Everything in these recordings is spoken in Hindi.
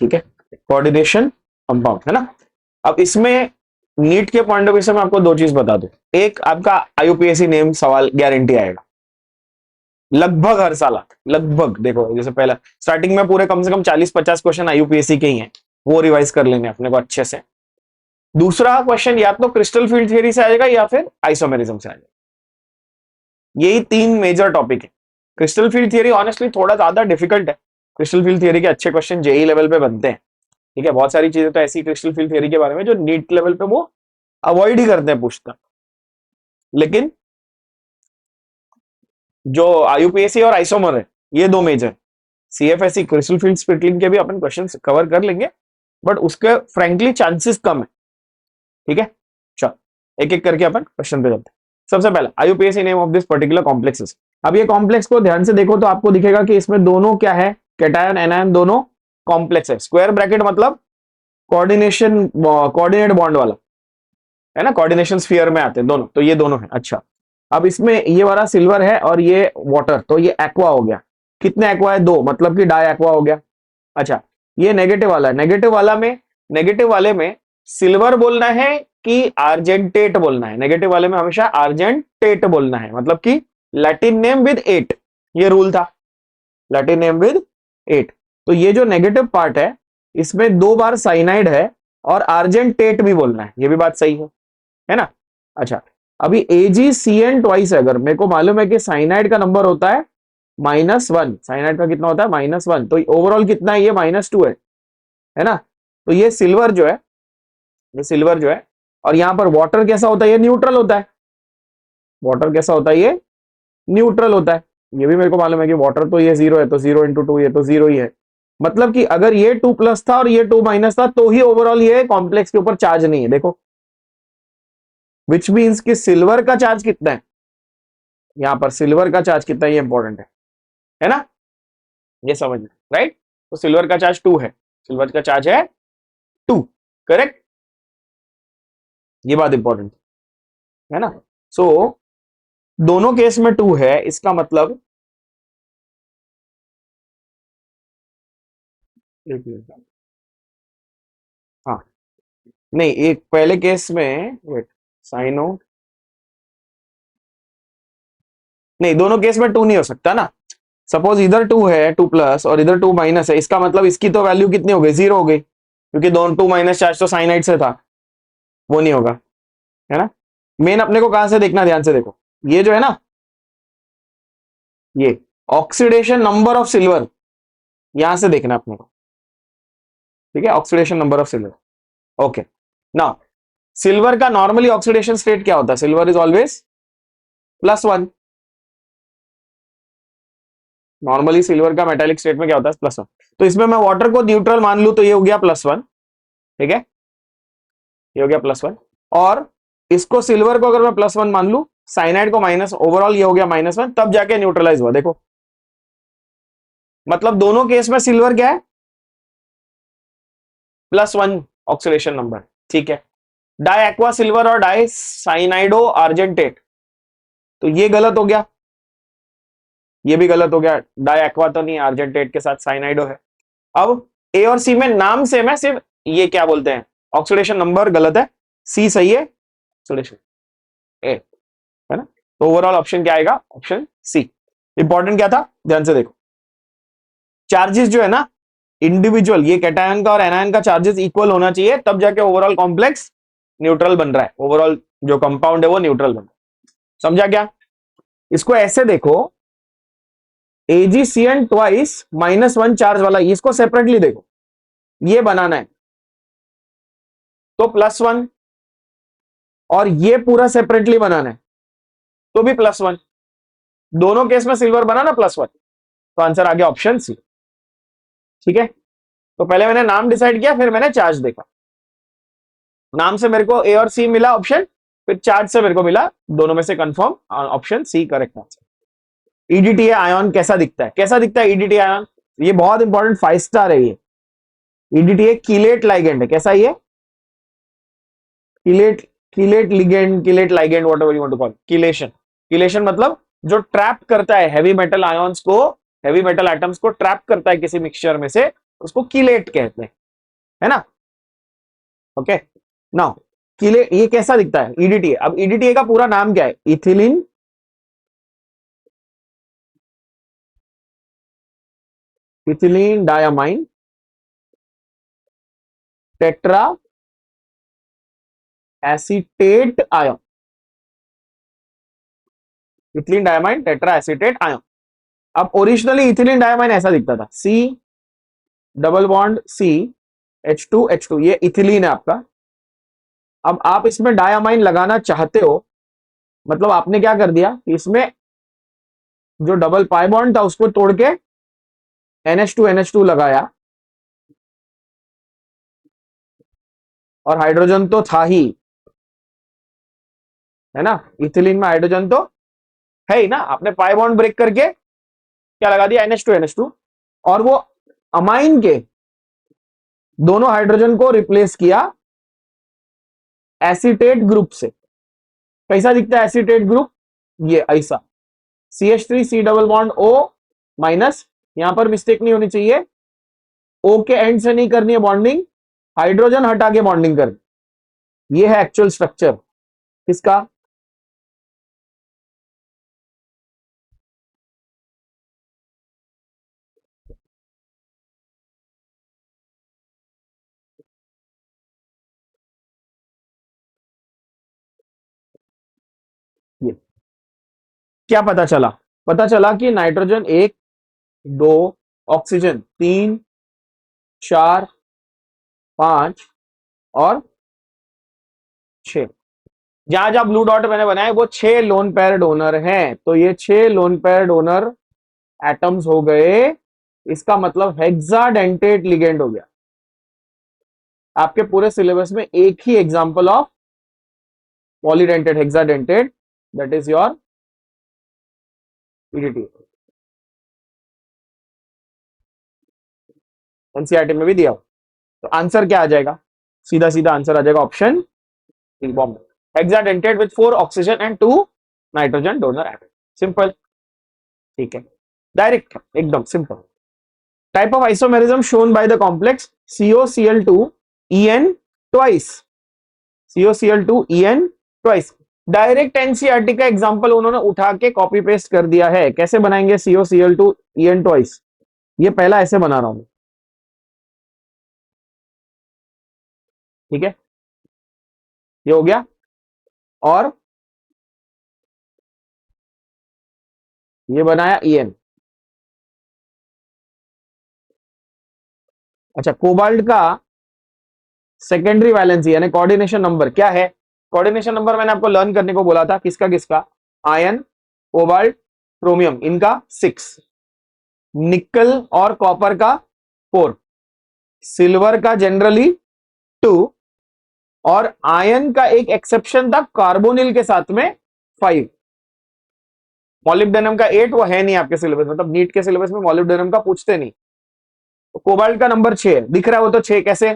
ठीक है, कोऑर्डिनेशन कंपाउंड है ना। अब इसमें नीट के पॉइंट ऑफ व्यू से मैं आपको दो चीज बता दूं। एक, आपका आईयूपीएससी नेम सवाल गारंटी आएगा लगभग हर साल आता, लगभग। देखो जैसे पहला स्टार्टिंग में पूरे कम से कम 40-50 क्वेश्चन आईयूपीएससी के ही हैं, वो रिवाइज कर लेंगे अपने को अच्छे से। दूसरा क्वेश्चन या तो क्रिस्टल फील्ड थ्योरी से आएगा या फिर आइसोमेरिज्म से आएगा। यही तीन मेजर टॉपिक है। क्रिस्टल फील्ड थियरी ऑनेस्टली थोड़ा ज्यादा डिफिकल्ट है। क्रिस्टल फील्ड थियरी के अच्छे क्वेश्चन जेई लेवल पे बनते हैं, ठीक है। बहुत सारी चीजें तो ऐसी क्रिस्टल फील्ड थियरी के बारे में जो नीट लेवल पे वो अवॉइड ही करते हैं पूछता। लेकिन जो आईयूपीएससी और आइसोमर है, ये दो मेजर, सीएफएससी क्रिस्टल फील्ड स्प्लिटरिंग के भी अपन क्वेश्चन कवर कर लेंगे, बट उसके फ्रेंकली चांसेस कम है, ठीक है। चलो एक एक करके अपन क्वेश्चन पे चलते हैं। सबसे पहला, आईयूपीएससी name of this particular complexes. अब ये कॉम्प्लेक्स को ध्यान से देखो तो आपको दिखेगा कि इसमें दोनों क्या है, कैटायन एनायन दोनों कॉम्प्लेक्स है। स्क्वायर ब्रैकेट मतलब कोऑर्डिनेट बॉन्ड वाला है ना, कोऑर्डिनेशन स्फीयर में आते हैं दोनों, तो ये दोनों है। अच्छा, अब इसमें ये वाला सिल्वर है और ये वाटर, तो ये एक्वा हो गया। कितने एक्वा है, दो, मतलब कि डाई एक्वा हो गया। अच्छा, ये नेगेटिव वाला है, नेगेटिव वाले में सिल्वर बोलना है कि आर्जेंटेट बोलना है। नेगेटिव वाले में हमेशा आर्जेंटेट बोलना है, मतलब कि लैटिन नेम विद 8, ये रूल था, लैटिन नेम विद 8। तो ये जो नेगेटिव पार्ट है इसमें दो बार साइनाइड है और आर्जेंटेट भी बोलना है, ये भी बात सही है ना। अच्छा, अभी AgCN ट्वाइस है, अगर मेरे को मालूम है कि साइनाइड का नंबर होता है -1, साइनाइड का कितना होता है -1, तो ओवरऑल कितना है, ये -2 है ना। तो ये सिल्वर जो है, ये सिल्वर जो है, और यहां पर वाटर कैसा होता है, ये न्यूट्रल होता है। वाटर कैसा होता है, ये न्यूट्रल होता है। ये भी मेरे को मालूम है कि वाटर तो ये 0 है, तो 0 × 2 ये तो 0 ही है। मतलब कि अगर ये 2+ था और ये 2- था तो ही ओवरऑल ये कॉम्प्लेक्स के ऊपर चार्ज नहीं है। देखो, विच मीन्स कि सिल्वर का चार्ज कितना है, यहां पर सिल्वर का चार्ज कितना है, ये इंपॉर्टेंट है ना, ये समझना, राइट। तो सिल्वर का चार्ज 2 है, सिल्वर का चार्ज है 2, करेक्ट, ये बात इंपॉर्टेंट है ना। सो दोनों केस में 2 है, इसका मतलब हाँ, नहीं, एक पहले केस में वेट, साइनो, नहीं, दोनों केस में 2 नहीं हो सकता ना। सपोज इधर 2 है, 2+ और इधर 2- है, इसका मतलब इसकी तो वैल्यू कितनी हो गई, 0 हो गई, क्योंकि दोनों 2- चार्ज तो साइनाइड से था, वो नहीं होगा, है ना। मेन अपने को कहां से देखना, ध्यान से देखो, ये जो है ना, ये ऑक्सीडेशन नंबर ऑफ सिल्वर, यहां से देखना अपने को, ठीक है, oxidation number of silver. Okay, now silver का नॉर्मली ऑक्सीडेशन स्टेट क्या होता है, silver is always +1। Normally silver का मेटालिक स्टेट में क्या होता है, +1। तो इसमें मैं वाटर को न्यूट्रल मान लू तो ये हो गया +1, ठीक है, ये हो गया +1। और इसको सिल्वर को अगर मैं +1 मान लू, साइनाइड को माइनस, ओवरऑल ये हो गया -1, तब जाके न्यूट्रलाइज हुआ। देखो, मतलब दोनों केस में सिल्वर क्या है, +1 ऑक्सीडेशन नंबर, ठीक है। डाई एक्वा सिल्वर और डाई साइनाइडो आर्जेंटेट, तो ये गलत हो गया, ये भी गलत हो गया, डाई एक्वा तो नहीं, आर्जेंटेट के साथ साइनाइडो है। अब ए और सी में नाम सेम है, सिर्फ ये क्या बोलते हैं, ऑक्सीडेशन नंबर गलत है, सी सही है, ऑक्सीडेशन ए, है ना। तो ओवरऑल ऑप्शन क्या आएगा, ऑप्शन सी। इंपॉर्टेंट क्या था, ध्यान से देखो, चार्जेस जो है ना इंडिविजुअल, ये कैटायन का और एनायन का चार्जेस इक्वल होना चाहिए, तब जाके ओवरऑल कॉम्प्लेक्स न्यूट्रल बन रहा है, ओवरऑल जो कंपाउंड है वो न्यूट्रल बन रहा है। समझा क्या, इसको ऐसे देखो, AgCN ट्वाइस -1 चार्ज वाला, इसको सेपरेटली देखो, ये बनाना है तो +1, और ये पूरा सेपरेटली बनाना है तो भी +1, दोनों केस में सिल्वर बना ना +1, तो आंसर आ गया ऑप्शन सी, ठीक है। तो पहले मैंने नाम डिसाइड किया, फिर मैंने चार्ज देखा, नाम से मेरे को ए और सी मिला ऑप्शन, फिर चार्ज से मेरे को मिला, दोनों में से confirm, option C correct answer. EDTA ion कैसा दिखता है, कैसा दिखता है EDTA आयन, ये बहुत इंपॉर्टेंट 5 स्टार है ये। EDTA कीलेट लाइगेंड है, कैसा ये, chelate ligand, chelate ligand, whatever you want to call, chelation मतलब जो ट्रैप करता है हैवी मेटल आयंस को, हैवी मेटल एटम्स को ट्रैप करता है किसी मिक्सचर में से, उसको कीलेट कहते हैं, है ना। ओके, नाउ कीले ये कैसा दिखता है, ईडीटीए। अब ईडीटीए का पूरा नाम क्या है, ethylene ethylene diamine tetra acetate ion, ethylene diamine tetra acetate ion. अब ओरिजिनली इथिलीन डायमाइन ऐसा दिखता था, सी डबल बॉन्ड सी H2 ये इथिलीन है आपका। अब आप इसमें डायामाइन लगाना चाहते हो, मतलब आपने क्या कर दिया, इसमें जो डबल पाई बॉन्ड था उसको तोड़ के NH2 लगाया, और हाइड्रोजन तो था ही, है ना, इथिलीन में हाइड्रोजन तो है ही ना। आपने पाई बॉन्ड ब्रेक करके क्या लगा दिया, NH2 और वो अमाइन के दोनों हाइड्रोजन को रिप्लेस किया एसीटेट ग्रुप से। कैसा दिखता है एसीटेट ग्रुप, ये ऐसा, CH3 C double bond O minus, यहां पर मिस्टेक नहीं होनी चाहिए, O के एंड से नहीं करनी है बॉन्डिंग, हाइड्रोजन हटा के बॉन्डिंग कर, ये है एक्चुअल स्ट्रक्चर किसका, ये क्या पता चला, पता चला कि नाइट्रोजन 1 2 ऑक्सीजन 3 4 5 और 6, जहां जहां ब्लू डॉट मैंने बनाए वो 6 लोन पेयर डोनर हैं, तो ये 6 लोन पेयर डोनर एटम्स हो गए, इसका मतलब हेक्साडेंटेट लिगेंड हो गया। आपके पूरे सिलेबस में एक ही example of polydentate hexadentate, that is your EDT, NCERT में भी दिया हो। तो आंसर क्या आ जाएगा, सीधा सीधा आंसर आ जाएगा option bomb, hexadentate with 4 oxygen and 2 nitrogen donor atom, simple, ठीक है, डायरेक्ट एकदम simple. Type of isomerism shown by the complex COCl2En twice, COCl2En twice. Direct NCERT का एग्जांपल उन्होंने उठा के कॉपी पेस्ट कर दिया है। कैसे बनाएंगे COCl2En ट्वाइस, ये पहला ऐसे बना रहा हूं, ठीक है, ये हो गया, और ये बनाया En। अच्छा, कोबाल्ट का सेकेंडरी वैलेंसी यानी कोऑर्डिनेशन नंबर क्या है, कोऑर्डिनेशन नंबर मैंने आपको लर्न करने को बोला था, किसका किसका, आयन कोबाल्ट क्रोमियम इनका 6, निकल और कॉपर का 4, सिल्वर का जनरली 2, और आयन का एक एक्सेप्शन था कार्बोनिल के साथ में 5, मॉलिब्डेनम का 8, वो है नहीं आपके सिलेबस में, मतलब नीट के सिलेबस में मॉलिब्डेनम का पूछते नहीं। तो कोबाल्ट का नंबर 6 दिख रहा है, वो तो 6 कैसे,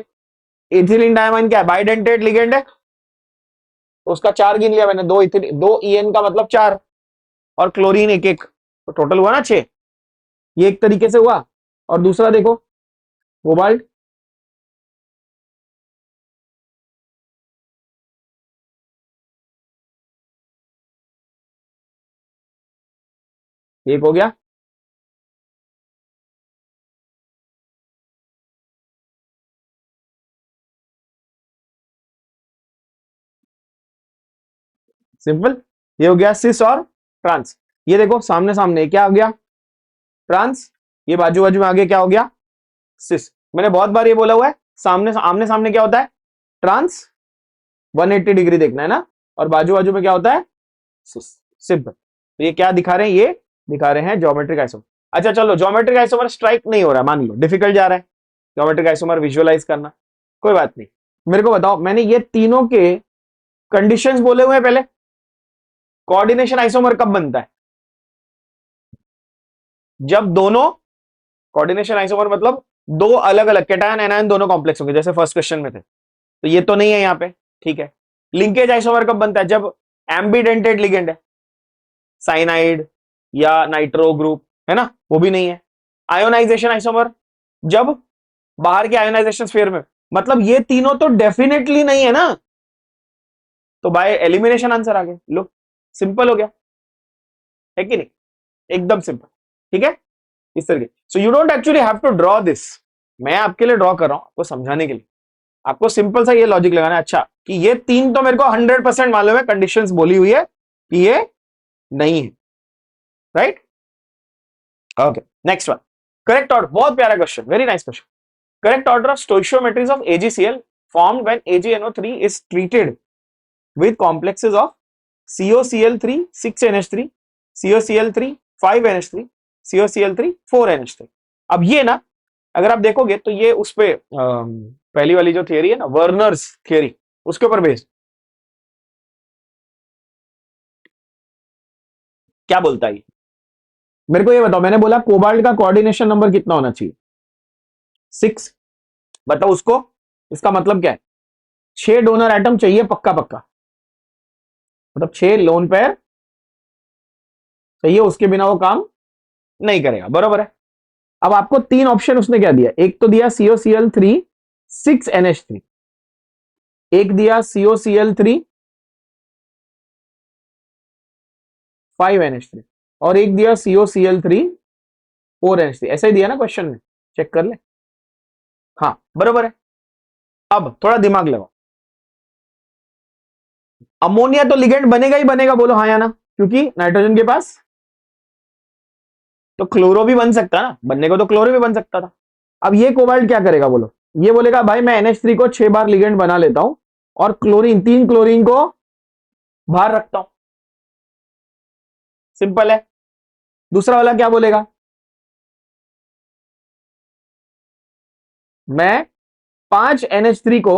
इथिलीन डायमाइन क्या है, बाइडेंटेट लिगेंड है, तो उसका 4 गिन लिया मैंने, 2 EN का मतलब 4, और क्लोरीन 1 1, तो टोटल हुआ ना 6, ये एक तरीके से हुआ। और दूसरा देखो कोबाल्ट, एक हो गया, सिंपल, ये हो गया सिस और ट्रांस। ये देखो सामने सामने क्या हो गया, ट्रांस, ये बाजू बाजू में आगे क्या हो गया, सिस। मैंने बहुत बार ये बोला हुआ है, सामने आमने सामने क्या होता है, ट्रांस, 180 डिग्री देखना है ना, और बाजू बाजू में क्या होता है, सिस, सिंपल। तो ये क्या दिखा रहे हैं, ये दिखा रहे हैं ज्योमेट्रिक आइसोमर। अच्छा चलो, ज्योमेट्रिक आइसोमर स्ट्राइक नहीं हो रहा, मान लो डिफिकल्ट जा रहा है ज्योमेट्रिक आइसोमर विजुअलाइज करना, कोई बात नहीं, मेरे को बताओ, मैंने ये तीनों के कंडीशंस बोले हुए हैं पहले, कोऑर्डिनेशन आइसोमर कब बनता है, जब दोनों, कोऑर्डिनेशन आइसोमर मतलब दो अलग अलग कैटायन एनायन दोनों कॉम्प्लेक्स होंगे, जैसे फर्स्ट क्वेश्चन में थे, तो ये तो नहीं है यहां पे, ठीक है। लिंकेज आइसोमर कब बनता है, जब एम्बीडेंटेड लिगेंड है, साइनाइड या नाइट्रो ग्रुप, है ना, वो भी नहीं है। आयोनाइजेशन आइसोमर, जब बाहर के आयोनाइजेशन स्फीयर में, मतलब ये तीनों तो डेफिनेटली नहीं है ना, तो बाय एलिमिनेशन आंसर आ गया। लो सिंपल हो गया, है कि नहीं, एकदम सिंपल। ठीक है, इस तरीके। So you don't actually have to draw this, मैं आपके लिए ड्रॉ कर रहा हूं आपको समझाने के लिए। आपको सिंपल सा ये लॉजिक लगाना है, अच्छा कि ये तीन तो मेरे को 100% मालूम है, कंडीशंस बोली हुई है कि ये नहीं है, right. Okay, next one, correct order, बहुत प्यारा question, very nice question. Correct order of stoichiometries of AgCl formed when AgNO3 is treated with complexes of COCl3 6NH3, COCl3 5NH3, COCl3 4NH3। अब ये ना अगर आप देखोगे तो ये उस पे पहली वाली जो थियरी है ना, वर्नर्स थियरी, उसके ऊपर बेस्ड। क्या बोलता है मेरे को ये बताओ, मैंने बोला कोबाल्ट का कोऑर्डिनेशन नंबर कितना होना चाहिए, 6। बताओ उसको, इसका मतलब क्या है, 6 डोनर एटम चाहिए पक्का पक्का, मतलब 6 लोन पेयर चाहिए, उसके बिना वो काम नहीं करेगा, बरोबर है। अब आपको 3 ऑप्शन उसने क्या दिया, एक तो दिया COCl3 6NH3, एक दिया COCl3 5NH3, और एक दिया COCl3 4NH3। ऐसा ही दिया ना क्वेश्चन में, चेक कर ले। हाँ बरोबर है। अब थोड़ा दिमाग लगाओ, अमोनिया तो लिगेंड बनेगा ही बनेगा, बोलो हाँ या ना, क्योंकि नाइट्रोजन के पास तो क्लोरो भी बन सकता ना, बनने को तो क्लोरो भी बन सकता था। अब ये कोबाल्ट क्या करेगा बोलो, ये बोलेगा भाई मैं NH3 को 6 बार लिगेंड बना लेता हूं और क्लोरीन 3 क्लोरीन को बाहर रखता हूं, सिंपल है। दूसरा वाला क्या बोलेगा, मैं 5 NH3 को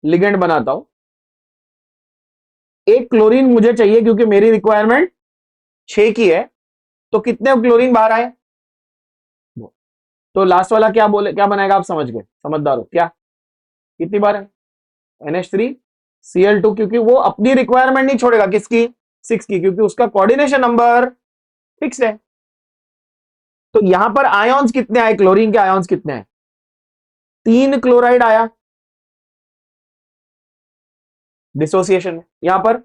लिगेंड बनाता हूं, एक क्लोरीन मुझे चाहिए क्योंकि मेरी रिक्वायरमेंट 6 की है, तो कितने क्लोरीन बाहर आए, तो लास्ट वाला क्या बोले, क्या बनाएगा, आप समझ गए, समझदार हो क्या, कितनी बार है NH3 Cl2, क्योंकि वो अपनी रिक्वायरमेंट नहीं छोड़ेगा, किसकी, 6 की, क्योंकि उसका कोऑर्डिनेशन नंबर फिक्स है। तो यहां पर आयॉन्स कितने आए, क्लोरीन के आयॉन्स कितने आए, 3 क्लोराइड आया डिसोसिएशन में, यहां पर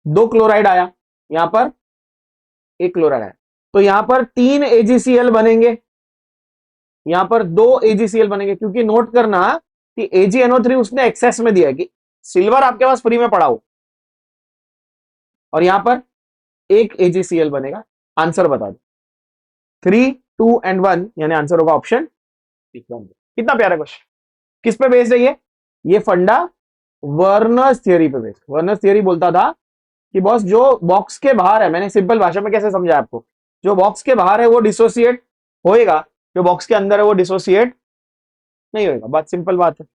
2 क्लोराइड आया, यहां पर 1 क्लोराइड आया, तो यहां पर 3 AgCl बनेंगे, यहां पर 2 AgCl बनेंगे, क्योंकि नोट करना कि AgNO3 उसने एक्सेस में दिया है कि सिल्वर आपके पास फ्री में पड़ा हो, और यहां पर 1 AgCl बनेगा। आंसर बता दो, 3 2 एंड 1, यानी आंसर होगा ऑप्शन। कितना प्यारा क्वेश्चन, किस पे बेस्ड है ये फंडा वर्नर्स थियरी पे बेस्ड। वर्नर्स थियरी बोलता था कि बॉस जो बॉक्स के बाहर है, मैंने सिंपल भाषा में कैसे समझा आपको, जो बॉक्स के बाहर है वो डिसोसिएट होएगा, जो बॉक्स के अंदर है वो डिसोसिएट नहीं होएगा। बात सिंपल बात है,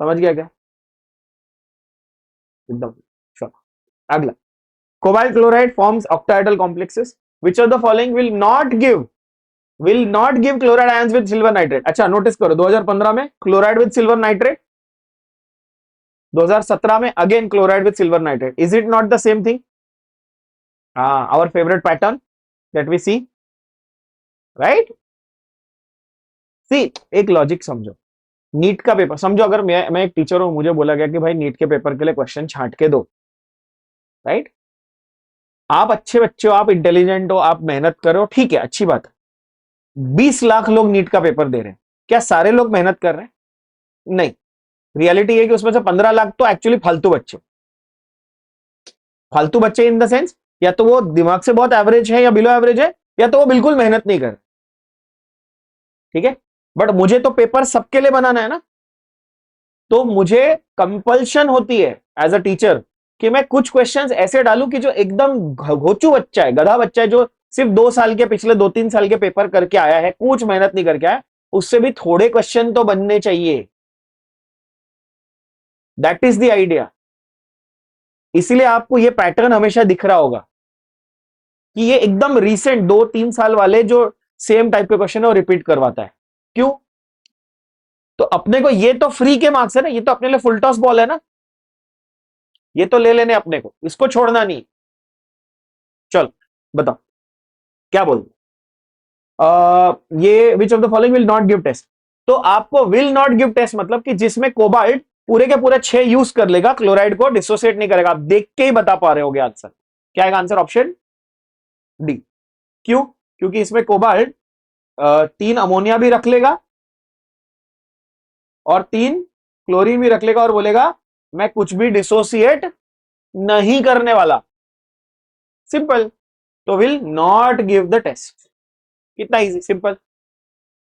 समझ गया क्या, एकदम। चलो अगला, cobalt chloride forms octahedral complexes, which of the following will not give chloride ions with silver nitrate. अच्छा नोटिस करो, 2015 में क्लोराइड विद सिल्वर नाइट्रेट, 2017 में again chloride with silver nitrate, is it not the same thing, our favourite pattern that we see, right. See एक लॉजिक समझो, नीट का पेपर समझो, अगर मैं एक टीचर हूं, मुझे बोला गया कि भाई नीट के पेपर के लिए क्वेश्चन छांट के दो, राइट। आप अच्छे बच्चे हो, आप इंटेलिजेंट हो, आप मेहनत करो, ठीक है, अच्छी बात है। 20 लाख लोग नीट का पेपर दे रहे हैं, क्या सारे लोग मेहनत कर रहे हैं, नहीं। रियलिटी है कि उसमें से 15 लाख तो एक्चुअली फालतू बच्चे, फालतू बच्चे इन द सेंस, या तो वो दिमाग से बहुत एवरेज है या बिलो एवरेज है, या तो वो बिल्कुल मेहनत नहीं कर रहे, ठीक है। बट मुझे तो पेपर सबके लिए बनाना है ना, तो मुझे कंपल्शन होती है एज अ टीचर कि मैं कुछ क्वेश्चंस ऐसे डालूं कि जो एकदम घोचू बच्चा है, गधा बच्चा है, जो सिर्फ 2 साल के, पिछले 2-3 साल के पेपर करके आया है, कुछ मेहनत नहीं करके आया, उससे भी थोड़े क्वेश्चन तो बनने चाहिए। That is the idea. इसलिए आपको ये पैटर्न हमेशा दिख रहा होगा कि ये एकदम रीसेंट 2-3 साल वाले जो सेम टाइप के क्वेश्चन है वो रिपीट करवाता है। क्यों, तो अपने को ये तो फ्री के मार्क्स है ना, ये तो अपने लिए फुल टॉस बॉल है ना, ये तो ले लेने अपने को, इसको छोड़ना नहीं। चल बताओ क्या बोल, ये which of the following will not give test. तो आपको विल नॉट गिव टेस्ट मतलब कि जिसमें कोबाल्ट पूरे के पूरे 6 यूज कर लेगा, क्लोराइड को डिसोसिएट नहीं करेगा। आप देख के ही बता पा रहे होगे आंसर क्या है। Answer option D. क्यों? क्योंकि इसमें कोबाल्ट 3 अमोनिया भी रख लेगा और 3 क्लोरीन भी रख लेगा और बोलेगा मैं कुछ भी डिसोसिएट नहीं करने वाला। सिंपल। तो will not give the test. कितना इजी, सिंपल।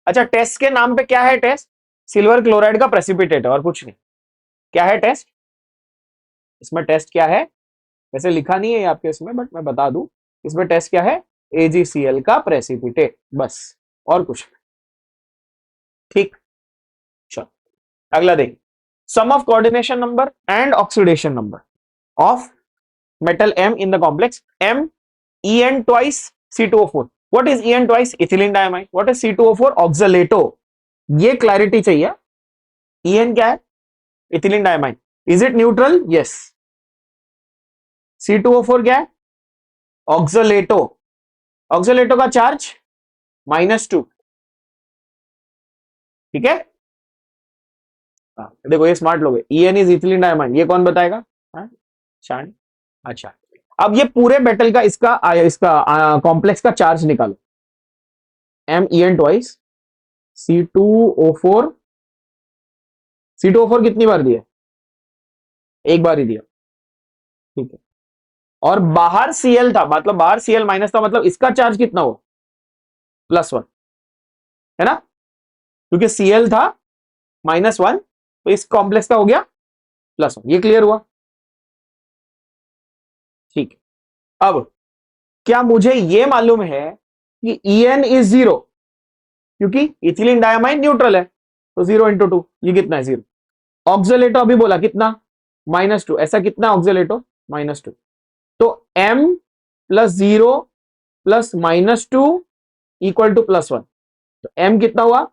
अच्छा, टेस्ट के नाम पे क्या है? टेस्ट सिल्वर क्लोराइड का प्रेसिपिटेट और कुछ नहीं। क्या है टेस्ट? इसमें टेस्ट क्या है? वैसे लिखा नहीं है आपके इसमें, बट मैं बता दूं, इसमें टेस्ट क्या है? AgCl का प्रेसिपिटेट, बस, और कुछ। ठीक, चलो अगला देख। Sum of coordination number and oxidation number of metal M in the complex M En twice C2O4. What is En twice? Ethylene diamine. What is C2O4? Oxalato. ये क्लैरिटी चाहिए। En क्या है? Ethylene diamine. Is it neutral? Yes. C2O4 क्या है? Oxalato. Oxalato का चार्ज -2। ठीक है, देखो ये स्मार्ट लोग है। En is ethylene diamine, ये कौन बताएगा? शान। अच्छा, अब ये पूरे मेटल का इसका कॉम्प्लेक्स का चार्ज निकालो। Men twice C2O4। C2O4 कितनी बार दिया? एक बार ही दिया। ठीक है, और बाहर Cl था, मतलब बाहर Cl माइनस था, मतलब इसका चार्ज कितना हुआ? +1, है ना? क्योंकि Cl था -1, तो इस कॉम्प्लेक्स का हो गया +1। ये क्लियर हुआ? ठीक है, अब क्या मुझे ये मालूम है कि En इज 0, क्योंकि इथिलीन डायमाइन न्यूट्रल है, तो 0 × 2, ये कितना है? 0। ऑक्सीलेटो अभी बोला कितना? -2। ऐसा कितना ऑक्सीलेटो? -2। तो M + 0 + -2 = +1। तो M कितना हुआ?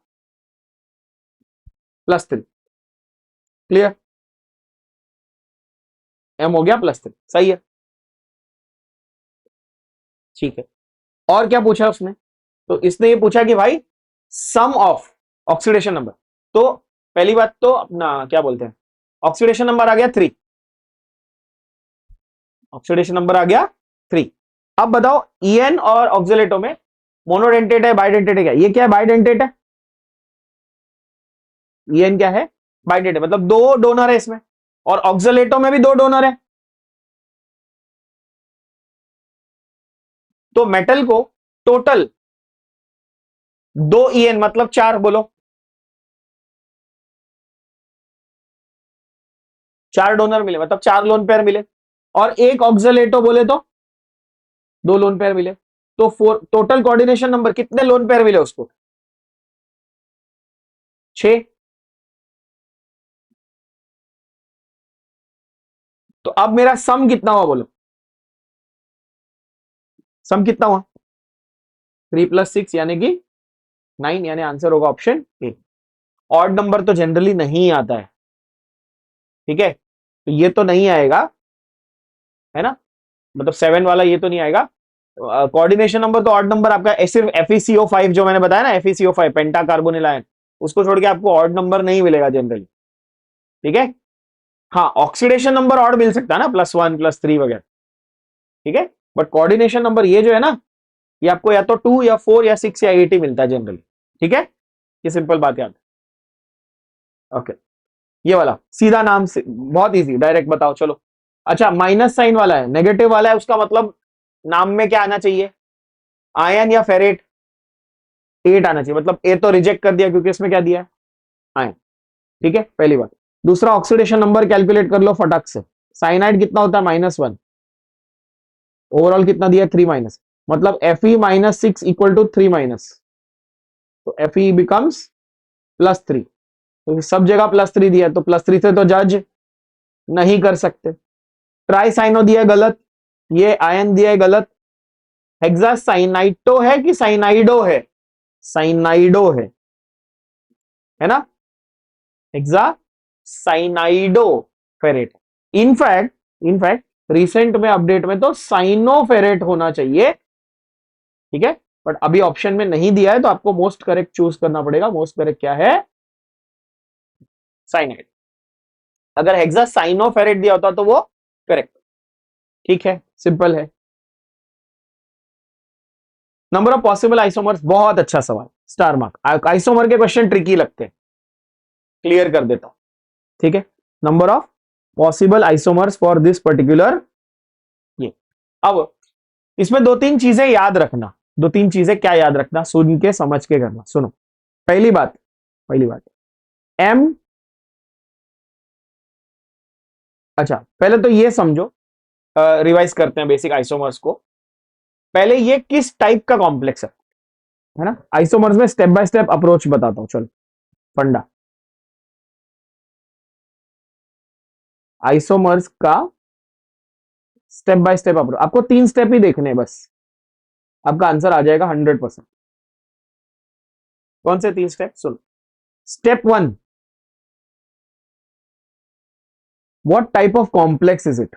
+3। क्लियर? M हो गया +3, सही है। ठीक है, और क्या पूछा उसने? तो इसने ये पूछा कि भाई सम ऑफ ऑक्सीडेशन नंबर। तो पहली बात तो अपना क्या बोलते हैं, ऑक्सीडेशन नंबर आ गया 3। ऑक्सीडेशन नंबर आ गया 3। अब बताओ En और ऑक्सीलेटो में मोनोडेंटेट है, बाइडेंटेट है? क्या ये क्या है? बाइडेंटेट है। En क्या है? बाइडेंटेट, मतलब 2 डोनर है इसमें, और ऑक्सीलेटो में भी 2 डोनर है। तो मेटल को टोटल 2 En मतलब 4, बोलो 4 डोनर मिले, मतलब 4 लोन पेयर मिले, और एक ऑक्सीलेटो बोले तो 2 लोन पेयर मिले। तो टोटल कोऑर्डिनेशन नंबर कितने लोन पेयर मिले उसको? 6। तो अब मेरा सम कितना हुआ बोलो? सम कितना हुआ? 3 + 6 यानी कि 9, यानी आंसर होगा ऑप्शन ए। ऑड नंबर तो जनरली नहीं आता है, ठीक है, तो ये तो नहीं आएगा, है ना, मतलब 7 वाला ये तो नहीं आएगा। कोऑर्डिनेशन नंबर तो ऑड नंबर आपका सिर्फ FeCO5 जो मैंने बताया ना, FeCO5 पेंटा कार्बोनिल आयन, उसको छोड़ के आपको ऑड नंबर नहीं मिलेगा जनरली। ठीक है, हाँ ऑक्सीडेशन नंबर ऑड मिल सकता है ना, +1 +3 वगैरह, ठीक है, बट कोऑर्डिनेशन नंबर ये जो है ना, ये आपको या तो 2 या 4 या 6 या 8 ही मिलता है जनरली। ठीक है, ये सिंपल बात याद है। ओके, ये वाला सीधा नाम से बहुत इजी, डायरेक्ट बताओ चलो। अच्छा, माइनस साइन वाला है, नेगेटिव वाला है, उसका मतलब नाम में क्या आना चाहिए? आयन या फेरेट? 8 आना चाहिए, मतलब ए तो रिजेक्ट कर दिया क्योंकि इसमें क्या दिया है? आयन। ठीक है, पहली बात। दूसरा, ऑक्सीडेशन नंबर कैलकुलेट कर लो फटाक से। साइनाइड कितना होता है? -1। ओवरऑल कितना दिया? 3-, मतलब Fe -6 = 3-, तो Fe बिकम्स +3। तो सब जगह +3 दिया, तो +3 से तो जज नहीं कर सकते। ट्राइसाइनो दिया है गलत, ये आयन दिया है गलत। हेक्सासाइनाइटो है कि साइनाइडो है? साइनाइडो है ना, हेक्सासाइनाइडो फेरेट। इनफैक्ट रिसेंट में अपडेट में तो साइनोफेरेट होना चाहिए। ठीक है, बट अभी ऑप्शन में नहीं दिया है, तो आपको मोस्ट करेक्ट चूज करना पड़ेगा। मोस्ट करेक्ट क्या है? साइनाइड। अगर हेक्सासाइनोफेरेट दिया होता तो वो करेक्ट। ठीक है, सिंपल है। नंबर ऑफ पॉसिबल आइसोमर्स, बहुत अच्छा सवाल, स्टार मार्क। आइसोमर के क्वेश्चन ट्रिकी लगते हैं, क्लियर कर देता हूं। ठीक है, number of possible isomers for this particular ये। अब इसमें दो तीन चीजें याद रखना, दो तीन चीजें क्या याद रखना, सुन के समझ के करना। सुनो, पहली बात एम, अच्छा पहले तो ये समझो, रिवाइज करते हैं बेसिक आइसोमर्स को। पहले ये किस टाइप का कॉम्प्लेक्स है ना। आइसोमर्स में स्टेप बाय स्टेप अप्रोच बताता हूं, चलो। फंडा, आइसोमर्स का स्टेप बाय स्टेप अप्रोच, आपको 3 स्टेप ही देखने हैं बस, आपका आंसर आ जाएगा 100%। कौन से 3 स्टेप, सुनो। Step 1, what type of complex is it,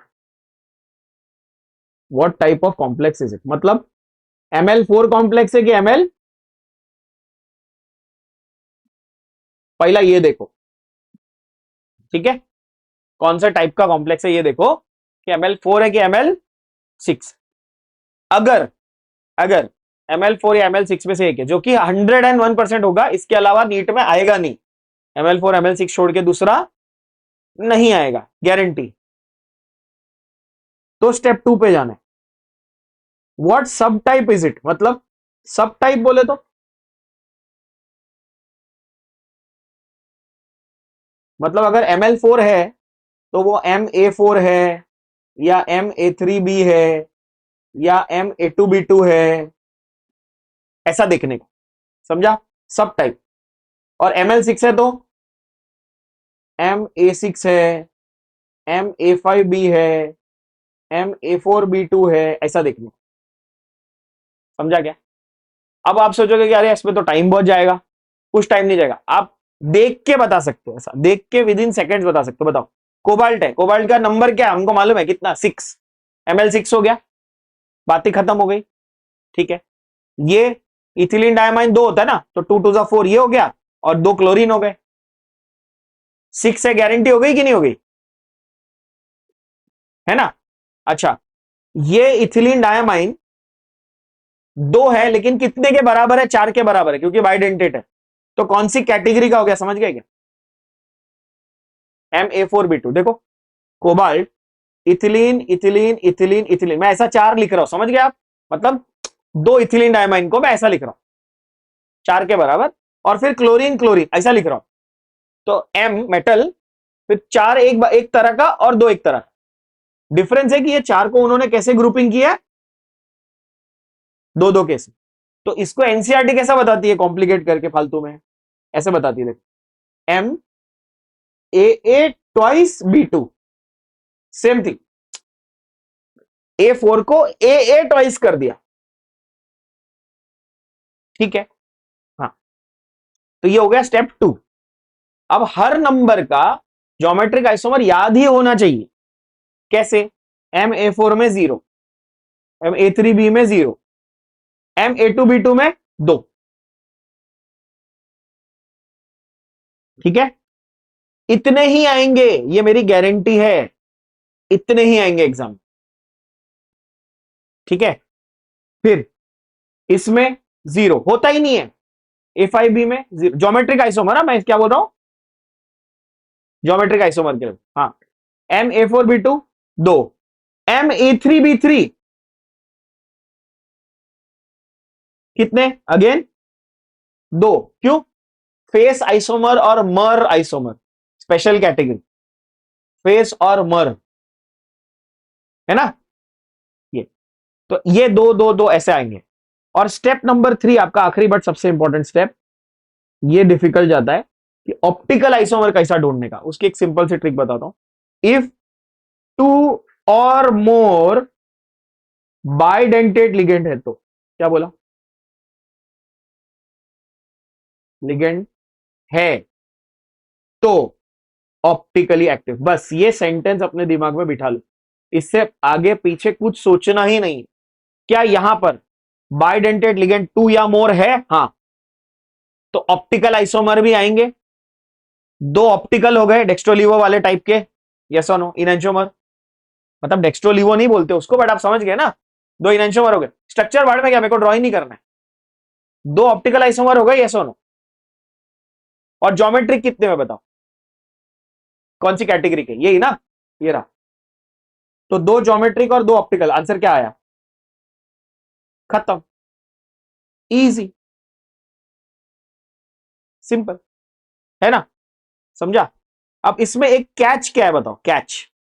what type of complex is it, मतलब ML4 कॉम्प्लेक्स है कि ML, पहला ये देखो। ठीक है, कौन सा टाइप का कॉम्प्लेक्स है ये देखो, कि ML4 है कि ML6। अगर अगर ML4 या ML6 में से एक है, जो कि 101% होगा, इसके अलावा नीट में आएगा नहीं, ML4 ML6 छोड़ के दूसरा नहीं आएगा, गारंटी। तो स्टेप 2 पे जाना है। व्हाट सब टाइप इज इट, मतलब सब टाइप बोले तो मतलब अगर ML4 है तो वो MA4 है, या MA3B है, या MA2B2 है, ऐसा देखने को, समझा, सब टाइप। और ML6 है तो MA6 है, MA5B है, MA4B2 है, ऐसा देखने को, समझा क्या। अब आप सोचोगे कि अरे इसमें तो टाइम बहुत जाएगा, कुछ टाइम नहीं जाएगा, आप देख के बता सकते हो, ऐसा देख के विद इन सेकेंड्स बता सकते हो। बताओ, कोबाल्ट है, कोबाल्ट का नंबर क्या है हमको मालूम है कितना, 6, ML6 हो गया, बात ही खत्म हो गई। ठीक है, ये इथिलीन डायमाइन 2 होता है ना, तो 2 to the 4 ये हो गया, और 2 क्लोरीन हो गए, 6 है, गारंटी हो गई कि नहीं हो गई, है ना। अच्छा, ये इथिलीन डायमाइन 2 है, लेकिन कितने के बराबर है, 4 के बराबर है, क्योंकि बाइडेंटेट है, तो कौन सी कैटेगरी का हो गया, समझ गए क्या, MA4B2। देखो, cobalt, ethylene ethylene ethylene ethylene, मैं ऐसा 4 लिख रहा हूं, समझ गए आप, मतलब 2 इथिलीन डायमाइन को मैं ऐसा लिख रहा हूं, 4 के बराबर, और फिर क्लोरीन क्लोरीन ऐसा लिख रहा हूं, तो M मेटल, फिर 4 एक तरह का और 2 एक तरह का। डिफरेंस है कि ये 4 को उन्होंने कैसे ग्रुपिंग किया, 2-2 कैसे। तो इसको एनसीईआरटी कैसा बताती है, कॉम्प्लिकेट करके फालतू में, ऐसे बताती है, देखो, MAA2B2, सेम थिंग, A4 को AA कर दिया। ठीक है, हाँ, तो ये हो गया स्टेप 2। अब हर नंबर का ज्योमेट्रिक आइसोमर याद ही होना चाहिए, कैसे, MA4 में 0, MA3B में 0, MA2B2 में 2। ठीक है, इतने ही आएंगे, ये मेरी गारंटी है, इतने ही आएंगे एग्जाम। ठीक है, फिर इसमें 0 होता ही नहीं है, A5B में 0, ज्योमेट्रिक आइसोमर, ना मैं क्या बोल रहा हूं, ज्योमेट्रिक आइसोमर के लिए, हाँ। MA4B2 2, MA3B3 कितने, अगेन 2, क्यों, फेस आइसोमर और मर आइसोमर, स्पेशल कैटेगरी, फेस और मर, है ना, ये, तो ये 2 2 2 ऐसे आएंगे। और स्टेप नंबर 3 आपका आखिरी बट सबसे इंपॉर्टेंट स्टेप, ये डिफिकल्ट जाता है कि ऑप्टिकल आइसोमर कैसा ढूंढने का, उसकी एक सिंपल सी ट्रिक बताता हूं। इफ 2 और मोर बाइडेंटेट लिगेंड है तो, क्या बोला, लिगेंड है तो ऑप्टिकली एक्टिव, बस ये सेंटेंस अपने दिमाग में बिठा लो, इससे आगे पीछे कुछ सोचना ही नहीं। क्या यहां पर बाइडेंटेट लिगेंड 2 या मोर है, हाँ, तो ऑप्टिकल आइसोमर भी आएंगे, दो ऑप्टिकल हो गए डेक्स्ट्रोलीवो वाले टाइप के, यस और नो, इनएंशियोमर, मतलब डेक्स्ट्रोलीवो नहीं बोलते उसको, बट आप समझ गए ना, दो इनएंशियोमर हो गए। स्ट्रक्चर वर्ड में क्या, मेरे को ड्रॉइंग नहीं करना है। दो ऑप्टिकल आइसोमर हो गए, यस और नो। और ज्योमेट्रिक कितने में बताओ, कौन सी कैटेगरी के, यही ना, ये रहा। तो दो ज्योमेट्रिक और दो ऑप्टिकल, आंसर क्या आया, खत्म, इजी, सिंपल, है ना, समझा। अब इसमें एक कैच क्या है बताओ, कैच,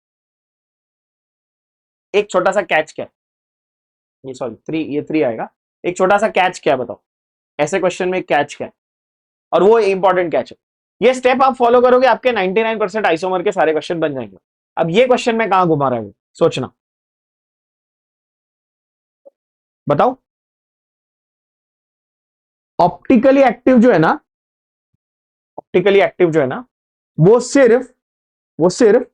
एक छोटा सा कैच क्या है, ये सॉरी थ्री, ये थ्री आएगा, एक छोटा सा कैच क्या है बताओ, ऐसे क्वेश्चन में कैच क्या है, और वो इंपॉर्टेंट कैच है। ये स्टेप आप फॉलो करोगे, आपके 99% आइसोमर के सारे क्वेश्चन बन जाएंगे। अब ये क्वेश्चन में कहां घुमा रहा है, सोचना, बताओ। ऑप्टिकली एक्टिव जो है ना, ऑप्टिकली एक्टिव जो है ना, वो सिर्फ, वो सिर्फ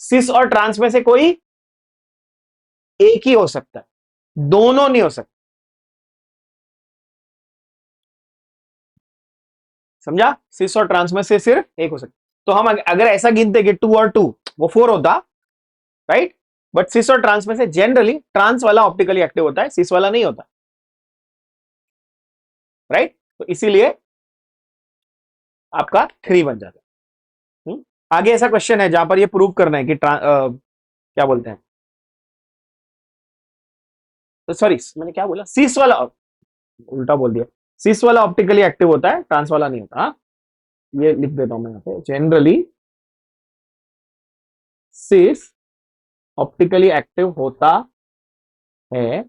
सिस और ट्रांस में से कोई एक ही हो सकता है, दोनों नहीं हो सकते, समझा, सिस और ट्रांस में से सिर्फ एक हो सकता। तो हम अगर ऐसा गिनते कि टू और टू, वो फोर होता, राइट, बट सिस और ट्रांस में से जनरली ट्रांस वाला ऑप्टिकली एक्टिव होता है, सिस वाला नहीं होता, राइट। तो इसीलिए आपका थ्री बन जाता है। आगे ऐसा क्वेश्चन है जहां पर ये प्रूव करना है कि क्या बोलते हैं, तो सॉरी मैंने क्या बोला, सिस वाला, उल्टा बोल दिया, सिस वाला ऑप्टिकली एक्टिव होता है, ट्रांस वाला नहीं होता। हाँ? ये लिख देता हूं मैं यहाँ पे, जनरली सिस ऑप्टिकली एक्टिव होता है,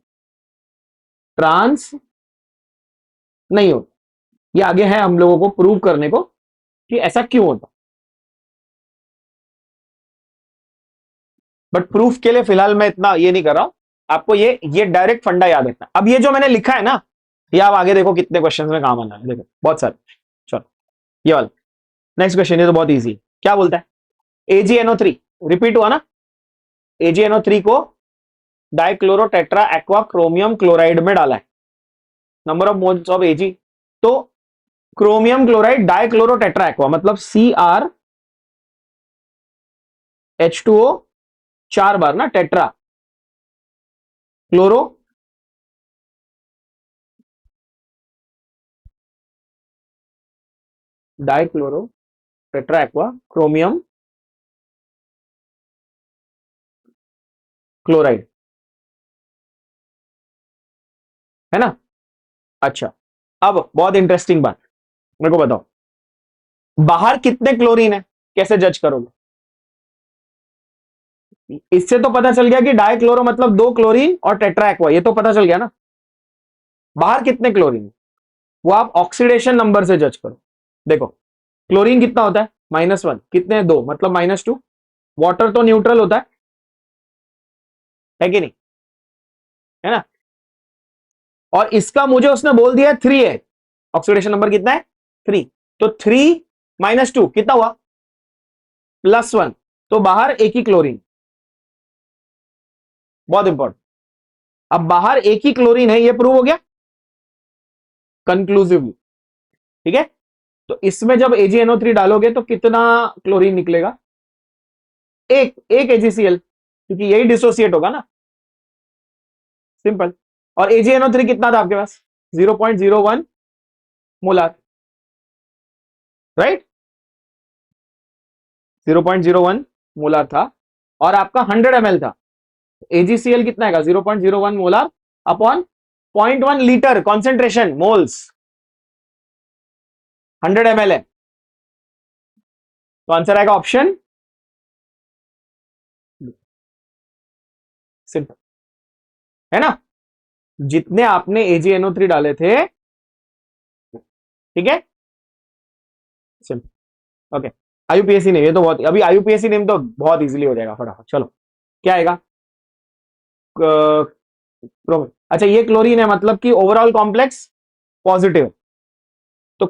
ट्रांस नहीं होता। ये आगे है हम लोगों को प्रूव करने को कि ऐसा क्यों होता, बट प्रूफ के लिए फिलहाल मैं इतना ये नहीं कर रहा हूं। आपको ये डायरेक्ट फंडा याद रखना। अब ये जो मैंने लिखा है ना, ये आप आगे देखो कितने क्वेश्चंस में काम आना है, देखो बहुत सारे। चलो ये वाला नेक्स्ट क्वेश्चन, ये तो बहुत इजी, क्या बोलता है, AgNO3 रिपीट हुआ ना, AgNO3 को dichloro tetra aqua chromium chloride में डाला है, number of moles of Ag। तो chromium chloride dichloro tetra aqua मतलब CrH2O 4 बार ना, tetra chloro dichloro tetra aqua chromium chloride, है ना। अच्छा, अब बहुत इंटरेस्टिंग बात, मेरे को बताओ, बाहर कितने क्लोरीन है, कैसे जज करोगे। इससे तो पता चल गया कि डाइक्लोरो मतलब दो क्लोरीन और टेट्रा एक्वा, ये तो पता चल गया ना। बाहर कितने क्लोरीन है वो आप ऑक्सीडेशन नंबर से जज करो। देखो क्लोरीन कितना होता है, -1, कितने, दो मतलब -2। वाटर तो न्यूट्रल होता है कि नहीं, है ना। और इसका मुझे उसने बोल दिया 3 है, ऑक्सीडेशन नंबर कितना है, 3। तो 3 -2 कितना हुआ, +1। तो बाहर एक ही क्लोरीन, बहुत इंपॉर्टेंट। अब बाहर एक ही क्लोरीन है, ये प्रूव हो गया कंक्लूसिवली, ठीक है। तो इसमें जब AgNO3 डालोगे तो कितना क्लोरीन निकलेगा, एक एक AgCl, क्योंकि यही डिसोसिएट होगा ना, सिंपल। और AgNO3 कितना था आपके पास, 0.01 मोलार, राइट, 0.01 मोलार था, और आपका 100 ml था। AgCl कितना है, 0.01 molar upon 0.1 litre concentration moles, 100 ml है, तो आंसर आएगा ऑप्शन, सिंपल, है ना। जितने आपने AgNO3 डाले थे, ठीक है, सिंपल, ओके। IUPAC नेम, ये तो बहुत, अभी IUPAC नेम तो बहुत इजीली हो जाएगा फटाफट। चलो क्या आएगा, अच्छा ये क्लोरीन है मतलब कि ओवरऑल कॉम्प्लेक्स पॉजिटिव, तो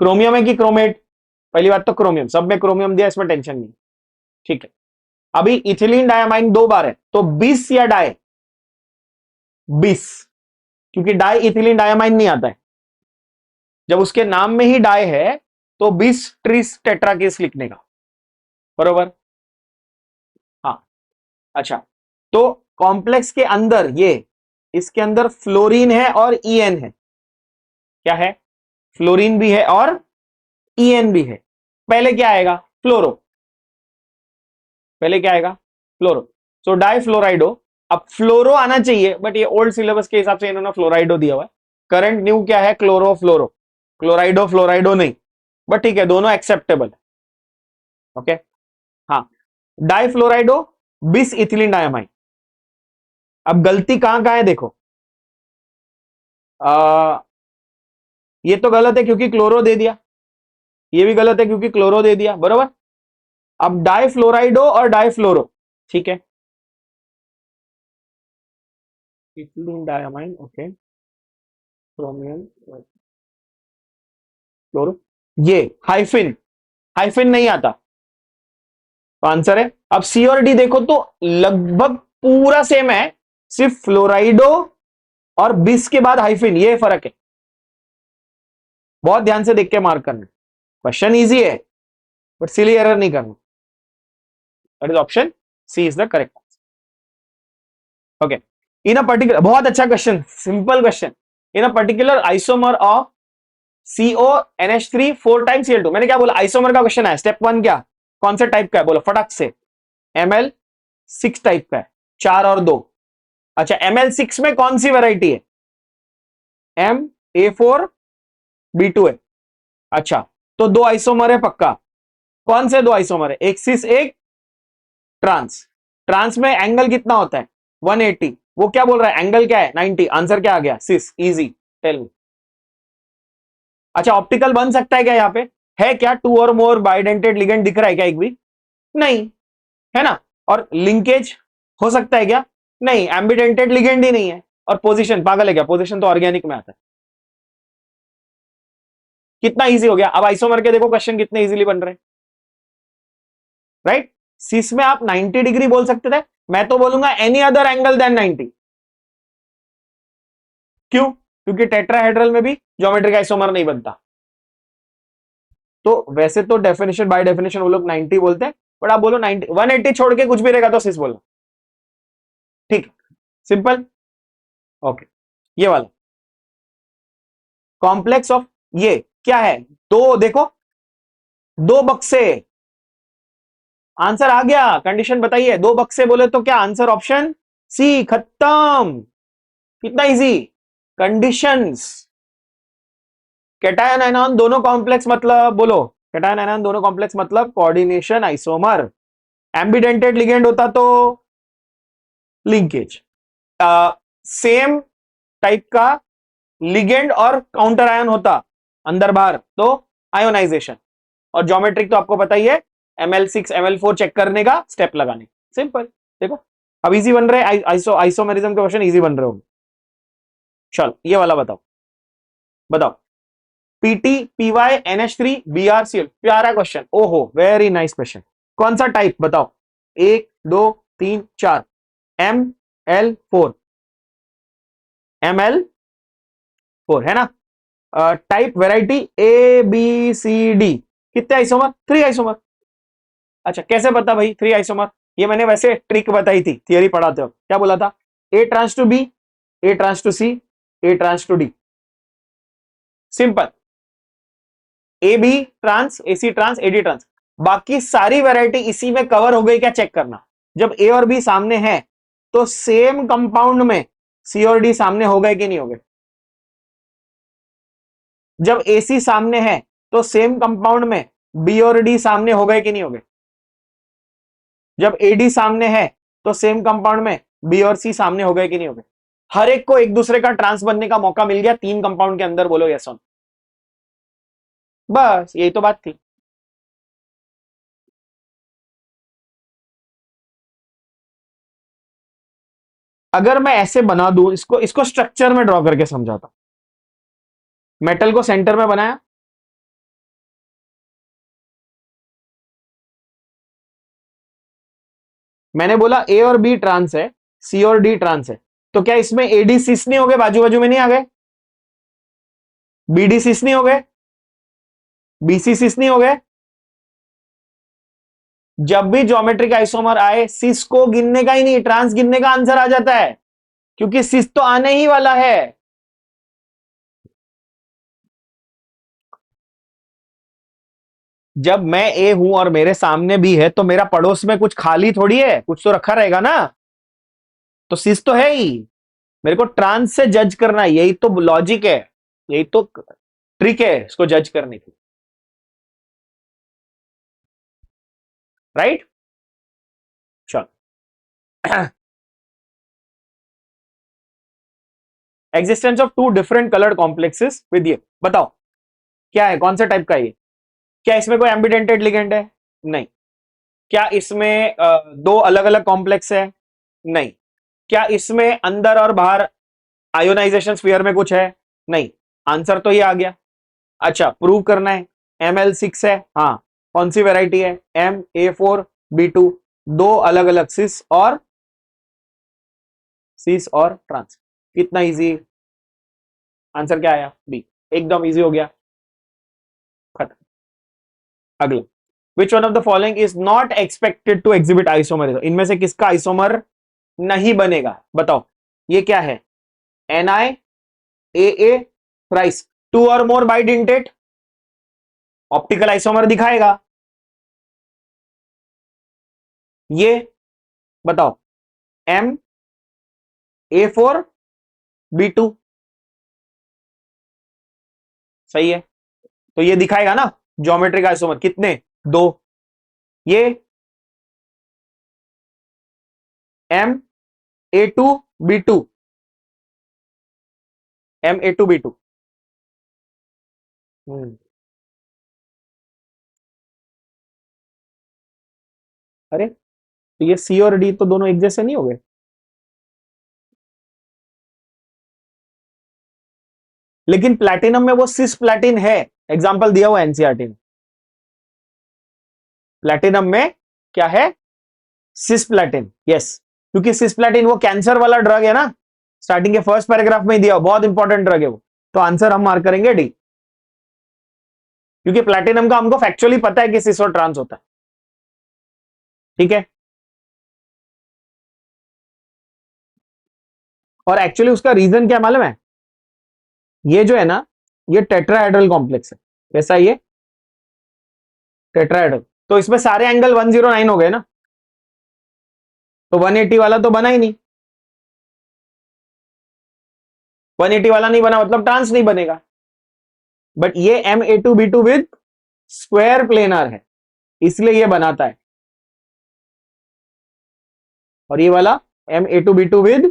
क्रोमियम है कि क्रोमेट, पहली बात तो क्रोमियम, सब में क्रोमियम दिया, इसमें टेंशन नहीं, ठीक है। अभी इथिलीन डायमाइन 2 बार है, तो 20 या डाई, 20, क्योंकि डाई इथिलीन डायमाइन नहीं आता है, जब उसके नाम में ही डाई है तो 20 ट्रिस टेट्राकेस लिखने का, बरोबर। हाँ, अच्छा, तो कॉम्प्लेक्स के अंदर ये, इसके अंदर फ्लोरीन है और ईएन है। क्या है? फ्लोरीन भी है और ईएन भी है। पहले क्या आएगा? फ्लोरो। पहले क्या आएगा? फ्लोरो। सो डाई फ्लोराइडो। अब फ्लोरो आना चाहिए, बट ये ओल्ड सिलेबस के हिसाब से इन्होंने फ्लोराइडो दिया हुआ है। करंट न्यू क्या है? क्लोरो फ्लोरो। क्लोराइडो फ्लोराइडो नहीं, बट ठीक है, दोनों एक्सेप्टेबल है। ओके, हाँ, डाई फ्लोराइडो बिस इथिलीन डायमाइन। अब गलती कहां कहां है देखो, ये तो गलत है क्योंकि क्लोरो दे दिया, ये भी गलत है क्योंकि क्लोरो दे दिया, बरोबर। अब डाई फ्लोराइडो और डाई फ्लोरो, ठीक है, ethylene diamine, okay, chromium chloro, ये हाइफिन, हाइफिन नहीं आता, तो आंसर है। अब सी और डी देखो तो लगभग पूरा सेम है, सिर्फ फ्लोराइडो और बिस के बाद हाइफिन, ये फर्क है। बहुत ध्यान से देख के मार्क करना, क्वेश्चन इजी है बट सिली एरर नहीं करना। That is option C is the correct. Okay, in a particular, बहुत अच्छा question, simple question, in a particular isomer of CONH3 4 times Cl2। मैंने क्या बोला? आइसोमर का क्वेश्चन है, स्टेप 1 क्या, कौन से टाइप का है, बोलो फटक से। ML6 टाइप का है, 4 और 2। अच्छा, ML6 में कौन सी वैरायटी है? MA4B2 है। अच्छा, तो 2 आइसोमर है पक्का। कौन से 2 आइसोमर है? एक सिस एक ट्रांस। ट्रांस में एंगल कितना होता है? 180। वो क्या बोल रहा है? एंगल क्या है? 90। आंसर क्या आ गया? सिस। Easy, tell me. अच्छा, ऑप्टिकल बन सकता है क्या यहाँ पे? है क्या? 2 और मोर बाइडेंटेड लिगेंड दिख रहा है क्या एक भी? नहीं है ना। और लिंकेज हो सकता है क्या? नहीं, एम्बिडेंटेड लिगेंड ही नहीं है। और पोजीशन, पागल है क्या? पोजीशन तो ऑर्गेनिक में आता है। कितना इजी हो गया। अब आइसोमर के देखो क्वेश्चन कितने इजीली बन रहे हैं, राइट। सिस में आप 90 डिग्री बोल सकते थे, मैं तो बोलूंगा एनी अदर एंगल देन 90। क्यों? क्योंकि टेट्राहेड्रल में भी ज्योमेट्रिक आइसोमर नहीं बनता। तो वैसे तो डेफिनेशन बाय डेफिनेशन वो लोग 90 बोलते हैं, बट आप बोलो 90, 180 छोड़ के कुछ भी रहेगा तो सिस बोलो, ठीक, सिंपल। ओके, ये वाला कॉम्प्लेक्स ऑफ, ये क्या है? दो देखो, 2 बक्से। आंसर आ गया, कंडीशन बताइए। 2 बक्से बोले तो क्या आंसर? ऑप्शन सी, खत्म। कितना इजी। कंडीशंस, कैटायन आयनॉन दोनों कॉम्प्लेक्स मतलब, बोलो कैटायन आयनॉन दोनों कॉम्प्लेक्स मतलब कोऑर्डिनेशन आइसोमर। एम्बिडेंटेड लिगेंड होता तो लिंकेज। सेम टाइप का लिगेंड और काउंटर आयन होता अंदर बाहर तो आयोनाइजेशन। और ज्योमेट्रिक तो आपको पता ही है, ML6 ML4 चेक करने का, स्टेप लगाने, सिंपल। देखो अब इजी बन रहे हैं, आइसोमेरिज्म के क्वेश्चन इजी बन रहे होंगे। चलो ये वाला बताओ, बताओ। PT PY NH3 BrCl, प्यारा क्वेश्चन, ओहो वेरी नाइस क्वेश्चन। कौन सा टाइप बताओ? 1 2 3 4, ML4, ML4 है ना। टाइप वेराइटी ABCD, कितने आइसोमर? 3 आइसोमर। अच्छा, कैसे पता भाई 3 आइसोमर? ये मैंने वैसे ट्रिक बताई थी थियरी पढ़ाते हो, क्या बोला था? A trans to B, A trans to C, A trans to D, simple. AB trans, AC trans, AD trans. बाकी सारी वैरायटी इसी में कवर हो गई क्या, चेक करना। जब A और B सामने है तो सेम कंपाउंड में C और D सामने हो गए कि नहीं हो गए? जब AC सामने है तो सेम कंपाउंड में B और D सामने हो गए कि नहीं हो गए? जब AD सामने है तो सेम कंपाउंड में B और C सामने हो गए कि नहीं हो गए? हर एक को एक दूसरे का ट्रांस बनने का मौका मिल गया 3 कंपाउंड के अंदर, बोलो यस और नो। बस यही तो बात थी। अगर मैं ऐसे बना दूं, इसको इसको स्ट्रक्चर में ड्रॉ करके समझाता। मेटल को सेंटर में बनाया, मैंने बोला A और B ट्रांस है, C और D ट्रांस है, तो क्या इसमें AD सिस नहीं हो गए? बाजू बाजू में नहीं आ गए? बीडी सिस नहीं हो गए, बीसी सिस नहीं हो गए। जब भी ज्योमेट्रिक आइसोमर आए सिस को गिनने का ही नहीं, ट्रांस गिनने का आंसर आ जाता है, क्योंकि सिस तो आने ही वाला है। जब मैं ए हूं और मेरे सामने भी है तो मेरा पड़ोस में कुछ खाली थोड़ी है, कुछ तो रखा रहेगा ना, तो सिस तो है ही। मेरे को ट्रांस से जज करना है, यही तो लॉजिक है, यही तो ट्रिक है इसको जज करने की, राइट। चल existence of two different coloured complexes with ये, बताओ क्या है, कौन सा टाइप का ये। क्या इसमें कोई एम्बिडेंटेड लिगेंड है? नहीं। क्या इसमें दो अलग अलग कॉम्प्लेक्स है? नहीं। क्या इसमें अंदर और बाहर आयोनाइजेशन स्फीयर में कुछ है? नहीं। आंसर तो ये आ गया। अच्छा, प्रूव करना है। ML6 है, हाँ। कौन सी वेराइटी है? MA4B2, दो अलग अलग सिस और ट्रांस। कितना इजी, आंसर क्या आया? बी। एकदम इजी हो गया, खत्म। अगला, which one of the following is not expected to exhibit isomerism, इनमें से किसका आइसोमर नहीं बनेगा, बताओ। ये क्या है? NiAA थ्राइस, टू और मोर बाइडेंटेट, ऑप्टिकल आइसोमर दिखाएगा। ये बताओ, MA4B2, सही है, तो ये दिखाएगा ना ज्योमेट्रिक आइसोमर कितने, दो। ये MA2B2, MA2B2। अरे तो ये सी और डी तो दोनों एक जैसे नहीं हो गए? लेकिन प्लैटिनम में वो सिस प्लैटिन है, एग्जांपल दिया हुआ एनसीईआरटी में। प्लैटिनम में क्या है? सिस प्लैटिन, यस। क्योंकि सिस प्लैटिन वो कैंसर वाला ड्रग है ना, स्टार्टिंग के फर्स्ट पैराग्राफ में ही दिया, बहुत इंपॉर्टेंट ड्रग है वो। तो आंसर हम मार्क करेंगे डी, क्योंकि प्लैटिनम का हमको फैक्चुअली पता है कि सिस और ट्रांस होता है। ठीक है, और एक्चुअली उसका रीजन क्या मालूम है? ये जो है ना, ये टेट्राहेड्रल कॉम्प्लेक्स है। कैसा ये? टेट्राहेड्रल। तो इसमें सारे एंगल 109 हो गए ना, तो 180 वाला तो बना ही नहीं। 180 वाला नहीं बना मतलब ट्रांस नहीं बनेगा। बट ये MA2B2 विद स्क्वायर प्लेनर है, इसलिए ये बनाता है। और ये वाला MA2B2 विद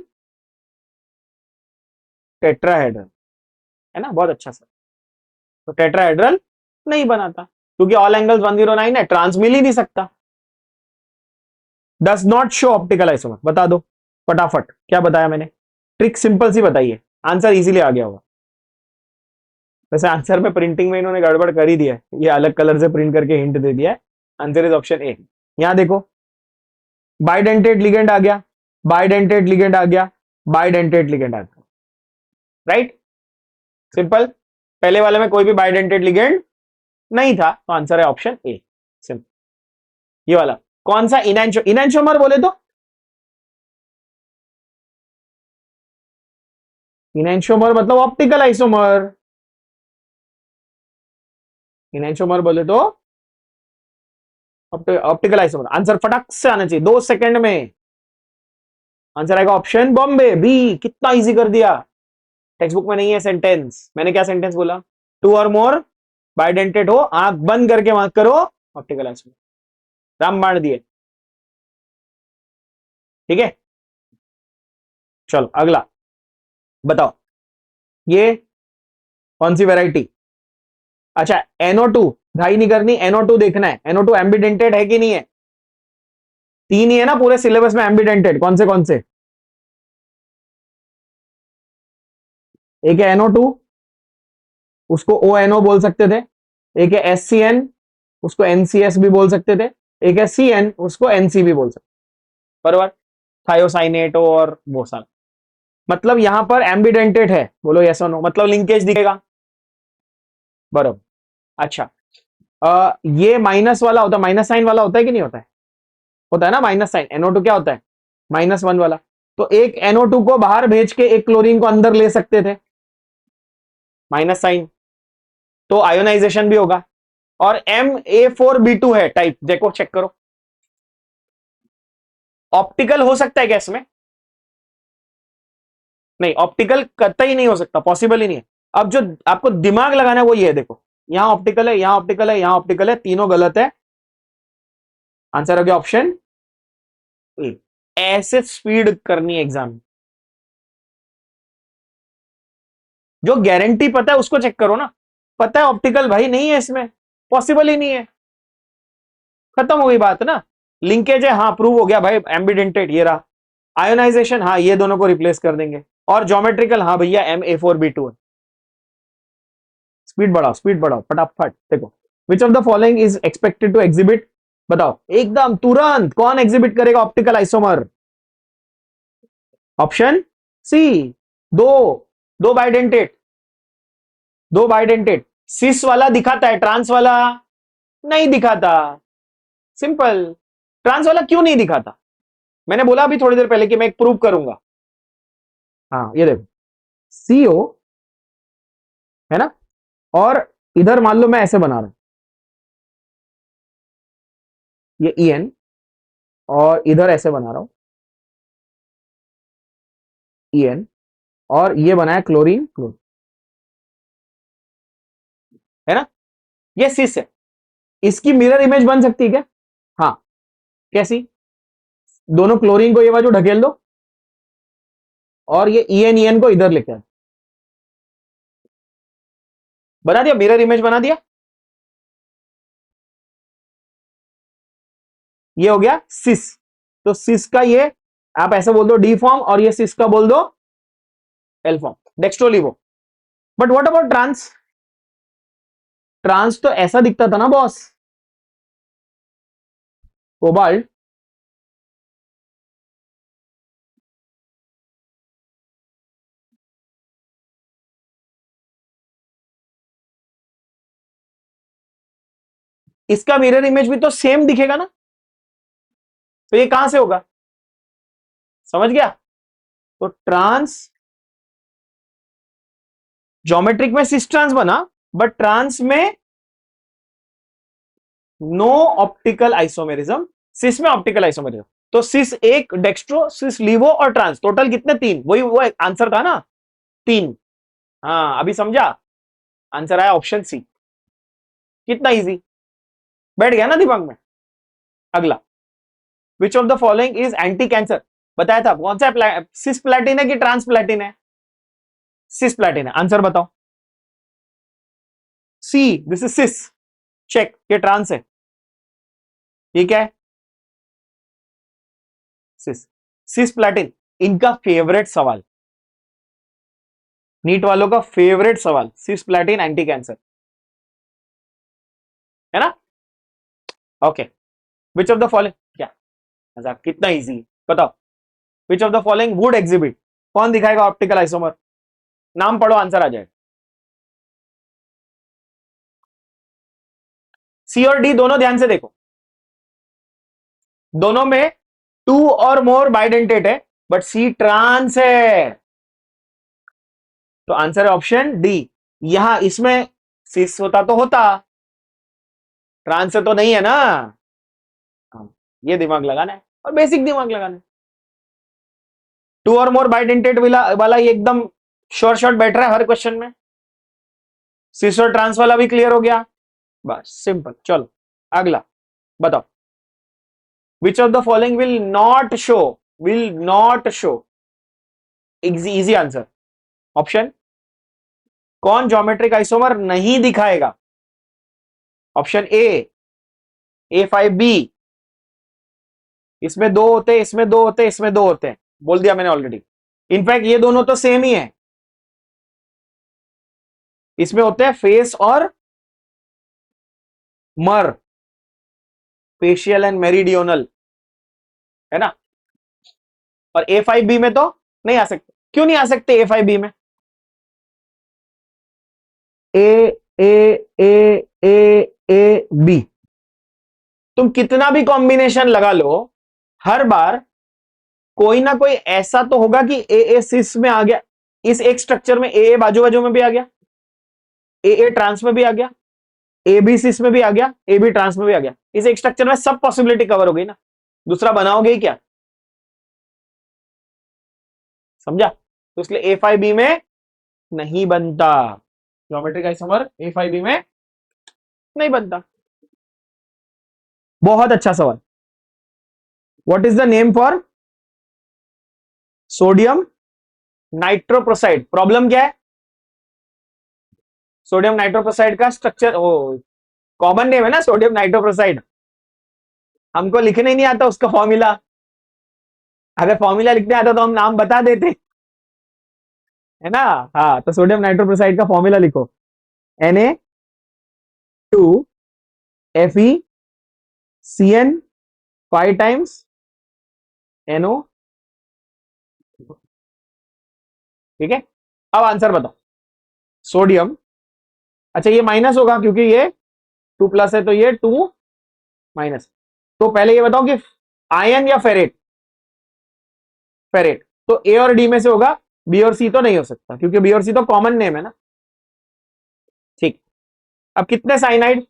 टेट्राहेड्रल, है ना, बहुत अच्छा सर। तो टेट्राहेड्रल नहीं बनाता, क्योंकि ऑल एंगल्स 109 है, ट्रांस मिल ही नहीं सकता। Does not show optical isomer, बता दो फटाफट, क्या बताया मैंने? ट्रिक सिंपल सी बताइए, आंसर इजीली आ गया होगा। वैसे आंसर में प्रिंटिंग में इन्होंने गड़बड़ कर ही दिया है, ये अलग कलर से प्रिंट करके हिंट दे दिया है। Answer is option A. यहां देखो, बाइडेंटेड लिगेंड आ गया, बाइडेंटेड लिगेंड आ गया, बाइडेंटेड लिगेंड आ गया, राइट, सिंपल। पहले वाले में कोई भी बाइडेंटेड लिगेंड नहीं था, तो आंसर है ऑप्शन ए, सिंपल। ये वाला कौन सा? इनैंशोमर बोले तो, इनैंशोमर मतलब ऑप्टिकल आइसोमर। इनैंशोमर बोले तो ऑप्टिकल आइसोमर। आंसर फटाक से आना चाहिए, 2 सेकंड में आंसर आएगा ऑप्शन बॉम्बे बी। कितना इजी कर दिया, टेक्स्ट बुक में नहीं है सेंटेंस। मैंने क्या सेंटेंस बोला? टू और मोर बाइडेंटेड हो, आंख बंद करके मार्क करो, ऑप्टिकल आइसोमर। रामबाण दिए, ठीक है। चलो अगला बताओ, ये कौन सी वैरायटी? अच्छा, NO2, ढाई नहीं करनी, NO2 देखना है। NO2 एम्बिडेंटेड है कि नहीं है? तीन ही है ना पूरे सिलेबस में एम्बिडेंटेड, कौन से? एक है NO2, उसको ONO बोल सकते थे। एक है SCN, उसको NCS भी बोल सकते थे। एक है CN, उसको NC भी बोल सकते, बराबर। थायोसाइनेट और वो सब, मतलब यहां पर एम्बिडेंटेड है, बोलो यस और नो, मतलब लिंकेज दिखेगा। बराबर। अच्छा, ये माइनस वाला होता है, माइनस साइन वाला होता है कि नहीं होता है? होता है ना माइनस साइन। NO2 क्या होता है? -1 वाला। तो एक NO2 को बाहर भेज के एक क्लोरीन को अंदर ले सकते थे, माइनस साइन, तो आयोनाइजेशन भी होगा। और MA4B2 है टाइप, देखो चेक करो। ऑप्टिकल हो सकता है क्या इसमें? नहीं, ऑप्टिकल कतई नहीं हो सकता, पॉसिबल ही नहीं है। अब जो आपको दिमाग लगाना है वो ये है, देखो यहां ऑप्टिकल है, यहां ऑप्टिकल है, यहां ऑप्टिकल है, तीनों गलत है। आंसर हो गया ऑप्शन ए। ऐसे स्पीड करनी है एग्जाम में। जो गारंटी पता है उसको चेक करो ना। पता है ऑप्टिकल भाई नहीं है इसमें, पॉसिबल ही नहीं है, खत्म हो गई बात ना। लिंकेज है, हाँ प्रूव हो गया भाई, एम्बिडेंटेड ये रहा। आयोनाइजेशन, हाँ ये दोनों को रिप्लेस कर देंगे। और ज्योमेट्रिकल, हाँ भैया MA4B2 है। स्पीड बढ़ाओ फटाफट। देखो, which of the following is expected to exhibit, बताओ एकदम तुरंत कौन एग्जिबिट करेगा ऑप्टिकल आइसोमर? ऑप्शन सी, दो, दो बाइडेंटेट, दो बाइडेंटेट। सिस वाला दिखाता है, ट्रांस वाला नहीं दिखाता। सिंपल। ट्रांस वाला क्यों नहीं दिखाता? मैंने बोला अभी थोड़ी देर पहले कि मैं एक प्रूव करूंगा। हाँ ये देखो, CO है ना, और इधर मान लो मैं ऐसे बना रहा हूं, ये EN, और इधर ऐसे बना रहा हूं EN, और ये बनाया क्लोरीन क्लोरीन, है ना, ये सिस है। इसकी मिरर इमेज बन सकती है क्या? हाँ। कैसी? दोनों क्लोरीन को ये बाजू ढकेल दो, और ये EN को इधर लेके आ। बना दिया, मिरर इमेज बना दिया। ये हो गया सिस। तो सिस का ये आप ऐसे बोल दो डी फॉर्म, और ये सिस का बोल दो L form, dextrolevo. But what about trans? Trans तो ऐसा दिखता था ना बॉस, कोबाल्ट। इसका मिरर इमेज भी तो सेम दिखेगा ना, तो ये कहां से होगा? समझ गया? तो ट्रांस, ज्योमेट्रिक में सिस ट्रांस बना, बट ट्रांस में नो ऑप्टिकल आइसोमेरिज्म, सिस में ऑप्टिकल आइसोमेरिज्म। तो सिस एक, डेक्स्ट्रो, सिस लीवो और ट्रांस, टोटल कितने? तीन। वही वो आंसर था ना, तीन। हाँ अभी समझा, आंसर आया ऑप्शन सी। कितना इजी, बैठ गया ना दिमाग में। अगला, which of the following is anti cancer? बताया था कौन सा, सिस प्लेटिन है कि ट्रांस प्लेटिन है? सिस प्लेटिन है, आंसर बताओ। सी, दिस इज सिस। चेक, ये ट्रांस है, ये क्या है? सिस। सिस प्लेटिन, इनका फेवरेट सवाल, नीट वालों का फेवरेट सवाल, सिस प्लेटिन एंटी कैंसर, है ना? Okay, which of the following, क्या मजाक, कितना इजी, बताओ। विच of the following would exhibit, कौन दिखाएगा ऑप्टिकल आइसोमर? नाम पढ़ो, आंसर आ जाएगा। सी और डी दोनों ध्यान से देखो, दोनों में टू और मोर बाइडेंटेट है, बट सी ट्रांस है, तो आंसर है ऑप्शन डी। यहां इसमें सिस होता तो होता, ट्रांस से तो नहीं है ना। हाँ, ये दिमाग लगाना है, और बेसिक दिमाग लगाना है। टू और मोर बाइडेंटेट वाला ये एकदम श्योर शॉट बैठ रहा है हर क्वेश्चन में। सिस और ट्रांस वाला भी क्लियर हो गया, बस सिंपल। चलो अगला, बताओ। विच of the following will not show, easy answer. Option, कौन ज्योमेट्रिक आइसोमर नहीं दिखाएगा? ऑप्शन A5B, इसमें दो होते हैं, इसमें दो होते हैं, इसमें दो होते हैं, बोल दिया मैंने ऑलरेडी। इनफैक्ट ये दोनों तो सेम ही है, इसमें होते हैं फेस और मर, फेशियल एंड मेरिडियोनल, है ना? और A5B में तो नहीं आ सकते, क्यों नहीं आ सकते A5B में? ए ए ए ए ए बी, तुम कितना भी कॉम्बिनेशन लगा लो, हर बार कोई ना कोई ऐसा तो होगा कि ए सिस में आ गया, इस एक स्ट्रक्चर में ए बाजू बाजू में भी आ गया, ए ट्रांस में भी आ गया, ए बी सिस में भी आ गया, ए बी ट्रांस में भी आ गया। इस एक स्ट्रक्चर में सब पॉसिबिलिटी कवर हो गई ना, दूसरा बनाओगे ही क्या? समझा? तो इसलिए ए फाइव बी में नहीं बनता, ज्योमेट्रिक आइसोमर ए फाइव बी में नहीं बनता। बहुत अच्छा सवाल। What is the name for sodium nitroprusside? Problem क्या है? सोडियम नाइट्रोप्रोसाइड का स्ट्रक्चर, ओ कॉमन नेम है ना सोडियम नाइट्रोप्रोसाइड, हमको लिखने ही नहीं आता उसका फॉर्मूला। अगर फॉर्मूला लिखने आता तो हम नाम बता देते, है ना। हाँ, तो सोडियम नाइट्रोप्रोसाइड का फॉर्मूला लिखो, Na2FeCN 5 टाइम्स NO। ठीक है, अब आंसर बताओ। सोडियम, अच्छा ये माइनस होगा क्योंकि ये 2 प्लस है, तो ये 2 माइनस। तो पहले ये बताओ कि आयन या फेरेट? फेरेट। तो ए और डी में से होगा, बी और सी तो नहीं हो सकता क्योंकि बी और सी तो कॉमन नेम है ना। ठीक, अब कितने साइनाइड?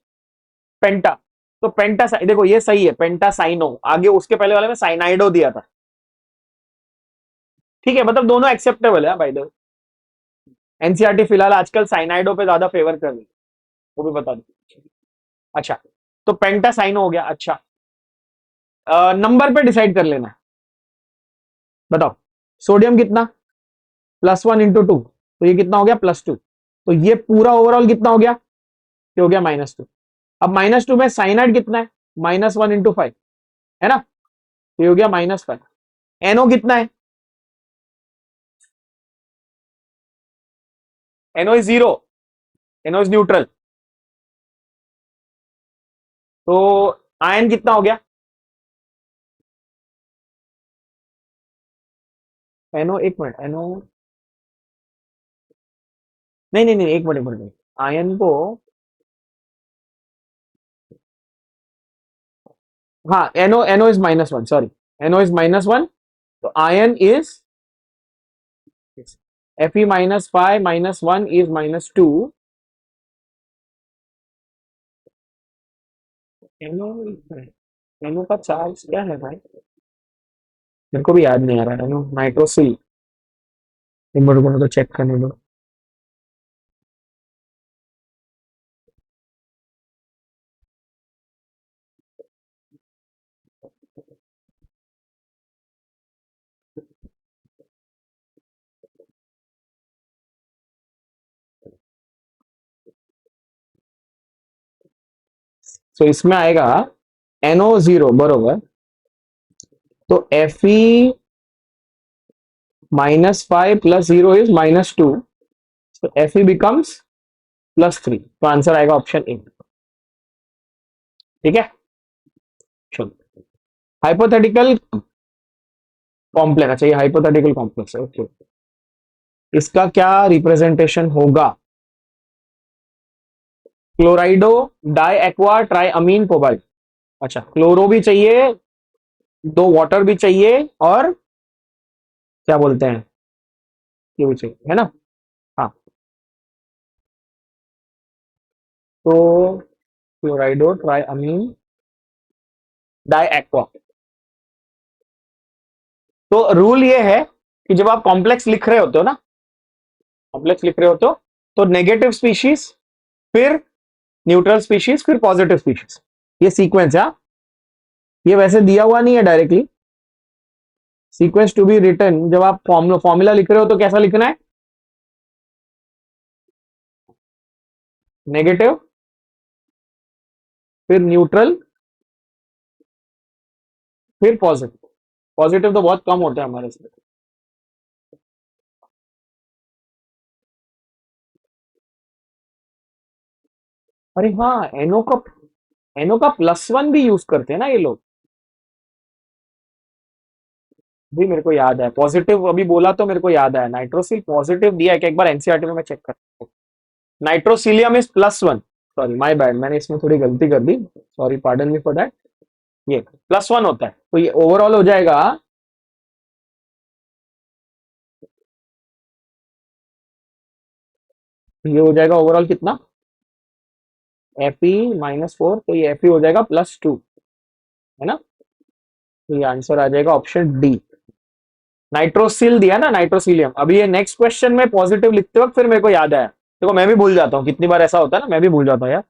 पेंटा। तो पेंटा, देखो ये सही है, पेंटा साइनो, आगे उसके पहले वाले में साइनाइडो दिया था। ठीक है, मतलब दोनों एक्सेप्टेबल है बाय द वे। एनसीईआरटी फिलहाल आजकल साइनाइडो पे ज्यादा फेवर कर रही है, वो भी बता दो। अच्छा, तो पेंटा साइनो हो गया। अच्छा, नंबर पे डिसाइड कर लेना। बताओ, सोडियम कितना? +1 × 2, तो ये कितना हो गया? +2। तो ये पूरा ओवरऑल कितना हो गया? ये हो गया -2। अब -2 में साइनाइड कितना है? -1 × 5, है ना, तो ये हो गया -5। एनओ कितना है? NO is 0, NO is neutral. तो आयन कितना हो गया? एनओ, एक मिनट, एनओ, नहीं नहीं नहीं, एक मिनट एक मिनट, आयन को, हाँ, NO NO is -1, sorry, NO is -1। तो ion is Fe-5 -1 is -2। NO, NO का चार्ज क्या है भाई? मेरे को भी याद नहीं आ रहा। एनओ नाइट्रोसिल, एक मिनट को तो चेक करने दो। तो इसमें आएगा NO0 बरोबर, तो Fe-5 + 0 इज -2, तो Fe बिकम्स +3। तो आंसर आएगा ऑप्शन ए। ठीक है, चलो। हाइपोथेटिकल कॉम्प्लेक्स, अच्छा ये हाइपोथेटिकल कॉम्प्लेक्स है, ओके। इसका क्या रिप्रेजेंटेशन होगा? क्लोराइडो डाई एक्वा ट्राई अमीन कोबाल्ट। अच्छा, क्लोरो भी चाहिए, 2 वाटर भी चाहिए, और क्या बोलते हैं, ये भी चाहिए, है ना। हाँ, तो क्लोराइडो ट्राई अमीन डाई एक्वा। तो रूल ये है कि जब आप कॉम्प्लेक्स लिख रहे होते हो ना, कॉम्प्लेक्स लिख रहे होते हो, तो नेगेटिव स्पीशीज, फिर न्यूट्रल स्पीशीज, फिर पॉजिटिव स्पीशीज, ये सीक्वेंस है। ये वैसे दिया हुआ नहीं है directly, sequence to be written. जब आप फॉर्मूला लिख रहे हो तो कैसा लिखना है? नेगेटिव, फिर न्यूट्रल, फिर पॉजिटिव। पॉजिटिव तो बहुत कम होता है हमारे इसमें। अरे हाँ, एनओ का +1 भी यूज करते हैं ना ये लोग, भी मेरे को याद है। पॉजिटिव अभी बोला तो मेरे को याद आया, नाइट्रोसिल पॉजिटिव दिया है कि एक बार एनसीईआरटी में मैं चेक करता हूँ। Nitrosylium is +1, sorry my bad, मैंने इसमें थोड़ी गलती कर दी, sorry pardon me for that, ये +1 होता है, तो ये ओवरऑल हो जाएगा ये हो जाएगा ओवरऑल कितना, Fe-4, तो ये Fe हो जाएगा +2, है ना, तो ये आंसर आ जाएगा ऑप्शन डी। नाइट्रोसिल दिया ना, नाइट्रोसिलियम। अभी ये नेक्स्ट क्वेश्चन में पॉजिटिव लिखते वक्त फिर मेरे को याद आया, देखो मैं भी भूल जाता हूँ, कितनी बार ऐसा होता है ना, मैं भी भूल जाता हूँ यार,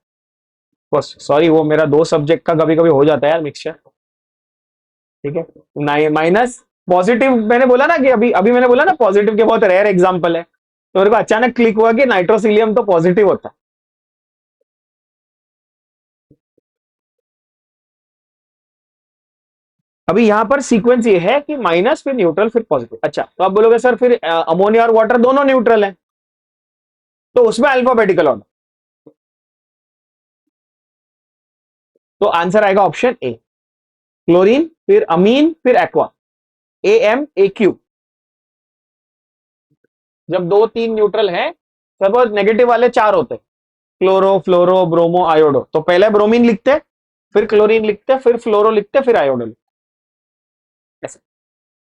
बस सॉरी, वो मेरा 2 सब्जेक्ट का कभी कभी हो जाता है यार मिक्सचर, ठीक है। माइनस पॉजिटिव मैंने बोला ना कि अभी अभी मैंने बोला ना पॉजिटिव के बहुत रेयर एग्जांपल है, तो मेरे को अचानक क्लिक हुआ कि नाइट्रोसिलियम तो पॉजिटिव होता है। अभी यहां पर सीक्वेंस ये है कि माइनस फिर न्यूट्रल फिर पॉजिटिव। अच्छा, तो आप बोलोगे सर फिर अमोनिया और वाटर दोनों न्यूट्रल है, तो उसमें अल्फाबेटिकल ऑर्डर, तो आंसर आएगा ऑप्शन ए, क्लोरीन फिर अमीन फिर एक्वा, AMAQ। जब 2 3 न्यूट्रल है, सपोज नेगेटिव वाले 4 होते, क्लोरो फ्लोरो ब्रोमो आयोडो, तो पहले ब्रोमीन लिखते, फिर क्लोरीन लिखते, फिर फ्लोरो लिखते, फिर आयोडो लिखते, ऐसे,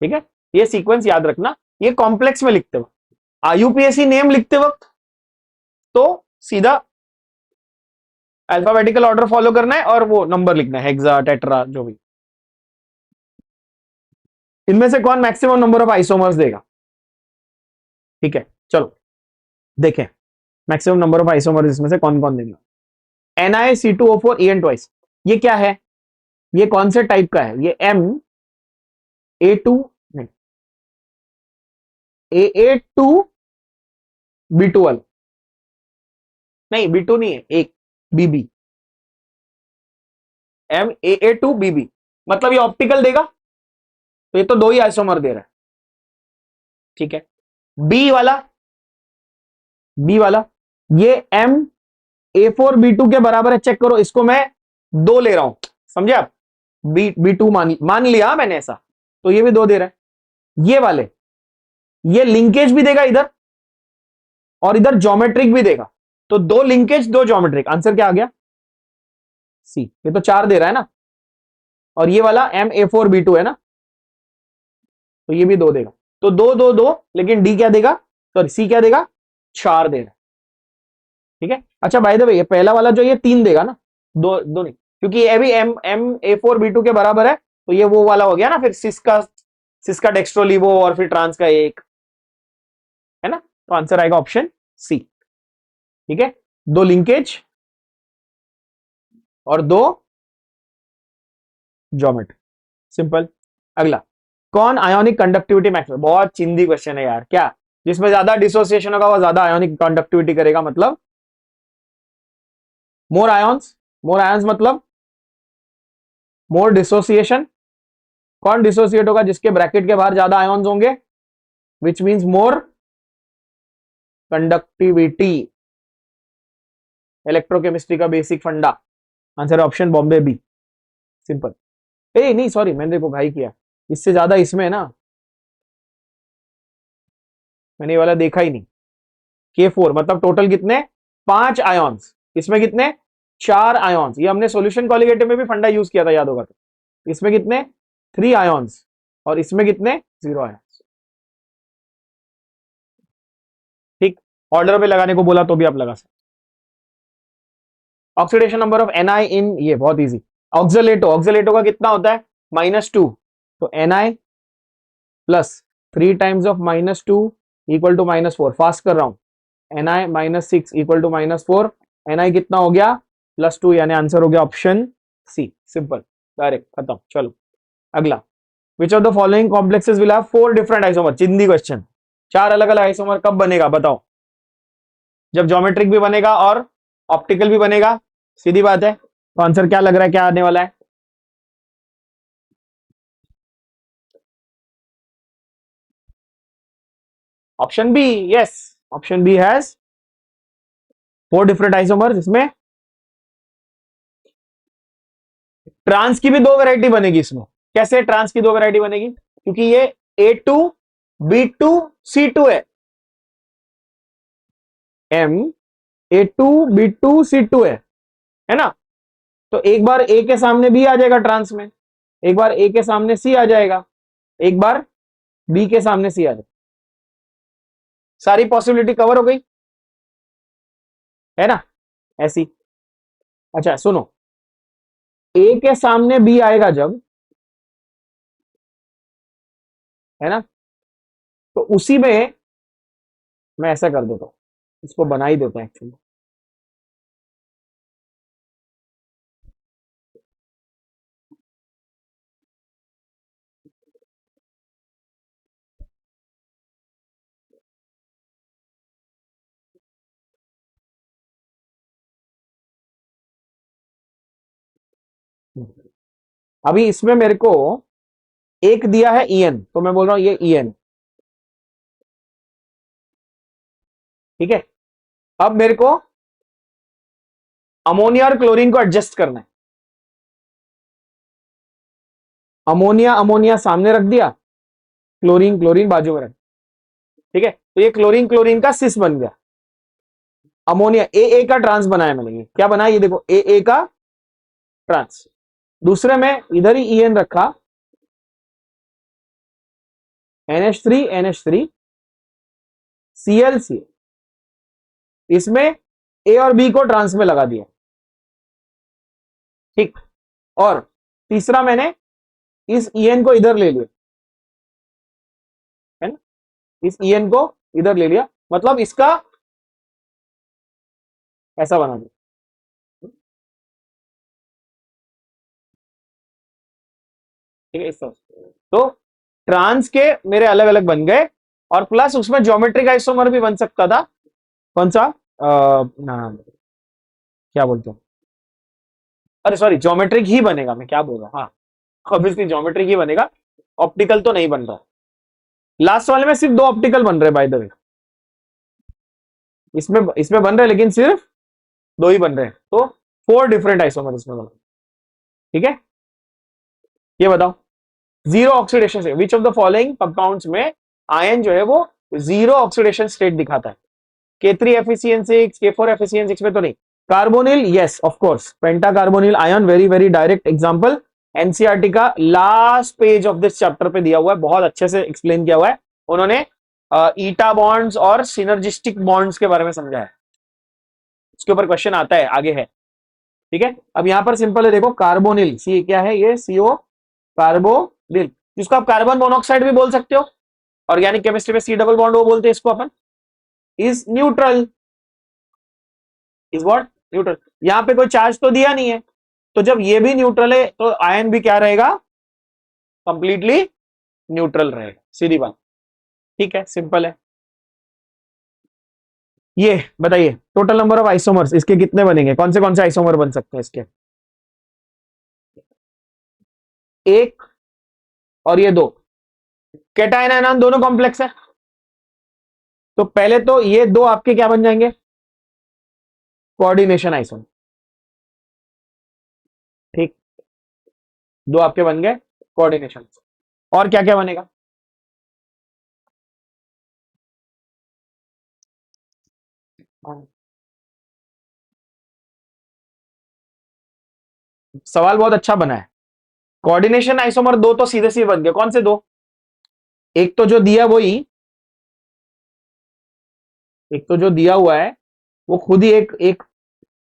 ठीक है। ये सीक्वेंस याद रखना, ये कॉम्प्लेक्स में लिखते वक्त, IUPAC नेम लिखते वक्त तो सीधा अल्फाबेटिकल ऑर्डर फॉलो करना है और वो नंबर लिखना है, हेक्सा टेट्रा जो भी। इनमें से कौन मैक्सिमम नंबर ऑफ आइसोमर्स देगा, ठीक है, चलो देखें मैक्सिमम नंबर ऑफ आइसोमर्स इसमें से कौन कौन देगा। NiC2O4 En ट्वाइस, ये क्या है, ये कौन से टाइप का है, ये MA2 नहीं, AA2B12 नहीं, B2 नहीं है, एक BB, MAA2BB, मतलब ये ऑप्टिकल देगा, तो ये तो 2 ही आइसोमर दे रहा है, ठीक है। बी वाला ये MA4B2 के बराबर है, चेक करो, इसको मैं 2 ले रहा हूं, समझे आप, B2 मान लिया मैंने ऐसा, तो ये भी 2 दे रहा है। ये वाले ये लिंकेज भी देगा इधर, और इधर ज्योमेट्रिक भी देगा, तो 2 लिंकेज 2 ज्योमेट्रिक, आंसर क्या आ गया, सी। ये तो 4 दे रहा है ना, और ये वाला MA4B2 है ना, तो ये भी 2 देगा, तो 2 2 2, लेकिन डी क्या देगा, सॉरी सी क्या देगा, 4 दे रहा है, ठीक है। अच्छा बाय द वे, ये पहला वाला जो ये 3 देगा ना, 2 2 नहीं, क्योंकि ये भी MA4B2 के बराबर है, तो ये वो वाला हो गया ना, फिर सिस्का डेक्स्ट्रोलिवो और फिर ट्रांस का एक, है ना, तो आंसर आएगा ऑप्शन सी, ठीक है। 2 लिंकेज और 2 ज्योमेट्री, सिंपल। अगला, कौन आयोनिक कंडक्टिविटी मैक्सिमम, बहुत चिंदी क्वेश्चन है यार, क्या जिसमें ज्यादा डिसोसिएशन होगा वो ज्यादा आयोनिक कंडक्टिविटी करेगा, मतलब मोर आयंस मतलब मोर डिसोसिएशन, कौन डिसोसिएट होगा, जिसके ब्रैकेट के बाहर ज्यादा आयॉन्स होंगे, which means more conductivity, electrochemistry का बेसिक फंडा, आंसर ऑप्शन बॉम्बे बी, सिंपल। ए नहीं सॉरी, मैंने देखो भाई किया, इससे ज्यादा इसमें है ना, मैंने ये वाला देखा ही नहीं। K4 मतलब टोटल कितने, 5 आयॉन्स, इसमें कितने, 4 आयॉन्स, ये हमने सॉल्यूशन कॉलिगेटिव में भी फंडा यूज किया था, याद होगा तो। इसमें कितने, 3 आयॉन्स, और इसमें कितने, 0 आयॉन्स, ठीक। ऑर्डर पे लगाने को बोला तो भी आप लगा सकते। ऑक्सीडेशन नंबर ऑफ Na इन, ये बहुत इजी, ऑक्सलेटो का कितना होता है, -2, तो Na plus 3 times of -2 equal to -4, fast कर रहा हूं, Na -6 इक्वल टू -4, Na कितना हो गया, +2, यानी आंसर हो गया ऑप्शन सी, सिंपल, डायरेक्ट खत्म। चलो अगला, which of the following complexes will have 4 different isomer, चिंदी क्वेश्चन, 4 अलग अलग आइसोमर कब बनेगा बताओ, जब ज्योमेट्रिक भी बनेगा और ऑप्टिकल भी बनेगा, सीधी बात है, तो आंसर क्या लग रहा है, क्या आने वाला है, option B, yes, option B has 4 different isomers, इसमें ट्रांस की भी 2 वैरायटी बनेगी इसमें, कैसे ट्रांस की 2 वैरायटी बनेगी, क्योंकि ये A2B2C2 है, A2B2C2 है ना? तो एक बार ए के सामने बी आ जाएगा ट्रांस में, एक बार ए के सामने सी आ जाएगा, एक बार बी के सामने सी आ जाएगा। सारी पॉसिबिलिटी कवर हो गई है ना? ऐसी। अच्छा सुनो, ए के सामने बी आएगा जब, है ना, तो उसी में मैं ऐसा कर देता हूं, इसको बना ही देते हैं एक्चुअली। अभी इसमें मेरे को एक दिया है ईएन, तो मैं बोल रहा हूं ये ईएन, ठीक है। अब मेरे को अमोनिया और क्लोरीन को एडजस्ट करना है। अमोनिया अमोनिया सामने रख दिया, क्लोरीन क्लोरीन बाजू में रख, ठीक है। तो ये क्लोरीन क्लोरीन का सिस बन गया। अमोनिया ए का ट्रांस बनाया मैंने, ये क्या बनाया, ये देखो ए का ट्रांस। दूसरे में इधर ही ईएन रखा, NH3 Cl, इसमें ए और बी को ट्रांस में लगा दिया, ठीक। और तीसरा मैंने इस ईएन को इधर ले लिया, है ना, इस ईएन को इधर ले लिया, मतलब इसका ऐसा बना दिया, ठीक है। इस तरह से। तो ट्रांस के मेरे अलग अलग बन गए, और प्लस उसमें ज्योमेट्रिक आइसोमर भी बन सकता था। कौन सा, क्या बोलते हैं, अरे सॉरी, ज्योमेट्रिक ही बनेगा, मैं क्या बोल रहा हूँ, हाँ ऑब्वियसली ज्योमेट्रिक ही बनेगा, ऑप्टिकल तो नहीं बन रहा। लास्ट वाले में सिर्फ 2 ऑप्टिकल बन रहे बाय द वे, इसमें इसमें बन रहे लेकिन सिर्फ 2 ही बन रहे हैं, तो 4 डिफरेंट आइसोमर इसमें बन, ठीक है। ये बताओ, जीरो ऑक्सीडेशन से विच ऑफ द फॉलोइंग कंपाउंड्स में आयन जो है वो जीरो ऑक्सीडेशन स्टेट दिखाता है? K3FeCN6, K4FeCN6 में तो नहीं। Carbonyl, yes of course, penta carbonyl ion, very very direct example, NCERT का last page of this chapter पे दिया हुआ है, बहुत अच्छे से एक्सप्लेन किया हुआ है उन्होंने। ईटा बॉन्ड्स और सिनर्जिस्टिक बॉन्ड्स के बारे में समझाया, उसके ऊपर क्वेश्चन आता है, आगे है, ठीक है। अब यहां पर सिंपल है, देखो कार्बोनिल, सी क्या है ये, CO कार्बोनिल, जिसको आप कार्बन मोनोऑक्साइड भी बोल सकते हो, ऑर्गेनिक केमिस्ट्री में C डबल बॉन्ड वो बोलते हैं इसको अपन, is neutral, is what, neutral. यहां पे कोई चार्ज तो दिया नहीं है, तो जब ये भी न्यूट्रल है तो आयन भी क्या रहेगा, कंप्लीटली न्यूट्रल रहेगा, सीधी बात, ठीक है, सिंपल है। ये बताइए टोटल नंबर ऑफ आइसोमर्स इसके कितने बनेंगे, कौन से आइसोमर बन सकते हैं इसके? एक और ये 2, कैटायन आयन दोनों कॉम्प्लेक्स है, तो पहले तो ये 2 आपके क्या बन जाएंगे, कोऑर्डिनेशन आइसोमर, ठीक, 2 आपके बन गए कोऑर्डिनेशन। और क्या क्या बनेगा, सवाल बहुत अच्छा बना है। कोऑर्डिनेशन आइसोमर 2 तो सीधे सीधे बन गए, कौन से 2? एक तो जो दिया वही, एक तो जो दिया हुआ है वो खुद ही एक एक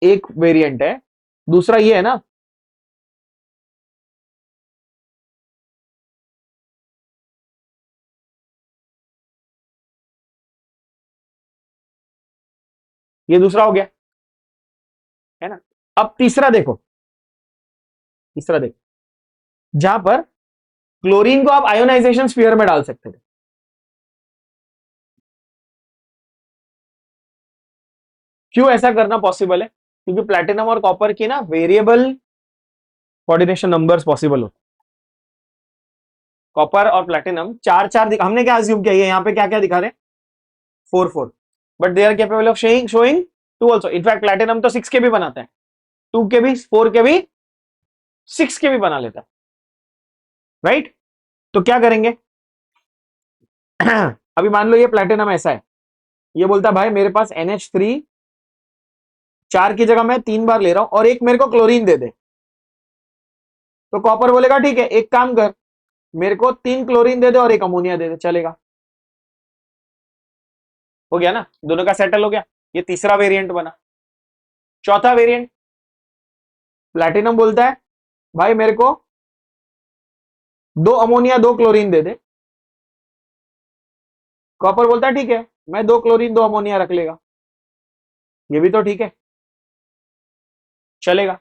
एक वेरिएंट है, दूसरा ये है ना, ये दूसरा हो गया, है ना। अब तीसरा देखो, तीसरा देखो, जहां पर क्लोरीन को आप आयोनाइजेशन स्फीयर में डाल सकते थे, क्यों ऐसा करना पॉसिबल है, क्योंकि प्लैटिनम और कॉपर की ना वेरिएबल कोऑर्डिनेशन नंबर्स पॉसिबल होते, कॉपर और प्लैटिनम चार चार हमने क्या अज्यूम किया, यहाँ पे क्या क्या दिखा रहे हैं, 4 4, but they are capable of showing showing 2 also, in fact platinum तो 6 के भी बनाता है, 2 के भी, 4 के भी, 6 के भी बना लेता है, राइट। तो क्या करेंगे अभी मान लो ये प्लैटिनम ऐसा है, ये बोलता है भाई मेरे पास NH3 4 की जगह मैं 3 बार ले रहा हूं और एक मेरे को क्लोरीन दे दे, तो कॉपर बोलेगा ठीक है एक काम कर, मेरे को 3 क्लोरीन दे दे और एक अमोनिया दे दे, चलेगा। हो गया ना, दोनों का सेटल हो गया। ये तीसरा वेरिएंट बना। चौथा वेरिएंट, प्लैटिनम बोलता है भाई मेरे को 2 अमोनिया 2 क्लोरीन दे दे, कॉपर बोलता है ठीक है मैं 2 क्लोरीन 2 अमोनिया रख लेगा, ये भी तो ठीक है, चलेगा,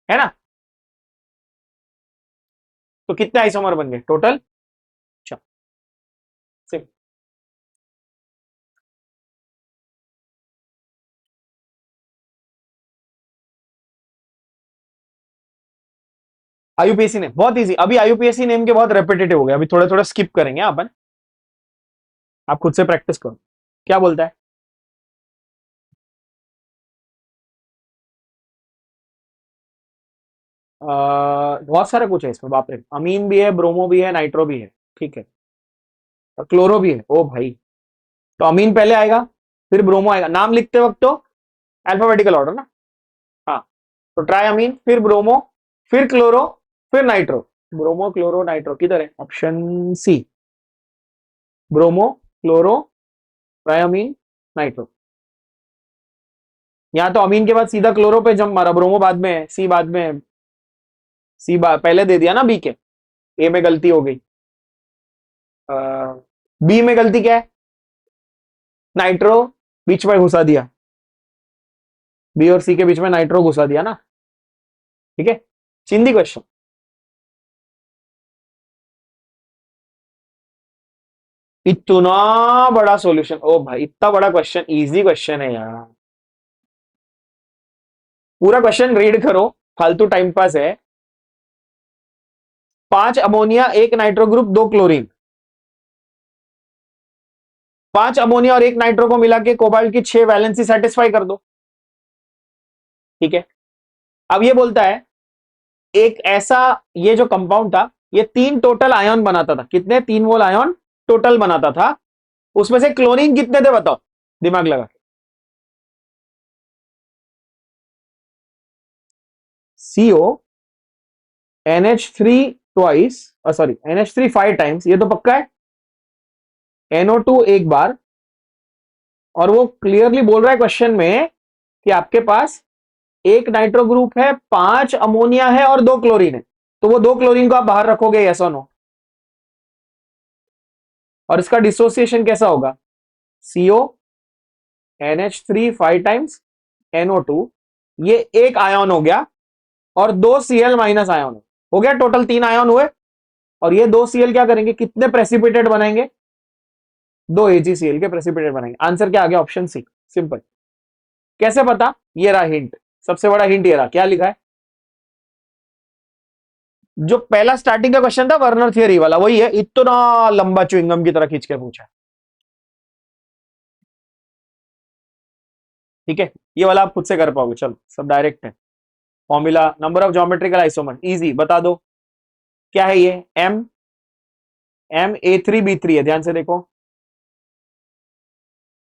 है ना। तो कितने आइसोमर बन गए टोटल? अच्छा, आईयूपीएसी नेम बहुत इजी, अभी आईयूपीएसी नेम के बहुत रेपिटेटिव हो गए, अभी थोड़े थोड़े स्किप करेंगे अपन, आप खुद से प्रैक्टिस करो। क्या बोलता है? बहुत सारे कुछ है इसमें, बाप रे, अमीन भी है, ब्रोमो भी है, नाइट्रो भी है, ठीक है, और क्लोरो भी है, ओ भाई। तो अमीन पहले आएगा, फिर ब्रोमो आएगा, नाम लिखते वक्त तो अल्फाबेटिकल ऑर्डर ना। हाँ, तो ट्राई अमीन, फिर ब्रोमो, फिर क्लोरो, फिर नाइट्रो। ब्रोमो क्लोरो नाइट्रो किधर है? Option C, bromo chloro triamine nitro. यहां तो अमीन के बाद सीधा क्लोरो पे जंप मारा, ब्रोमो बाद में है, सी बाद में है, पहले दे दिया ना बी के, ए में गलती हो गई। बी में गलती क्या है? नाइट्रो बीच में घुसा दिया, बी और सी के बीच में नाइट्रो घुसा दिया ना, ठीक है। चिंदी क्वेश्चन, इतना बड़ा सॉल्यूशन, ओ भाई इतना बड़ा क्वेश्चन, इजी क्वेश्चन है यार, पूरा क्वेश्चन रीड करो, फालतू टाइम पास है। 5 ammonia 1 nitro group 2 chlorine, 5 ammonia और 1 नाइट्रो को मिला के कोबाल्ट की 6 वैलेंसी सेटिस्फाई कर दो, ठीक है। अब ये बोलता है एक ऐसा, ये जो कंपाउंड था ये 3 टोटल आयन बनाता था, कितने? 3 मोल आयन टोटल बनाता था, उसमें से क्लोरीन कितने थे बताओ, दिमाग लगा। CO NH3 twice, sorry NH3 5 times, ये तो पक्का है, NO2 एक बार, और वो क्लियरली बोल रहा है क्वेश्चन में कि आपके पास एक नाइट्रो ग्रुप है, 5 अमोनिया है और 2 क्लोरीन है, तो वो 2 क्लोरीन को आप बाहर रखोगे, यस और नो? और इसका डिसोसिएशन कैसा होगा? CO NH3 5 टाइम्स NO2, ये एक आयन हो गया, और 2 Cl माइनस आयन हो गया, टोटल 3 आयन हुए, और ये 2 Cl क्या करेंगे, कितने प्रेसिपिटेट बनाएंगे? 2 AgCl के प्रेसिपिटेट बनाएंगे। आंसर क्या आ गया? Option C, simple. कैसे पता? ये रहा हिंट, सबसे बड़ा हिंट ये रहा, क्या लिखा है? जो पहला स्टार्टिंग का क्वेश्चन था वर्नर थियरी वाला, वही है, इतना लंबा च्युइंगम की तरह खींच के पूछा, ठीक है। ये वाला आप खुद से कर पाओगे, चलो सब डायरेक्ट है। Formula, number of geometrical isomer, easy, बता दो क्या है ये? MA3B3 है, ध्यान से देखो,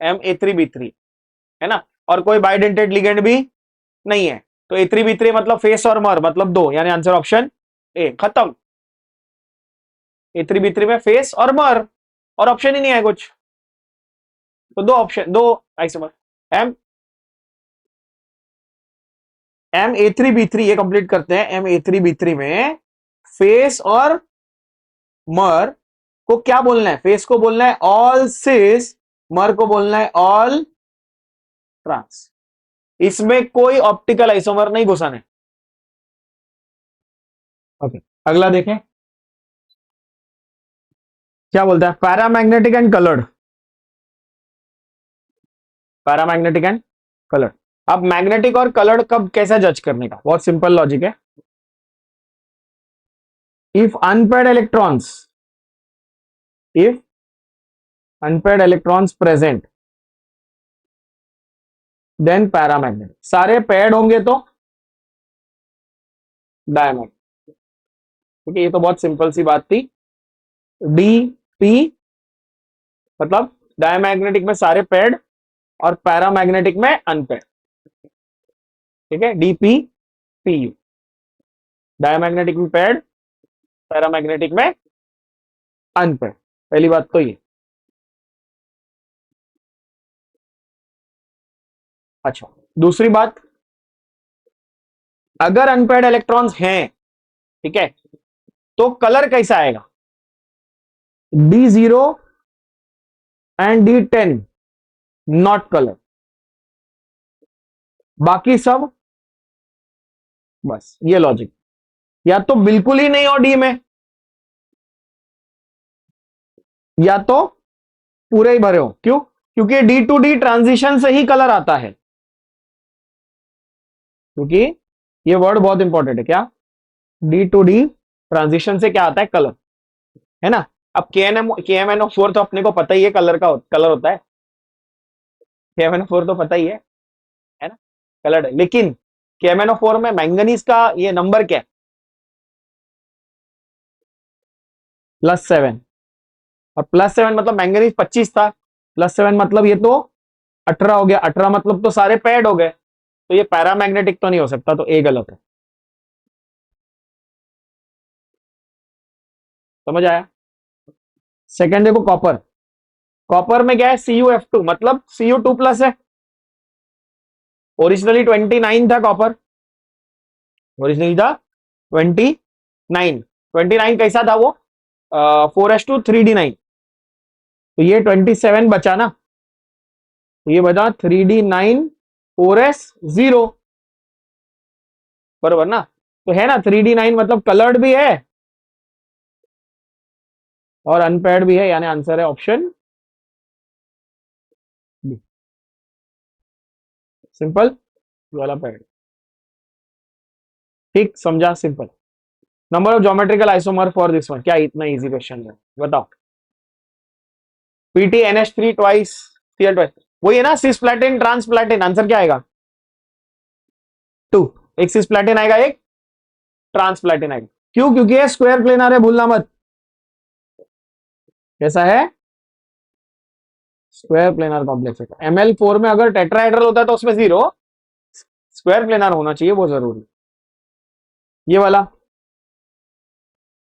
MA3B3 है ना, और कोई बाइडेंटेड लिगेंड भी नहीं है, तो A3B3 मतलब फेस और मर मतलब 2, यानी आंसर ऑप्शन ए, खत्म। A3B3 में फेस और मर, और ऑप्शन ही नहीं है कुछ, तो दो ऑप्शन, दो आइसोमर। एम MA3B3 ये कंप्लीट करते हैं। MA3B3 में फेस और मर को क्या बोलना है? फेस को बोलना है ऑल सिस, मर को बोलना है ऑल ट्रांस, इसमें कोई ऑप्टिकल आइसोमर नहीं घुसाना है। ओके, अगला देखें क्या बोलता है, paramagnetic and coloured, paramagnetic and coloured. अब मैग्नेटिक और कलर्ड कब कैसा जज करने का, बहुत सिंपल लॉजिक है। If unpaired electrons, if unpaired electrons present then paramagnetic, सारे पेड होंगे तो डायमैग्नेटिक, ठीक है। ये तो बहुत सिंपल सी बात थी, डी पी मतलब डायमैग्नेटिक में सारे पेड और पैरामैग्नेटिक में अनपेड। ठीक है, DP PU, डायमैग्नेटिक में पेड, पैरामैग्नेटिक में अनपेड। पहली बात तो ये। अच्छा, दूसरी बात, अगर अनपेड इलेक्ट्रॉन्स हैं, ठीक है, तो कलर कैसा आएगा? D0 and D10 not colour, बाकी सब बस। ये लॉजिक, या तो बिल्कुल ही नहीं हो डी में, या तो पूरे ही भरे हो। क्यों? क्योंकि D2D ट्रांजिशन से ही कलर आता है। क्योंकि ये वर्ड बहुत इंपॉर्टेंट है। क्या? D2D ट्रांजिशन से क्या आता है? कलर, है ना। अब KMnO4 तो अपने को पता ही है कलर का कलर होता है। KMnO4 तो पता ही है ना, कलर है। लेकिन KMnO4 में मैंगनीज का ये नंबर क्या है? +7। और +7 मतलब मैंगनीज 25 था, +7 मतलब ये तो 18 हो गया। 18 मतलब तो सारे पैड हो गए, तो ये पैरामैग्नेटिक तो नहीं हो सकता, तो ए गलत है। समझ आया? सेकंड देखो, कॉपर। कॉपर में क्या है? CuF2 मतलब Cu2+ है। ओरिजिनली 29 था कॉपर, ओरिजिनली था 29। 29 कैसा था वो? 4:3D9। तो ये 27 बचा ना, तो ये बचा 3D9 4s0, बरोबर ना। तो है ना 3D9 मतलब कलर्ड भी है और अनपेयर्ड भी है, यानी आंसर है ऑप्शन बी। सिंपल वाला पैड। ठीक समझा? Simple. Number of geometrical isomer for this one. क्या इतना इजी क्वेश्चन है, बताओ। PTNH3 ट्वाइस Cl ट्वाइस, वही है ना, सिस्प्लैटिन ट्रांसप्लैटिन। आंसर क्या आएगा? 2। एक सिस्प्लैटिन आएगा, एक ट्रांसप्लैटिन आएगा। क्यों? क्योंकि ये स्क्वायर प्लेनर है, भूलना मत। कैसा है? स्क्वायर प्लेनर कॉम्प्लेक्स है। ML4 में अगर टेट्राहेड्रल होता है तो उसमें 0, स्क्वायर प्लेनर होना चाहिए, वो जरूरी। ये वाला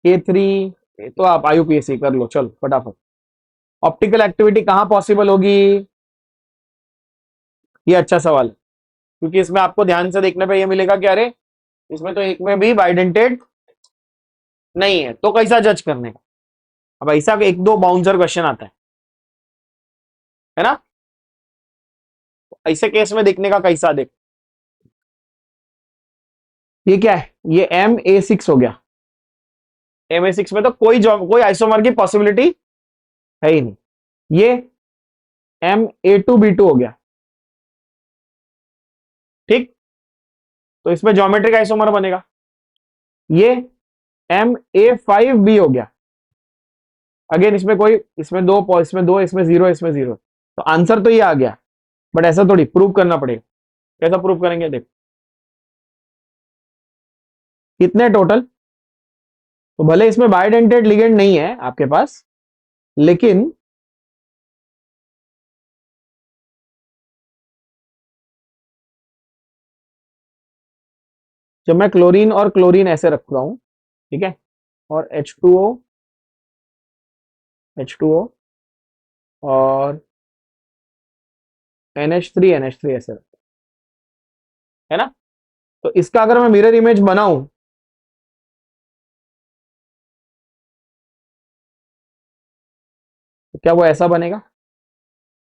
K3, तो आप IUPAC कर लो, चलो फटाफट। ऑप्टिकल एक्टिविटी कहां पॉसिबल होगी? ये अच्छा सवाल है, क्योंकि इसमें आपको ध्यान से देखने पे ये मिलेगा कि अरे इसमें तो एक में भी बाइडेंटेड नहीं है, तो कैसा जज करने का? अब ऐसा एक दो बाउंसर क्वेश्चन आता है ना, ऐसे केस में देखने का कैसा देख। ये क्या है? ये MA6 हो गया। MA6 में तो कोई आइसोमर की पॉसिबिलिटी है ही नहीं। ये MA2B2 हो गया। ठीक, तो इसमें ज्योमेट्रिक आइसोमर बनेगा। ये MA5B हो गया। अगेन इसमें कोई, इसमें दो, इसमें दो, इसमें 0, इसमें 0, तो आंसर तो ये आ गया। बट ऐसा थोड़ी प्रूव करना पड़ेगा। कैसा प्रूव करेंगे? देखो कितने टोटल। तो भले इसमें बाइडेंटेड लिगेंड नहीं है आपके पास, लेकिन जब मैं क्लोरीन और क्लोरीन ऐसे रख रहा हूं, ठीक है, और H2O और NH3 ऐसे रख, है ना, तो इसका अगर मैं मिरर इमेज बनाऊं, तो क्या वो ऐसा बनेगा?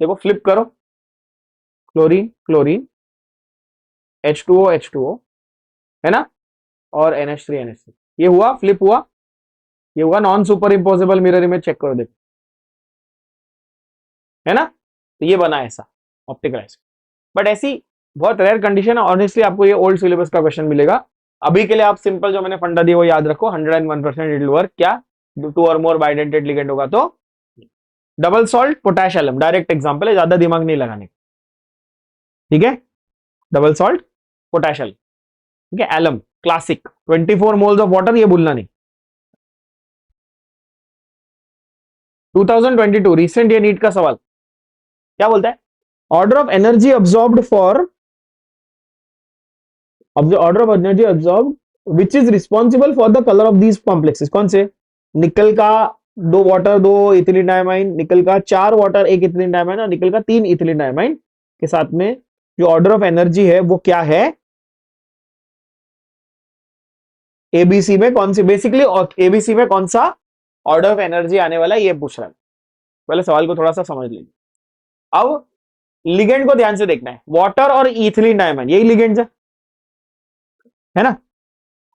देखो फ्लिप करो, क्लोरीन क्लोरीन, H2O, है ना, और NH3 ये हुआ, फ्लिप हुआ, ये हुआ non superimposable mirror image. Check करो, देखो, है ना, तो ये बना ऐसा ऑप्टिकल आइसोमर। बट ऐसी बहुत रेयर कंडीशन है, ऑनेस्टली आपको ये ओल्ड सिलेबस का क्वेश्चन मिलेगा। अभी के लिए आप सिंपल जो मैंने फंडा दिया वो याद रखो, 101% इट विल वर्क। क्या? 2 और मोर बाइडेंटेड लिगेंड होगा तो double salt potash alum, direct example है, ज्यादा दिमाग नहीं लगाने। ठीक है, डबल सॉल्ट पोटैश एलम, ठीक है, alum classic 24 moles of water, ये भूलना नहीं। 2022 रिसेंट ये नीट का सवाल क्या बोलता है? Order of energy absorbed for order of energy absorb which is responsible for the colour of these complexes, कौन से? निकल का 2 वाटर 2 इथिलीन डायमाइन, निकल का 4 वाटर 1 इथिलीन डायमाइन और निकल का 3 इथिलीन डायमाइन के साथ में जो ऑर्डर ऑफ एनर्जी है वो क्या है? एबीसी में कौन सी, बेसिकली एबीसी में कौन सा ऑर्डर ऑफ एनर्जी आने वाला है ये पूछ रहा है। पहले सवाल को थोड़ा सा समझ लीजिए। अब लिगेंड को ध्यान से देखना है, वाटर और इथिलीन डायमाइन यही लिगेंड्स है ना?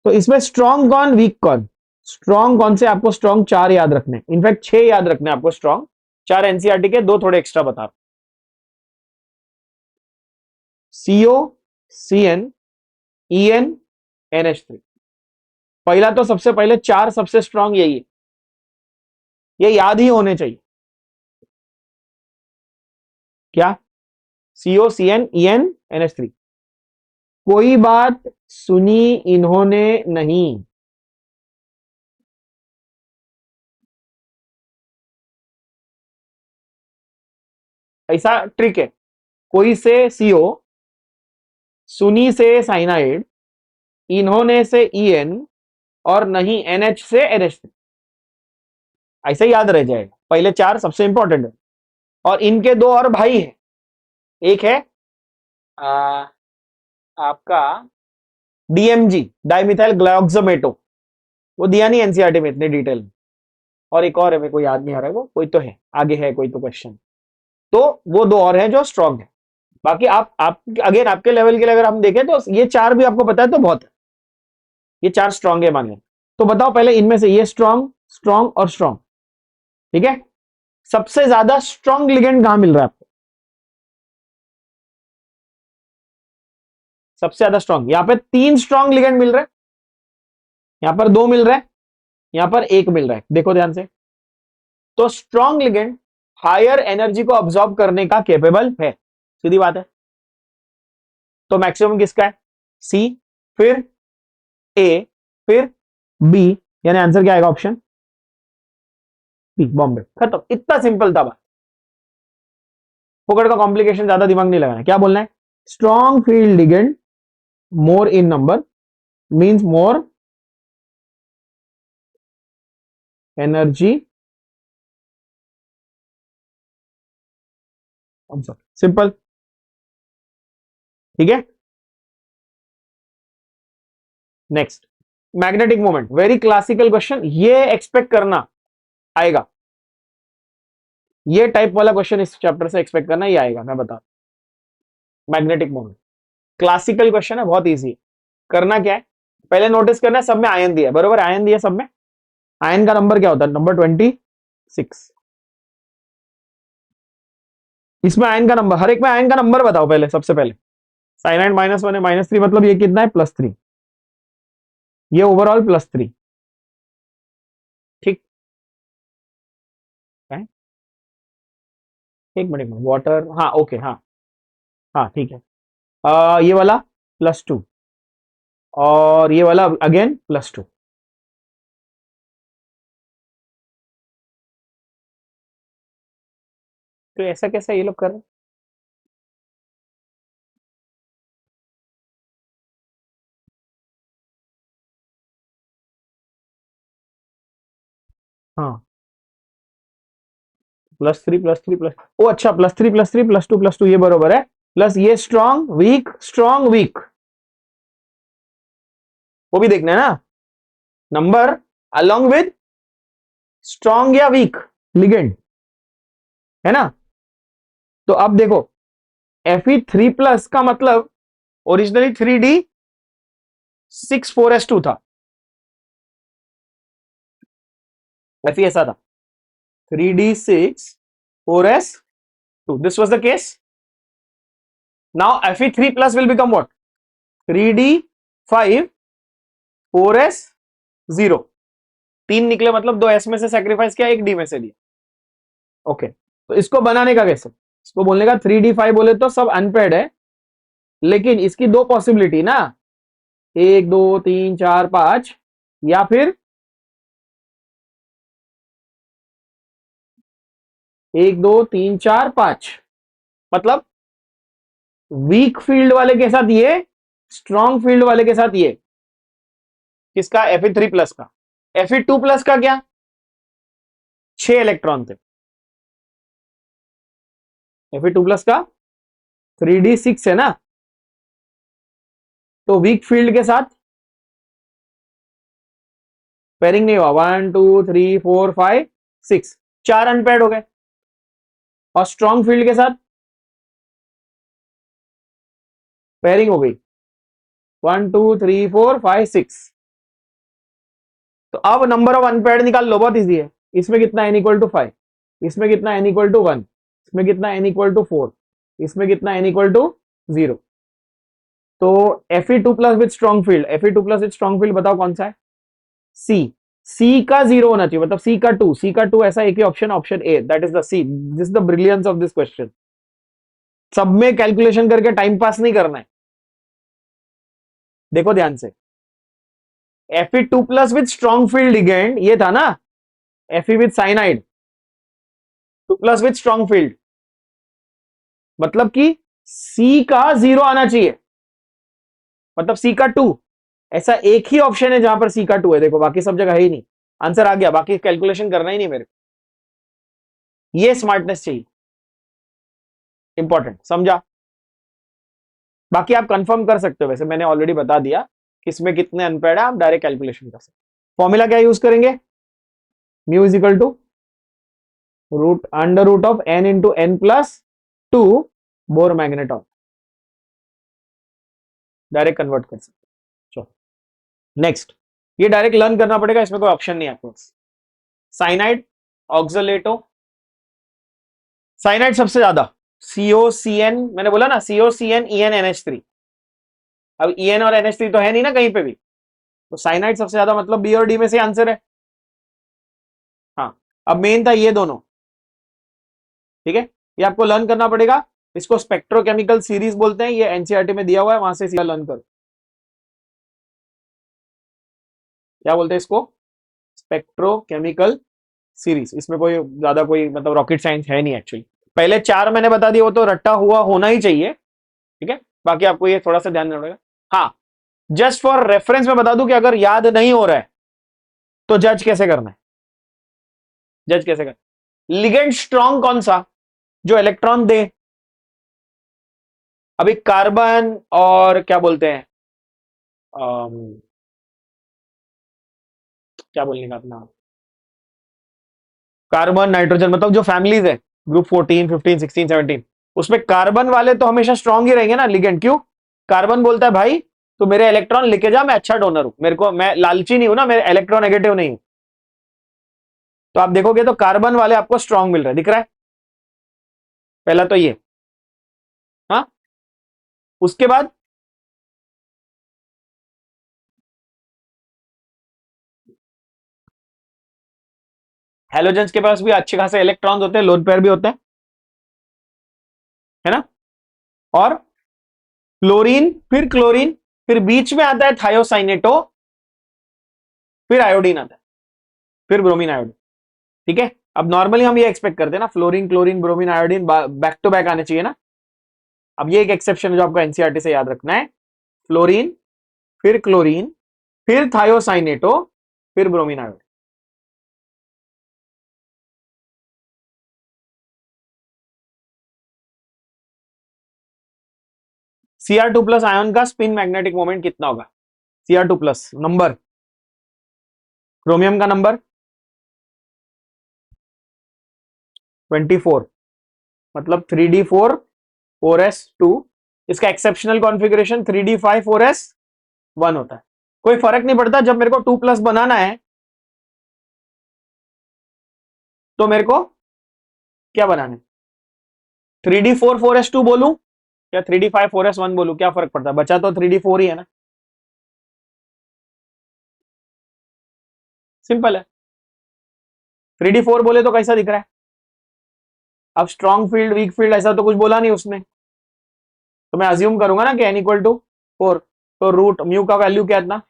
तो इसमें स्ट्रॉन्ग कौन वीक कौन? स्ट्रॉन्ग कौन से? आपको स्ट्रॉन्ग 4 याद रखने, इनफैक्ट 6 याद रखने आपको स्ट्रॉन्ग, 4 एनसीईआरटी के, 2 थोड़े एक्स्ट्रा बता। CO, CN, EN, NH three. पहला तो सबसे पहले 4 सबसे स्ट्रॉन्ग यही है, ये याद ही होने चाहिए। क्या? CO, CN, EN, NH three. कोई बात सुनी इन्होंने नहीं, ऐसा ट्रिक है। कोई से सीओ, सुनी से साइनाइड, इन्होंने से ईएन और नहीं एनएच से एनएच3, ऐसे याद रह जाएगा। पहले 4 सबसे इंपॉर्टेंट है और इनके 2 और भाई हैं। एक है आ, आपका डीएमजी, डाइमिथाइल ग्लाइकोजेमेटो, वो दिया नहीं एनसीईआरटी में इतने डिटेल में। और एक और है, मेरे को याद नहीं आ रहा है वो, कोई तो है आगे, है कोई तो क्वेश्चन। तो वो 2 और हैं जो स्ट्रॉन्ग है। बाकी आप अगेन आपके लेवल के लिए अगर हम देखें तो ये 4 भी आपको पता है तो बहुत है, ये 4 स्ट्रॉन्ग है माने। तो बताओ पहले इनमें से ये स्ट्रॉन्ग, स्ट्रॉन्ग और स्ट्रॉन्ग, ठीक है? सबसे ज्यादा स्ट्रॉन्ग लिगेंड कहां मिल रहा है आपको? सबसे ज्यादा स्ट्रॉन्ग यहां पे 3 स्ट्रॉन्ग लिगेंड मिल रहे हैं, यहां पर 2 मिल रहे हैं, यहां पर 1 मिल रहा है, देखो ध्यान से। तो स्ट्रॉन्ग लिगेंड हायर एनर्जी को ऑब्जॉर्ब करने का कैपेबल है, सीधी बात है। तो मैक्सिमम किसका है? सी, फिर ए, फिर बी, यानी आंसर क्या आएगा? Option B, Bombay. खत्म, इतना सिंपल था बात। फोकट का कॉम्प्लिकेशन ज्यादा दिमाग नहीं लगाना। क्या बोलना है? Strong field ligand more in number means more energy absorb, simple, ठीक है? Next, magnetic moment, very classical question, ये एक्सपेक्ट करना आएगा, ये टाइप वाला क्वेश्चन इस चैप्टर से एक्सपेक्ट करना ही आएगा, मैं बता। मैग्नेटिक मोमेंट क्लासिकल क्वेश्चन है, बहुत इजी। करना क्या है, पहले नोटिस करना है सब में आयन दिया है, बरोबर? आयन दिया सब में। आयन का नंबर क्या होता है? नंबर 26। इसमें आयन का नंबर, हर एक में आयन का नंबर बताओ पहले, सबसे पहले। साइनाइड -1 है, -3 मतलब ये कितना है? +3। ये ओवरऑल +3, ठीक है? एक मिनट में वाटर, हाँ ओके, हाँ हाँ ठीक है। ये वाला +2 और ये वाला अगेन +2। तो ऐसा कैसा ये लोग कर रहे हैं? हाँ, +3 +3 प्लस, ओ अच्छा, +3 +3 +2 +2, ये बरोबर है। प्लस ये स्ट्रॉन्ग वीक, स्ट्रॉन्ग वीक, वो भी देखना है ना, नंबर अलोंग विद स्ट्रॉन्ग या वीक लिगेंड, है ना? तो अब देखो, Fe3+ का मतलब ओरिजिनली 3D6 4s2 था, Fe ऐसा था 3D6 4s2, this was the case. Now Fe3+ will become what? 3D5 4s0, 3 निकले मतलब 2 s में से सेक्रीफाइस किया, 1 d में से लिया। ओके, तो इसको बनाने का कैसे? इसको बोलने का 3D5 बोले तो सब अनपेड है, लेकिन इसकी 2 पॉसिबिलिटी ना, 1 2 3 4 5, या फिर 1 2 3 4 5, मतलब वीक फील्ड वाले के साथ ये, स्ट्रॉन्ग फील्ड वाले के साथ ये, किसका? Fe3+ का। Fe2+ का क्या? 6 इलेक्ट्रॉन थे। Fe2+ का 3d6 है ना, तो वीक फील्ड के साथ पेयरिंग नहीं हुआ। 1 2 3 4 5 6, 4 अनपेयर्ड हो गए। और स्ट्रॉन्ग फील्ड के साथ पेयरिंग हो गई 1 2 3 4 5 6। तो अब नंबर ऑफ अनपेयर्ड निकाल लो, बहुत इजी है। इसमें कितना n इक्वल टू 5, इसमें कितना n इक्वल टू 1, इसमें कितना n इक्वल टू 4, इसमें कितना n इक्वल टू 0। तो Fe2+ with strong field, Fe2+ with strong field बताओ कौन सा है? सी का 0 होना चाहिए, मतलब सी का 2 ऐसा एक ही option, option A, that is the C. This is the brilliance of this question. सब में कैलकुलेशन करके टाइम पास नहीं करना है, देखो ध्यान से। Fe2+ with strong field ligand ये था ना, Fe with cyanide 2+ with strong field, मतलब कि सी का 0 आना चाहिए, मतलब सी का 2। ऐसा एक ही ऑप्शन है जहां पर सी का 2 है, देखो बाकी सब जगह है ही नहीं। आंसर आ गया, बाकी कैलकुलेशन करना ही नहीं मेरे को। ये स्मार्टनेस चाहिए, इंपॉर्टेंट, समझा? बाकी आप कंफर्म कर सकते हो, वैसे मैंने ऑलरेडी बता दिया किसमें कितने अनपेयर्ड है, आप डायरेक्ट कैलकुलेशन कर सकते हो। फॉर्मूला क्या यूज करेंगे? Mu is equal to root under root of n into n plus 2 Bohr magneton, direct convert कर सकते हो। चलो नेक्स्ट, ये डायरेक्ट लर्न करना पड़ेगा, इसमें कोई ऑप्शन नहीं है आपको। साइनाइड ऑक्सलेटो, साइनाइड सबसे ज्यादा COCN, मैंने बोला ना COCN EN NH3। अब EN और NH3 तो है नहीं ना कहीं पे भी, तो साइनाइड सबसे ज्यादा, मतलब बी और डी में से आंसर है। हाँ, अब मेन था ये दोनों, ठीक है, ये आपको लर्न करना पड़ेगा। इसको स्पेक्ट्रोकेमिकल सीरीज बोलते हैं, ये एनसीईआरटी में दिया हुआ है, वहां से सीधा लर्न करो। क्या बोलते हैं इसको? Spectrochemical series. इसमें कोई ज्यादा कोई मतलब रॉकेट साइंस है नहीं एक्चुअली। पहले 4 मैंने बता दिया, वो तो रट्टा हुआ होना ही चाहिए, ठीक है, बाकी आपको ये थोड़ा सा ध्यान देना पड़ेगा। हाँ, जस्ट फॉर रेफरेंस में बता दूं कि अगर याद नहीं हो रहा है तो जज कैसे करना है, जज कैसे करना। लिगेंड स्ट्रॉन्ग कौन सा, जो इलेक्ट्रॉन दे। अभी कार्बन और क्या बोलते हैं, क्या बोलने का अपना, कार्बन नाइट्रोजन, मतलब जो फैमिलीज है, ग्रुप 14 15 16 17, उसमें कार्बन वाले तो हमेशा स्ट्रॉन्ग ही रहेंगे ना लिगेंड। क्यों? कार्बन बोलता है भाई तो मेरे इलेक्ट्रॉन लेके जा, मैं अच्छा डोनर हूं, मेरे को, मैं लालची नहीं हूं ना, मेरे इलेक्ट्रॉन नेगेटिव नहीं हूं। तो आप देखोगे तो कार्बन वाले आपको स्ट्रॉन्ग मिल रहे हैं, दिख रहा है? पहला तो ये। हाँ, उसके बाद हेलोजेंस के पास भी अच्छे खासे इलेक्ट्रॉन्स होते हैं, लोन पेयर भी होते हैं, है ना। और क्लोरीन, फिर क्लोरीन, फिर बीच में आता है थायोसाइनेटो, फिर आयोडीन आता है, फिर ब्रोमीन आयोडीन, ठीक है। अब नॉर्मली हम ये एक्सपेक्ट करते हैं ना, fluorine chlorine bromine iodine back to back आने चाहिए ना। अब ये एक एक्सेप्शन है जो आपको एनसीईआरटी से याद रखना है। फ्लोरीन, फिर क्लोरीन, फिर थायोसाइनेटो, फिर ब्रोमीन आयोडीन। Cr2+ आयन का स्पिन मैग्नेटिक मोमेंट कितना होगा? Cr2+ नंबर, क्रोमियम का नंबर 24, मतलब 3d4 4s2। इसका एक्सेप्शनल कॉन्फ़िगरेशन 3d5 4s1 होता है। कोई फर्क नहीं पड़ता, जब मेरे को 2+ बनाना है तो मेरे को क्या बनाना है, 3d4 4s2 बोलूं या 3d5 4s1 बोलूं, क्या फर्क पड़ता है? बचा तो 3d4 ही है ना, सिंपल है। 3d4 बोले तो कैसा दिख रहा है? अब स्ट्रॉन्ग फील्ड वीक फील्ड ऐसा तो कुछ बोला नहीं उसने, तो मैं अज्यूम करूंगा ना कि n इक्वल टू 4। तो रूट म्यू का वैल्यू क्या इतना,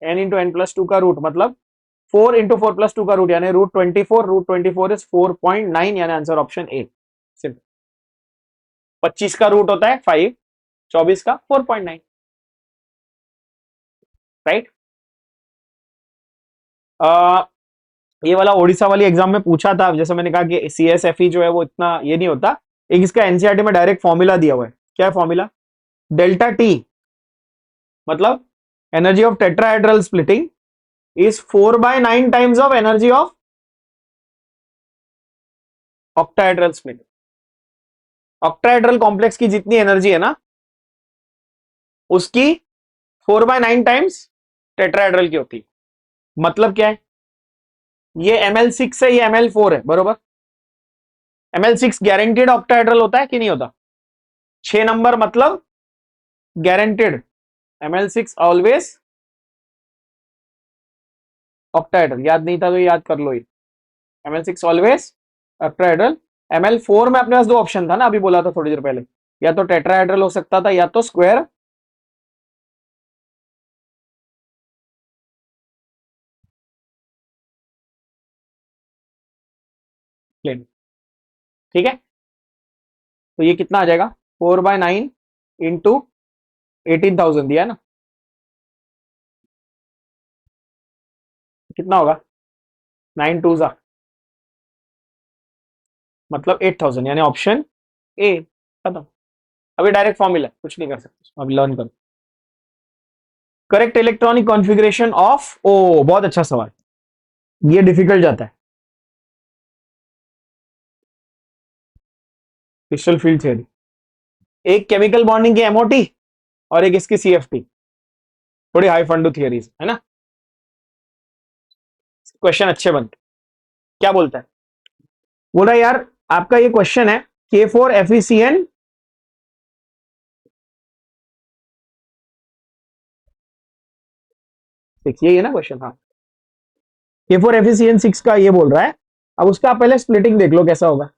n इंटू n प्लस 2 का रूट, मतलब 4 इंटू 4 प्लस 2 का रूट, यानी √24, √24 इज 4.9, यानी आंसर ऑप्शन ए। सिंपल। 25 का रूट होता है 5, 24 का 4.9, राइट। ये वाला ओडिशा वाली एग्जाम में पूछा था, जैसे मैंने कहा कि CSFE जो है वो इतना ये नहीं होता। एक इसका एनसीईआरटी में डायरेक्ट फॉर्मूला दिया हुआ है। क्या है फॉर्मूला? डेल्टा टी मतलब energy of tetrahedral splitting is 4/9 times of energy of octahedral splitting. Octahedral complex की जितनी एनर्जी है ना, उसकी 4/9 टाइम्स टेट्राहेड्रल की होती है। मतलब क्या है? ये ML6 है, ये ML4 है, बरोबर। ML6 गारंटीड ऑक्टाहेड्रल होता है कि नहीं होता? 6 नंबर मतलब गारंटीड। ML6 always octahedral. याद नहीं था तो याद कर लो ये। ML6 always octahedral. ML4 में अपने पास दो ऑप्शन था ना, अभी बोला था थोड़ी देर पहले, या तो टेट्राहेड्रल हो सकता था या तो स्क्वायर प्लेन। ठीक है, तो ये कितना आ जाएगा? 4/9 इंटू 18,000 दिया है ना, कितना होगा? 9 2 जा मतलब 8,000, यानी ऑप्शन ए। खत्म। अभी डायरेक्ट फॉर्मूला, कुछ नहीं कर सकते, अब लर्न करो। करेक्ट इलेक्ट्रॉनिक कॉन्फ़िगरेशन ऑफ, ओ बहुत अच्छा सवाल, ये डिफिकल्ट जाता है। क्रिस्टल फील्ड थ्योरी, एक केमिकल बॉन्डिंग की MOT और एक इसकी CFT, थोड़ी हाई फंडू थियरीज है ना। क्वेश्चन अच्छे बनते। क्या बोलता है? बोल रहा है यार, आपका ये क्वेश्चन है K4FeCN सिक्स, यही है ना क्वेश्चन? हाँ, K4FeCN6 का ये बोल रहा है। अब उसका आप पहले स्प्लिटिंग देख लो कैसा होगा।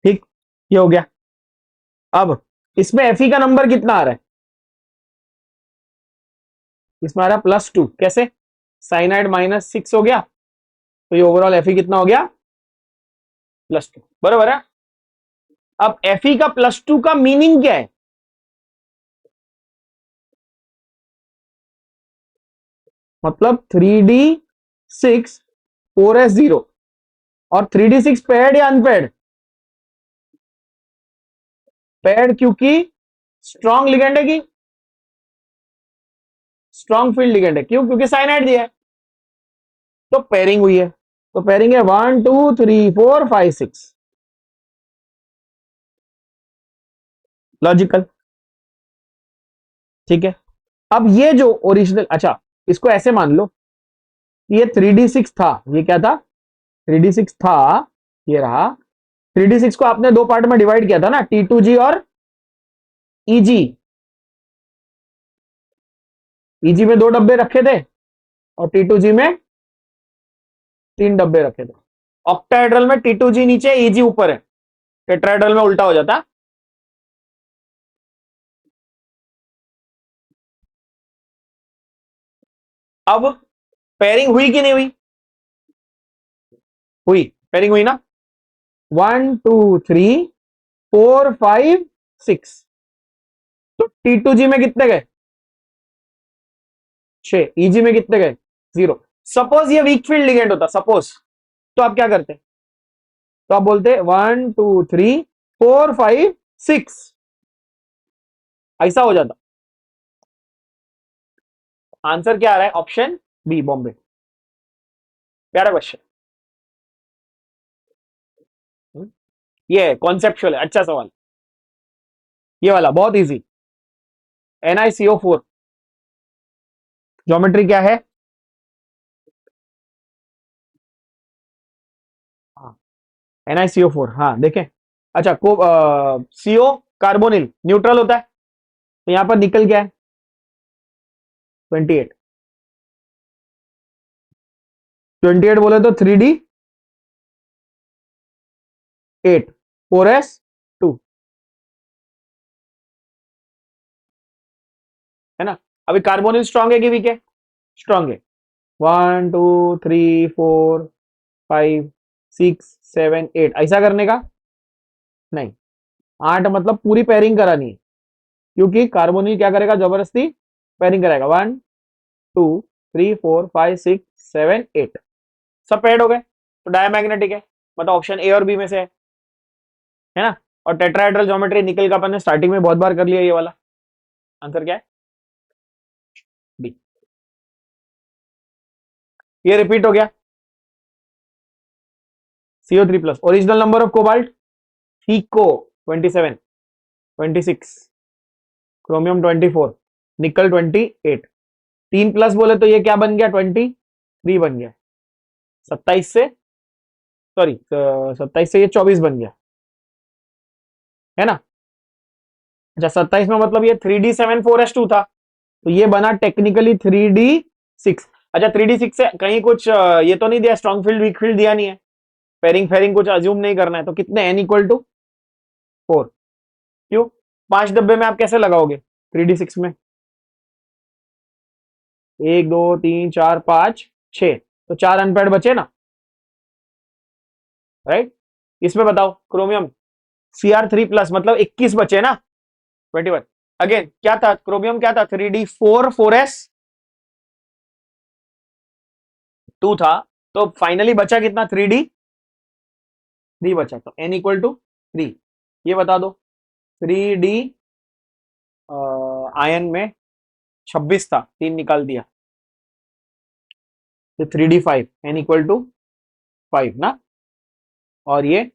ठीक, ये हो गया। अब इसमें Fe का नंबर कितना आ रहा है? इसमें आ रहा है +2। कैसे? साइनाइड -6 हो गया, तो ये ओवरऑल Fe कितना हो गया? +2, बराबर है। अब Fe का +2 का मीनिंग क्या है? मतलब 3D6 4S0, और 3D6 पेड या अनपेड? पेड, क्योंकि स्ट्रॉन्ग लिगेंड है कि स्ट्रॉन्ग फील्ड लिगेंड है। क्यों? क्योंकि साइनाइड दिया है, तो पेयरिंग हुई है। तो पेयरिंग है 1 2 3 4 5 6, लॉजिकल। ठीक है, अब ये जो ओरिजिनल, अच्छा इसको ऐसे मान लो, ये 3D6 था। ये क्या था? 3D6 था, ये रहा। 3D6 को आपने दो पार्ट में डिवाइड किया था ना, T2G और EG। EG में दो डब्बे रखे थे और T2G में तीन डब्बे रखे थे। ऑक्टाहेड्रल में T2G नीचे, EG ऊपर है। टेट्राहेड्रल में उल्टा हो जाता। अब पेयरिंग हुई कि नहीं हुई? हुई, पेयरिंग हुई ना। 1 2 3 4 5 6, तो T2G में कितने गए? 6। EG में कितने गए? 0। सपोज ये वीक फील्ड लिगेंड होता, सपोज, तो आप क्या करते? तो आप बोलते 1 2 3 4 5 6, ऐसा हो जाता। आंसर क्या आ रहा है? Option B, Bombay. प्यारा क्वेश्चन। ये कॉन्सेप्चुअल है, अच्छा सवाल। ये वाला बहुत इजी। NiCO4, ज्योमेट्री क्या है? हाँ, NiCO4, हाँ देखें। अच्छा, को CO कार्बोनिल न्यूट्रल होता है, तो यहां पर निकल क्या है? 28। 28 बोले तो 3D8 4S2, है ना। अभी कार्बोनिल स्ट्रांग है कि वीक है? स्ट्रांग है। 1 2 3 4 5 6 7 8 ऐसा करने का नहीं। 8 मतलब पूरी पेयरिंग करानी है, क्योंकि कार्बोनिल क्या करेगा, जबरदस्ती पेयरिंग कराएगा। 1 2 3 4 5 6 7 8 सब पेड हो गए, तो डायमैग्नेटिक है, मतलब ऑप्शन ए और बी में से है ना। और टेट्राहेड्रल ज्योमेट्री निकल का अपन ने स्टार्टिंग में बहुत बार कर लिया, ये वाला आंसर क्या है, बी। ये रिपीट हो गया। CO3+, original number of cobalt फीको 27, 26, क्रोमियम 24, निकल 28। 3+ बोले तो ये क्या बन गया, 23 बन गया। 27 से, सॉरी 27 से ये 24 बन गया, है ना। अच्छा 27 में मतलब ये 3D7 4s2 था, तो ये बना टेक्निकली 3D6। अच्छा 3D6 से कहीं कुछ ये तो नहीं दिया, स्ट्रॉन्ग फील्ड वीक फील्ड दिया नहीं है, पेरिंग फेरिंग कुछ अज्यूम नहीं करना है, तो कितने n = 4। क्यों, 5 डब्बे में आप कैसे लगाओगे 3D6 में, 1 2 3 4 5 6, तो 4 अनपेड बचे ना, राइट। इसमें बताओ क्रोमियम Cr3+ मतलब 21 बचे ना, 21। अगेन क्या था, क्रोमियम क्या था, 3D4 4s2 था, तो फाइनली बचा कितना, 3D3 बचा, तो n = 3। ये बता दो 3D आयन में 26 था, 3 निकाल दिया, तो 3D5, n = 5 ना। और ये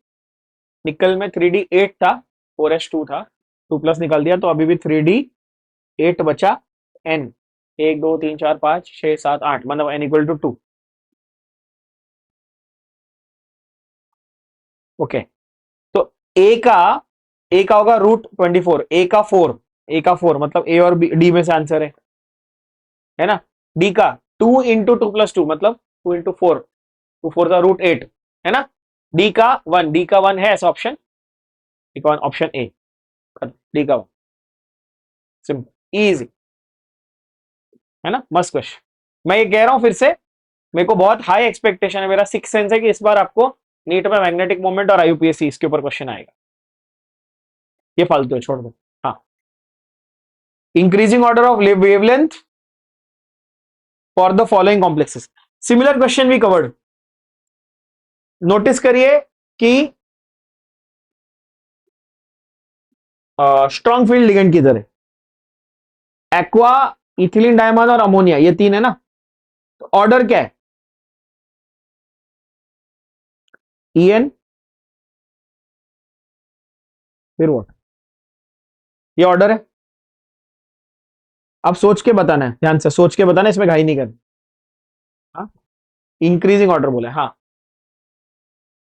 निकल में 3D8 था, 4s2 था, 2+ निकाल दिया, तो अभी भी 3D8 बचा। n 1 2 3 4 5 6 7 8 मतलब n = 2। ओके, तो ए का होगा √24, ए का 4 मतलब ए और बी डी में से आंसर है ना। डी का 2 × 2 + 2 मतलब 2 × 4, 2 4 का √8 है ना। डी का 1 है ऐसा ऑप्शन, ऑप्शन ए, डी का 1, सिंपल इजी, है ना, मस्त क्वेश्चन। मैं ये कह रहा हूं फिर से, मेरे को बहुत हाई एक्सपेक्टेशन है, मेरा सिक्स सेंस है कि इस बार आपको नीट में मैग्नेटिक मोमेंट और IUPAC इसके ऊपर क्वेश्चन आएगा। ये फालतू है, छोड़ दो। हाँ, increasing order of wavelength for the following complexes, similar question भी कवर्ड। नोटिस करिए कि स्ट्रॉन्ग फील्ड लिगेंड किधर है, एक्वा, इथिलीन डायमंड और अमोनिया, ये 3 है ना। तो ऑर्डर क्या है, EN फिर व्हाट, ये ऑर्डर है। अब सोच के बताना है, ध्यान से सोच के बताना है, इसमें घाई नहीं करनी। हाँ, इंक्रीजिंग ऑर्डर बोला है, हाँ।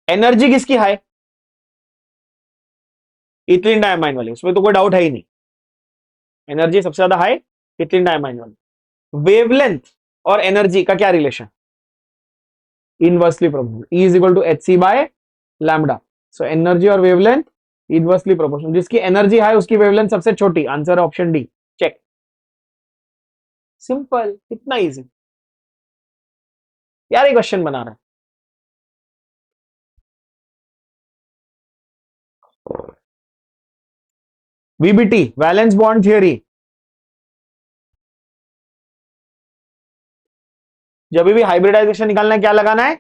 एनर्जी किसकी हाई, इथिलीन डायमाइन वाली, उसमें तो कोई डाउट है ही नहीं, एनर्जी सबसे ज्यादा हाई इथिलीन डायमाइन वाली। वेवलेंथ और एनर्जी का क्या relation, inversely proportional, E = hc/λ। So energy और वेवलेंथ इनवर्सली प्रोपोर्शनल, जिसकी एनर्जी हाई उसकी वेवलेंथ सबसे छोटी, answer option D, check. Simple, इतना इजी यार, ये क्वेश्चन बना रहा है। VBT, वैलेंस बॉन्ड थियरी, जब भी हाइब्रिडाइजेशन निकालना है क्या लगाना है,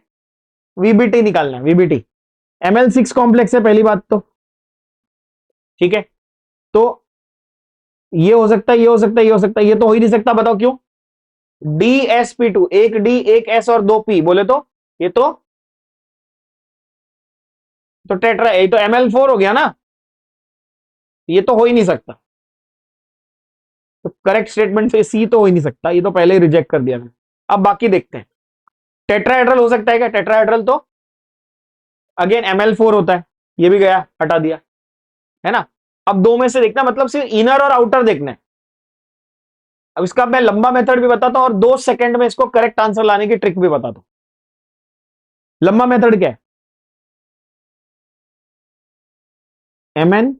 VBT निकालना है, VBT। ML6 कॉम्प्लेक्स है पहली बात तो, ठीक है। तो ये हो सकता है, ये हो सकता है, ये हो सकता है, ये तो हो ही नहीं सकता, बताओ क्यों। DsP2, एक डी एक एस और 2 P बोले तो ये तो टेट्रा, ये तो ML4 हो गया ना, ये तो हो ही नहीं सकता। तो करेक्ट स्टेटमेंट से सी तो हो ही नहीं सकता, ये तो पहले ही रिजेक्ट कर दिया मैंने। अब बाकी देखते हैं, टेट्राहेड्रल हो सकता है क्या, टेट्राहेड्रल तो अगेन ML4 होता है, ये भी गया, हटा दिया, है ना। अब दो में से देखना, मतलब सिर्फ इनर और आउटर देखना है। अब इसका मैं लंबा मेथड भी बताता हूं और 2 सेकंड में इसको करेक्ट आंसर लाने की ट्रिक भी बताता हूं। लंबा मेथड क्या है, MN,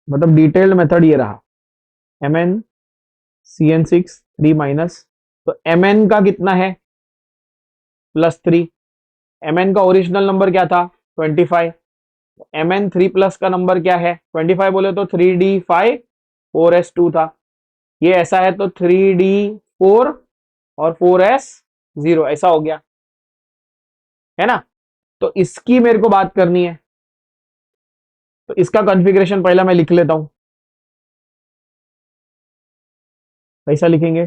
मतलब डिटेल्ड मेथड ये रहा, MN CN6 3 माइनस, तो Mn का कितना है +3। Mn का ओरिजिनल नंबर क्या था 25, Mn 3 प्लस का नंबर क्या है 25 बोले तो 3d5 4s2 था। ये ऐसा है तो 3d4 और 4s0 ऐसा हो गया है ना। तो इसकी मेरे को बात करनी है, तो इसका कॉन्फ़िगरेशन पहला मैं लिख लेता हूं। कैसा लिखेंगे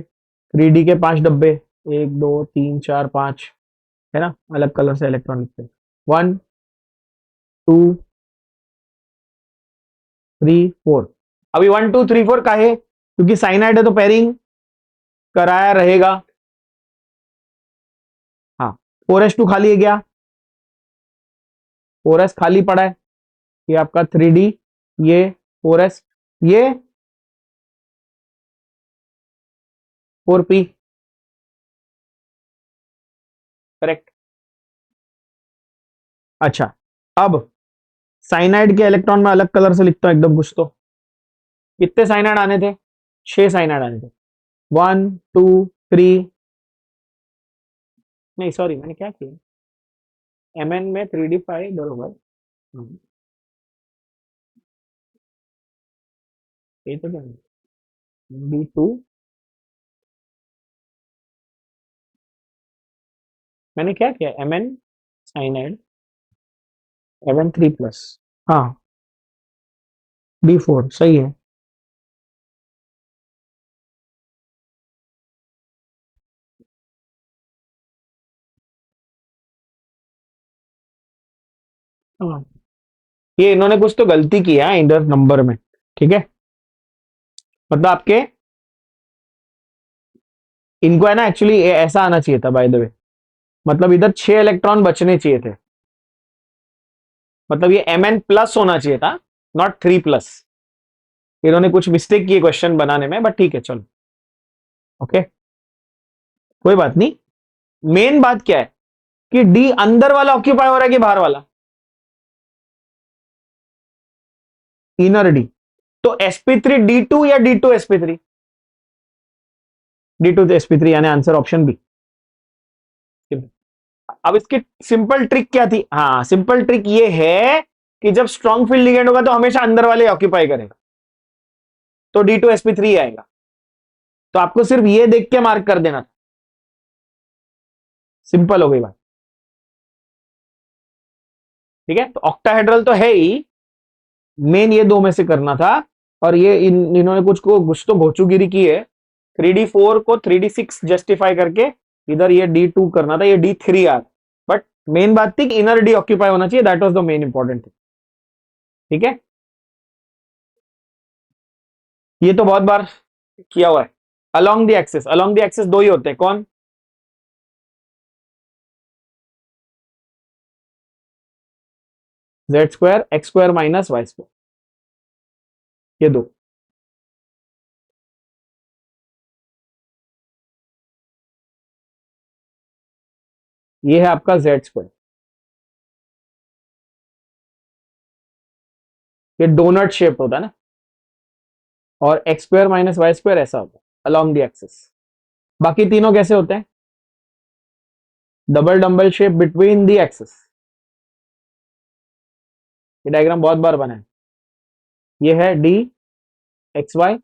3D के 5 डब्बे, 1 2 3 4 5 है ना, अलग कलर से इलेक्ट्रॉन लिखते हैं। 1 2 3 4। अभी 1 2 3 4 का है क्योंकि साइनाइड है तो पेयरिंग कराया रहेगा। हाँ 4s2 खाली है क्या, 4s खाली पड़ा है, ये आपका 3D, ये 4s, ये 4p, करेक्ट। अच्छा अब साइनाइड के इलेक्ट्रॉन में अलग कलर से लिखता हूं एकदम कुछ तो। कितने साइनाइड आने थे 6 साइनाइड आने थे, 1 2 3, नहीं सॉरी मैंने क्या किया, Mn में 3d5 बरोबर, ये तो D2, मैंने क्या किया Mn साइनाइड Mn 3 प्लस, हाँ D4 सही है। हाँ ये इन्होंने कुछ तो गलती किया है इधर नंबर में, ठीक है, मतलब आपके इनको है ना एक्चुअली ऐसा आना चाहिए था बाय द वे, मतलब इधर 6 इलेक्ट्रॉन बचने चाहिए थे, मतलब ये Mn प्लस होना चाहिए था, नॉट 3 प्लस। इन्होंने कुछ मिस्टेक की क्वेश्चन बनाने में, बट ठीक है चलो ओके कोई बात नहीं। मेन बात क्या है कि डी अंदर वाला ऑक्यूपाई हो रहा है कि बाहर वाला, इनर डी। तो sp3 D2 या D2 sp3, D2 sp3 यानी आंसर ऑप्शन बी। अब इसकी सिंपल ट्रिक क्या थी, हाँ सिंपल ट्रिक ये है कि जब स्ट्रॉन्ग फील्ड लिगेंड होगा तो हमेशा अंदर वाले ऑक्यूपाई करेगा, तो D2 sp3 आएगा। तो आपको सिर्फ ये देख के मार्क कर देना था, सिंपल हो गई बात, ठीक है। तो ऑक्टाहेड्रल तो है ही, मेन ये दो में से करना था, और ये इन्होंने कुछ तो भोचुगिरी की है, 3D4 को 3D6 जस्टिफाई करके इधर ये D2 करना था, ये D3 आ, बट मेन बात थी कि इनर डी ऑक्यूपाई होना चाहिए, that was the main important thing, ठीक है। ये तो बहुत बार किया हुआ है। Along the axis, along the axis दो ही होते हैं, कौन, Z² X² माइनस Y², ये दो। ये है आपका Z², ये डोनट शेप होता है ना, और X² माइनस Y² ऐसा होता है अलोंग द एक्सिस। बाकी तीनों कैसे होते हैं, double dumbbell shape between the axis. ये डायग्राम बहुत बार बना है, ये है डी एक्स वाई,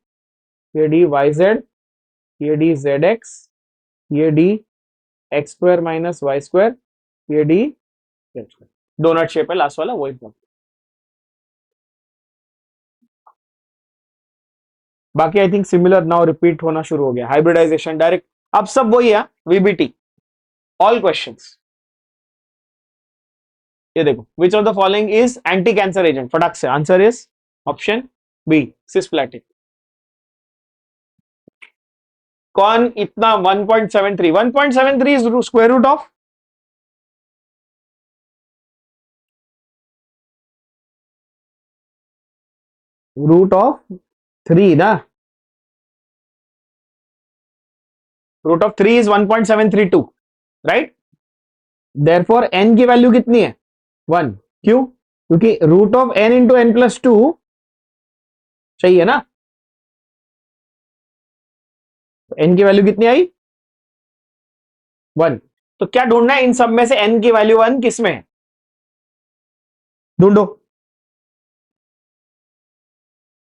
ये डी वाई जेड, ये डी जेड एक्स, ये डी X² माइनस Y², ये डी Z², डोनट शेप है लास्ट वाला वो एकदम। बाकी I think similar now repeat होना शुरू हो गया, हाइब्रिडाइजेशन डायरेक्ट, अब सब वही है वीबीटी, ऑल क्वेश्चंस। ये देखो which of the following is anti cancer agent, फटाक से answer is option B cisplatin. कौन इतना 1.73, 1.73 is square root of, root of 3 ना, root of 3 is 1.732 right, therefore n की वैल्यू कितनी है 1, क्यों, क्योंकि root of n into n+2 चाहिए ना, एन की वैल्यू कितनी आई? 1। तो क्या ढूंढना है इन सब में से एन की वैल्यू 1 किस में है? ढूंढो।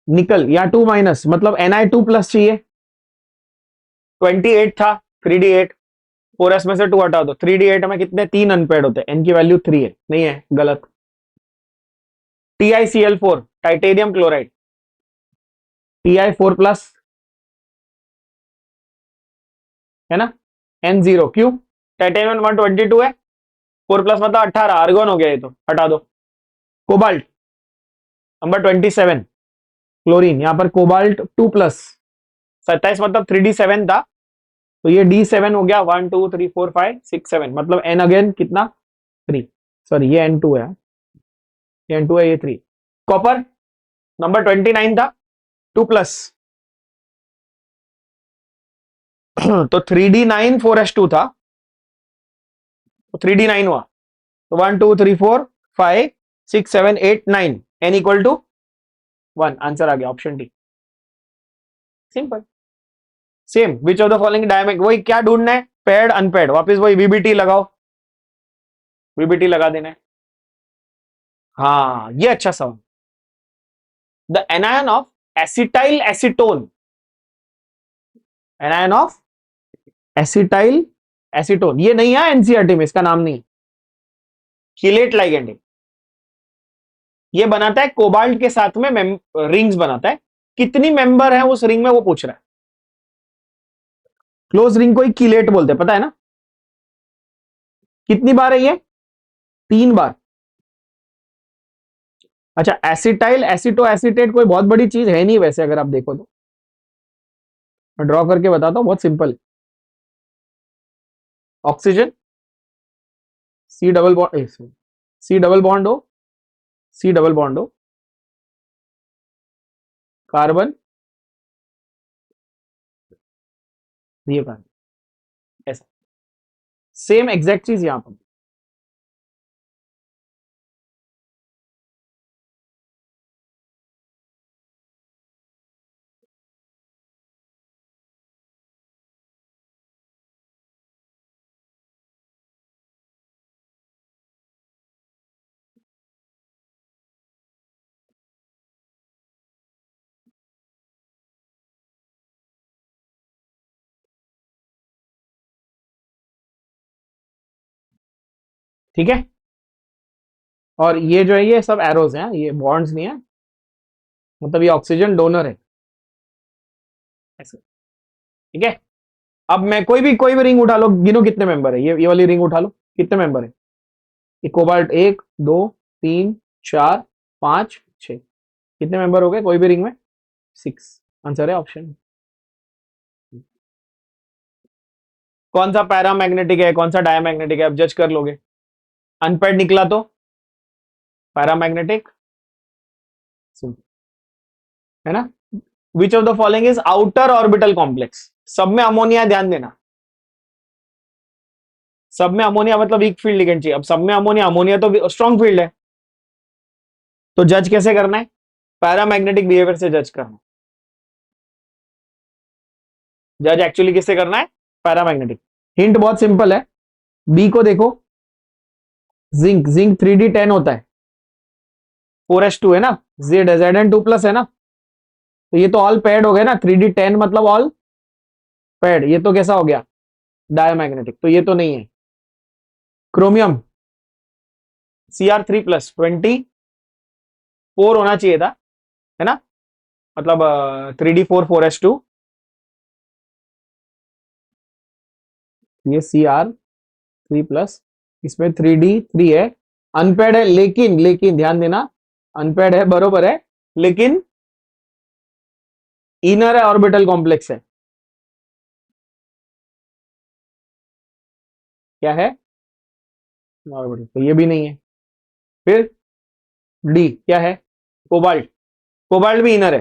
निकल या 2 माइनस मतलब Ni2+ चाहिए। 28 था, 3d8। 4s में से 2 हटा दो, 3d8 में कितने 3 अनपेड होते हैं, एन की वैल्यू 3 है। नहीं है, गलत। TiCl4 टाइटेनियम क्लोराइड, Ti4+ है ना, N0 क्यों? टाइटेनियम 122 है, 4+ मतलब 18, आर्गोन हो गया, ये तो हटा दो। कोबाल्ट नंबर 27, क्लोरीन, यहां पर कोबाल्ट 2+, 27 मतलब 3d7 था, तो ये D7 हो गया। 1 2 3 4 5 6 7 मतलब N अगेन कितना? 3। सॉरी ये N2 है, ये N2 है, ये 3। कॉपर नंबर 29 था, 2+, तो 3d9 4s2 था, तो 3d9 हुआ, तो 1 2 3 4 5 6 7 8 9, N इक्वल टू 1। आंसर आ गया option D. Simple. Same, which of the following diamond, वही क्या ढूंढना है, पेड अनपेड, वापस वही वीबीटी लगाओ, वीबीटी लगा देना है। हाँ ये अच्छा सवाल। The anion of acetyl acetone, anion of acetyl acetone, ये नहीं है एनसीईआरटी में, इसका नाम नहीं। किलेट लाइगेंड, ये बनाता है कोबाल्ट के साथ में रिंग्स बनाता है। कितनी मेंबर है उस रिंग में वो पूछ रहा है। क्लोज रिंग को ही किलेट बोलते हैं, पता है ना। कितनी बार है ये? 3 बार। अच्छा, एसिटाइल एसीटो एसीटेट कोई बहुत बड़ी चीज है नहीं वैसे, अगर आप देखो तो। मैं ड्रॉ करके बताता हूं, बहुत simple. Oxygen, C double bond, C double bond हो, सी डबल बॉन्ड हो, कार्बन, ये कार्बन, ऐसा सेम एग्जैक्ट चीज यहां पर। ठीक है, और ये जो है ये सब एरोज हैं, ये बॉन्ड्स नहीं है, मतलब ये ऑक्सीजन डोनर है ऐसे। ठीक है, अब मैं कोई भी रिंग उठा लो, गिनो कितने मेंबर है, ये वाली रिंग उठा लो, कितने मेंबर है? ये कोबाल्ट 1 2 3 4 5 6, कितने मेंबर हो गए कोई भी रिंग में? 6। आंसर है ऑप्शन। कौन सा पैरामैग्नेटिक है, कौन सा डायमैग्नेटिक है, अब जज कर लोगे। अनपेड निकला तो पैरामैग्नेटिक, है ना। विच of the following is outer orbital complex, सब में अमोनिया, ध्यान देना, सब में अमोनिया मतलब वीक फील्ड लिगेंड चाहिए। अब सब में अमोनिया, अमोनिया तो स्ट्रॉन्ग फील्ड है, तो जज कैसे करना है? पैरामैग्नेटिक बिहेवियर से जज करना है। जज एक्चुअली किससे करना है? पैरामैग्नेटिक। हिंट बहुत सिंपल है, बी को देखो, जिंक, जिंक 3d10 होता है, 4s2 है ना, Zn2+ है ना, तो ये तो ऑल पेड हो गए ना, 3d10 मतलब ऑल पेड, ये तो कैसा हो गया? डायमैग्नेटिक, तो ये तो नहीं है। क्रोमियम Cr3+24 होना चाहिए था, है ना, मतलब 3d4 4s2, ये Cr3+, इसमें 3d3 है, अनपेड है, लेकिन लेकिन ध्यान देना, अनपेड है बरोबर है, लेकिन इनर है, ऑर्बिटल कॉम्प्लेक्स है। क्या है? ऑर्बिटल, तो ये भी नहीं है। फिर डी क्या है? कोबाल्ट, कोबाल्ट भी इनर है।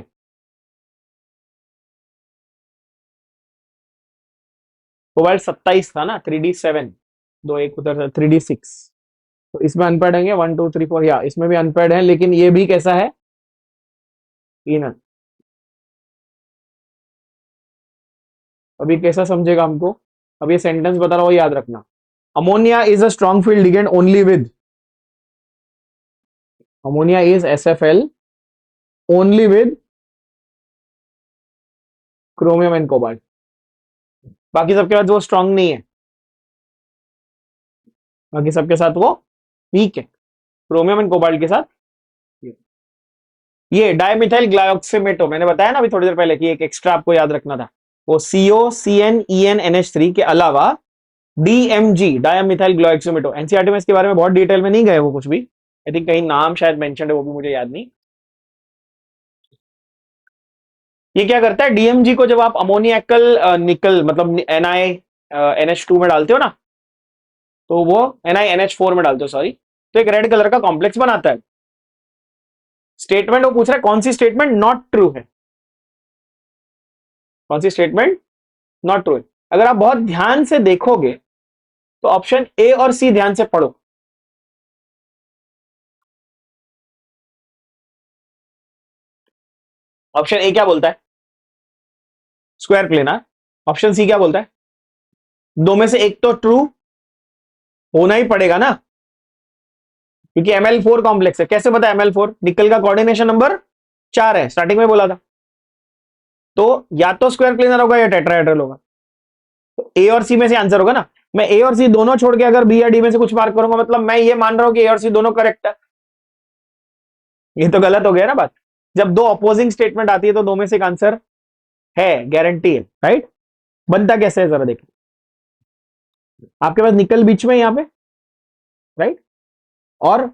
कोबाल्ट 27 था ना, 3d7, दो एक उधर 3d6, तो इसमें अनपेड होंगे 1 2 3 4, या इसमें भी अनपेड है, लेकिन ये भी कैसा है? इनर। अभी कैसा समझेगा हमको? अब ये सेंटेंस बता रहा हूं, याद रखना। Ammonia is a strong field ligand only with, ammonia is SFL only with chromium and cobalt. बाकी सबके साथ वो स्ट्रांग नहीं है, बाकी सबके साथ वो वीक है, क्रोमियम एंड कोबाल्ट के साथ। ये डायमिथाइल ग्लाइऑक्सीमेटो मैंने बताया ना अभी थोड़ी देर पहले कि एक एक्स्ट्रा आपको याद रखना था, वो COCNENNH3 के अलावा DMG डायमिथाइल ग्लाइऑक्सीमेटो। एनसीईआरटी में इसके बारे में बहुत डिटेल में नहीं गए वो कुछ भी, आई थिंक कहीं नाम शायद मेंशन है, वो भी मुझे याद नहीं। ये क्या करता है, DMG को जब आप अमोनियकल निकल मतलब NiNH2 में डालते हो ना, तो वो NiNH4 में डालते हो सॉरी, तो एक रेड कलर का कॉम्प्लेक्स बनाता है। स्टेटमेंट वो पूछ रहा है कौन सी स्टेटमेंट नॉट ट्रू है, कौन सी स्टेटमेंट नॉट ट्रू है। अगर आप बहुत ध्यान से देखोगे तो ऑप्शन ए और सी ध्यान से पढ़ो। ऑप्शन ए क्या बोलता है, स्क्वायर प्लेनर। ऑप्शन सी क्या बोलता है, दो में से एक तो ट्रू होना ही पड़ेगा ना, क्योंकि Ml4 कॉम्प्लेक्स है। कैसे पता Ml4? निकल का कोऑर्डिनेशन नंबर 4 है, स्टार्टिंग में बोला था। तो या तो स्क्वायर प्लेनर होगा या टेट्राहेड्रल होगा, तो ए और सी में से आंसर होगा ना। मैं ए और सी दोनों छोड़ के अगर बी या डी में से कुछ मार्क करूंगा, मतलब मैं ये मान रहा हूं कि ए और सी दोनों करेक्ट है, ये तो गलत हो गया ना बात। जब दो अपोजिंग स्टेटमेंट आती है तो दो में से एक आंसर है, गारंटी है, राइट। बनता कैसे है जरा देखिए, आपके पास निकल बीच में यहां पे, राइट, और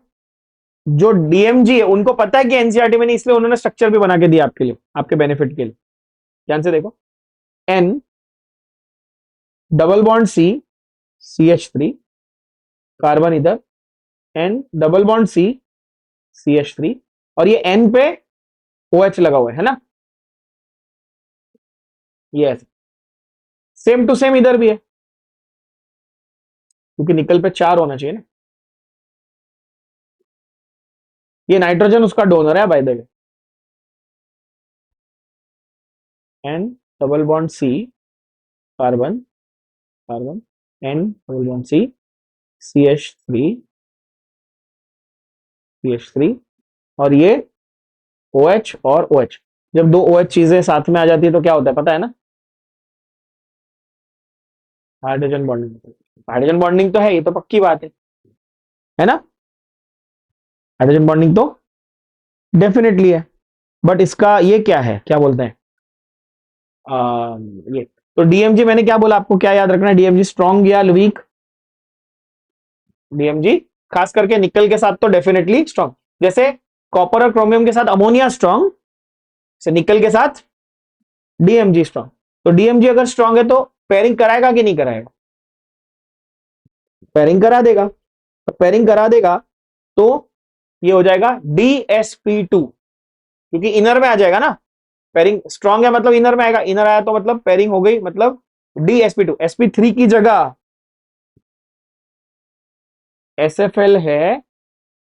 जो डीएमजी है उनको पता है कि एनसीईआरटी में नहीं, इसलिए उन्होंने स्ट्रक्चर भी बना के दिया आपके लिए, आपके बेनिफिट के लिए। ध्यान से देखो, N double bond CH3 carbon इधर, एन डबल बॉन्ड CH3, और ये एन पे OH लगा हुआ है ना, ये सेम टू सेम इधर भी है, क्योंकि निकल पे 4 होना चाहिए ना। ये नाइट्रोजन उसका डोनर है by the way, N double bond C carbon carbon, N double bond CH3 और ये OH और OH। जब दो OH चीजें साथ में आ जाती है तो क्या होता है पता है ना, हाइड्रोजन बॉन्डिंग। हाइड्रोजन बॉन्डिंग तो है, ये तो पक्की बात है ना, हाइड्रोजन बॉन्डिंग तो डेफिनेटली है। बट इसका ये क्या है, क्या बोलते हैं ये, तो डीएमजी मैंने क्या बोला आपको, क्या याद रखना है, डीएमजी स्ट्रॉन्ग या वीक? डीएमजी खास करके निकल के साथ तो डेफिनेटली स्ट्रॉन्ग, जैसे कॉपर और क्रोमियम के साथ अमोनिया स्ट्रॉन्ग, से निकल के साथ डीएमजी स्ट्रॉन्ग। तो डीएमजी अगर स्ट्रॉन्ग है तो पेयरिंग कराएगा कि नहीं कराएगा, पेयरिंग करा देगा। पेयरिंग करा देगा तो ये हो जाएगा DsP2, क्योंकि इनर में आ जाएगा ना, पेयरिंग स्ट्रॉन्ग है मतलब इनर में आएगा, इनर आया तो मतलब पेयरिंग हो गई, मतलब DsP2। sp3 की जगह SFL है,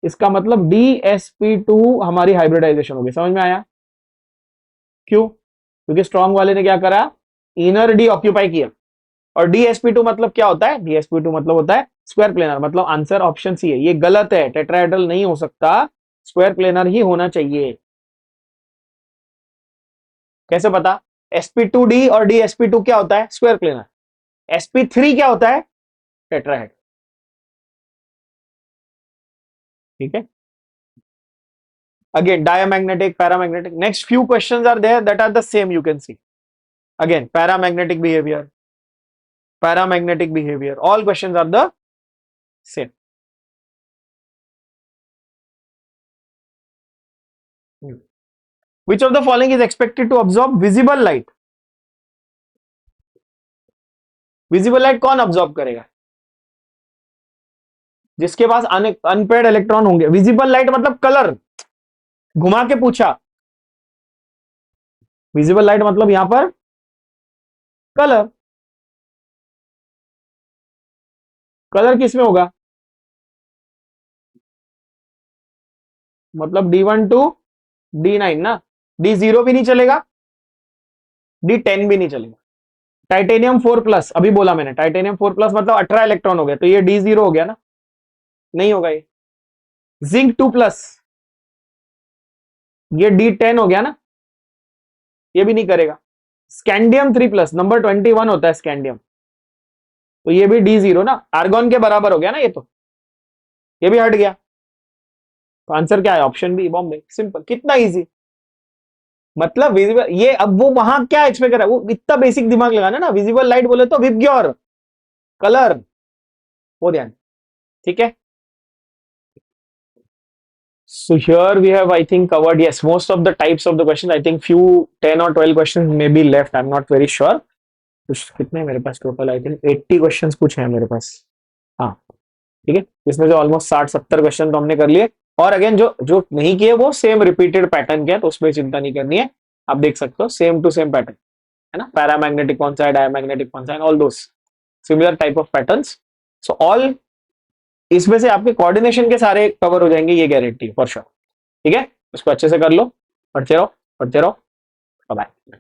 इसका मतलब DsP2 हमारी हाइब्रिडाइजेशन होगी। समझ में आया क्यों? क्योंकि स्ट्रॉन्ग वाले ने क्या करा, इनर डी ऑक्यूपाई किया। और DsP2 मतलब क्या होता है, DsP2 मतलब होता है स्क्वायर प्लेनर, मतलब आंसर ऑप्शन सी है। ये गलत है, टेट्राहेड्रल नहीं हो सकता, स्क्वायर प्लेनर ही होना चाहिए। कैसे पता, sp2d और DsP2 क्या होता है, स्क्वायर प्लेनर। sp3 क्या होता है, टेट्राहेड्रल। ठीक है, again diamagnetic, paramagnetic, next few questions are there that are the same, you can see again paramagnetic behavior, all questions are the same. Which of the following is expected to absorb visible light? Visible light कौन ऑब्जॉर्व करेगा, जिसके पास अनपेड इलेक्ट्रॉन होंगे। विजिबल लाइट मतलब कलर, घुमा के पूछा, विजिबल लाइट मतलब यहां पर कलर। कलर किस में होगा, मतलब D1 टू D9 ना, D0 भी नहीं चलेगा, D10 भी नहीं चलेगा, टाइटेनियम 4+, अभी बोला मैंने टाइटेनियम 4+ मतलब 18 इलेक्ट्रॉन हो गया, तो ये D0 हो गया ना, नहीं होगा ये। जिंक 2+, ये D10 हो गया ना, ये भी नहीं करेगा। स्कैंडियम 3+, नंबर 21 होता है स्कैंडियम, तो ये भी D0 ना, आर्गॉन के बराबर हो गया ना ये, तो ये भी हट गया। तो आंसर क्या है? Option B, Bombay. सिंपल, कितना इजी। मतलब विजिबल, ये अब वो वहां क्या एक्सपेक्ट करा, वो इतना बेसिक दिमाग लगाना ना, विजिबल लाइट बोले तो विबग्योर, कलर, वो ध्यान, ठीक है। So here we have, I think, covered, yes, most of the types of the questions. I think few 10 or 12 questions may be left. I'm not very sure. कुछ कितने मेरे पास टोटल, आई थिंक 80 क्वेश्चंस कुछ हैं मेरे पास। हाँ, ठीक है, इसमें से ऑलमोस्ट 60-70 क्वेश्चन तो हमने कर लिए। और अगेन जो जो नहीं किए वो सेम रिपीटेड पैटर्न के हैं, तो उसमें चिंता नहीं करनी है। आप देख सकते हो सेम टू सेम पैटर्न है ना, पैरामैग्नेटिक कौन सा है, डायमैग्नेटिक कौन सा है, all those similar type of patterns. So all, इसमें से आपके कोऑर्डिनेशन के सारे कवर हो जाएंगे, ये गारंटी फॉर श्योर। ठीक है, उसको अच्छे से कर लो, पढ़ते रहो, बाय बाय।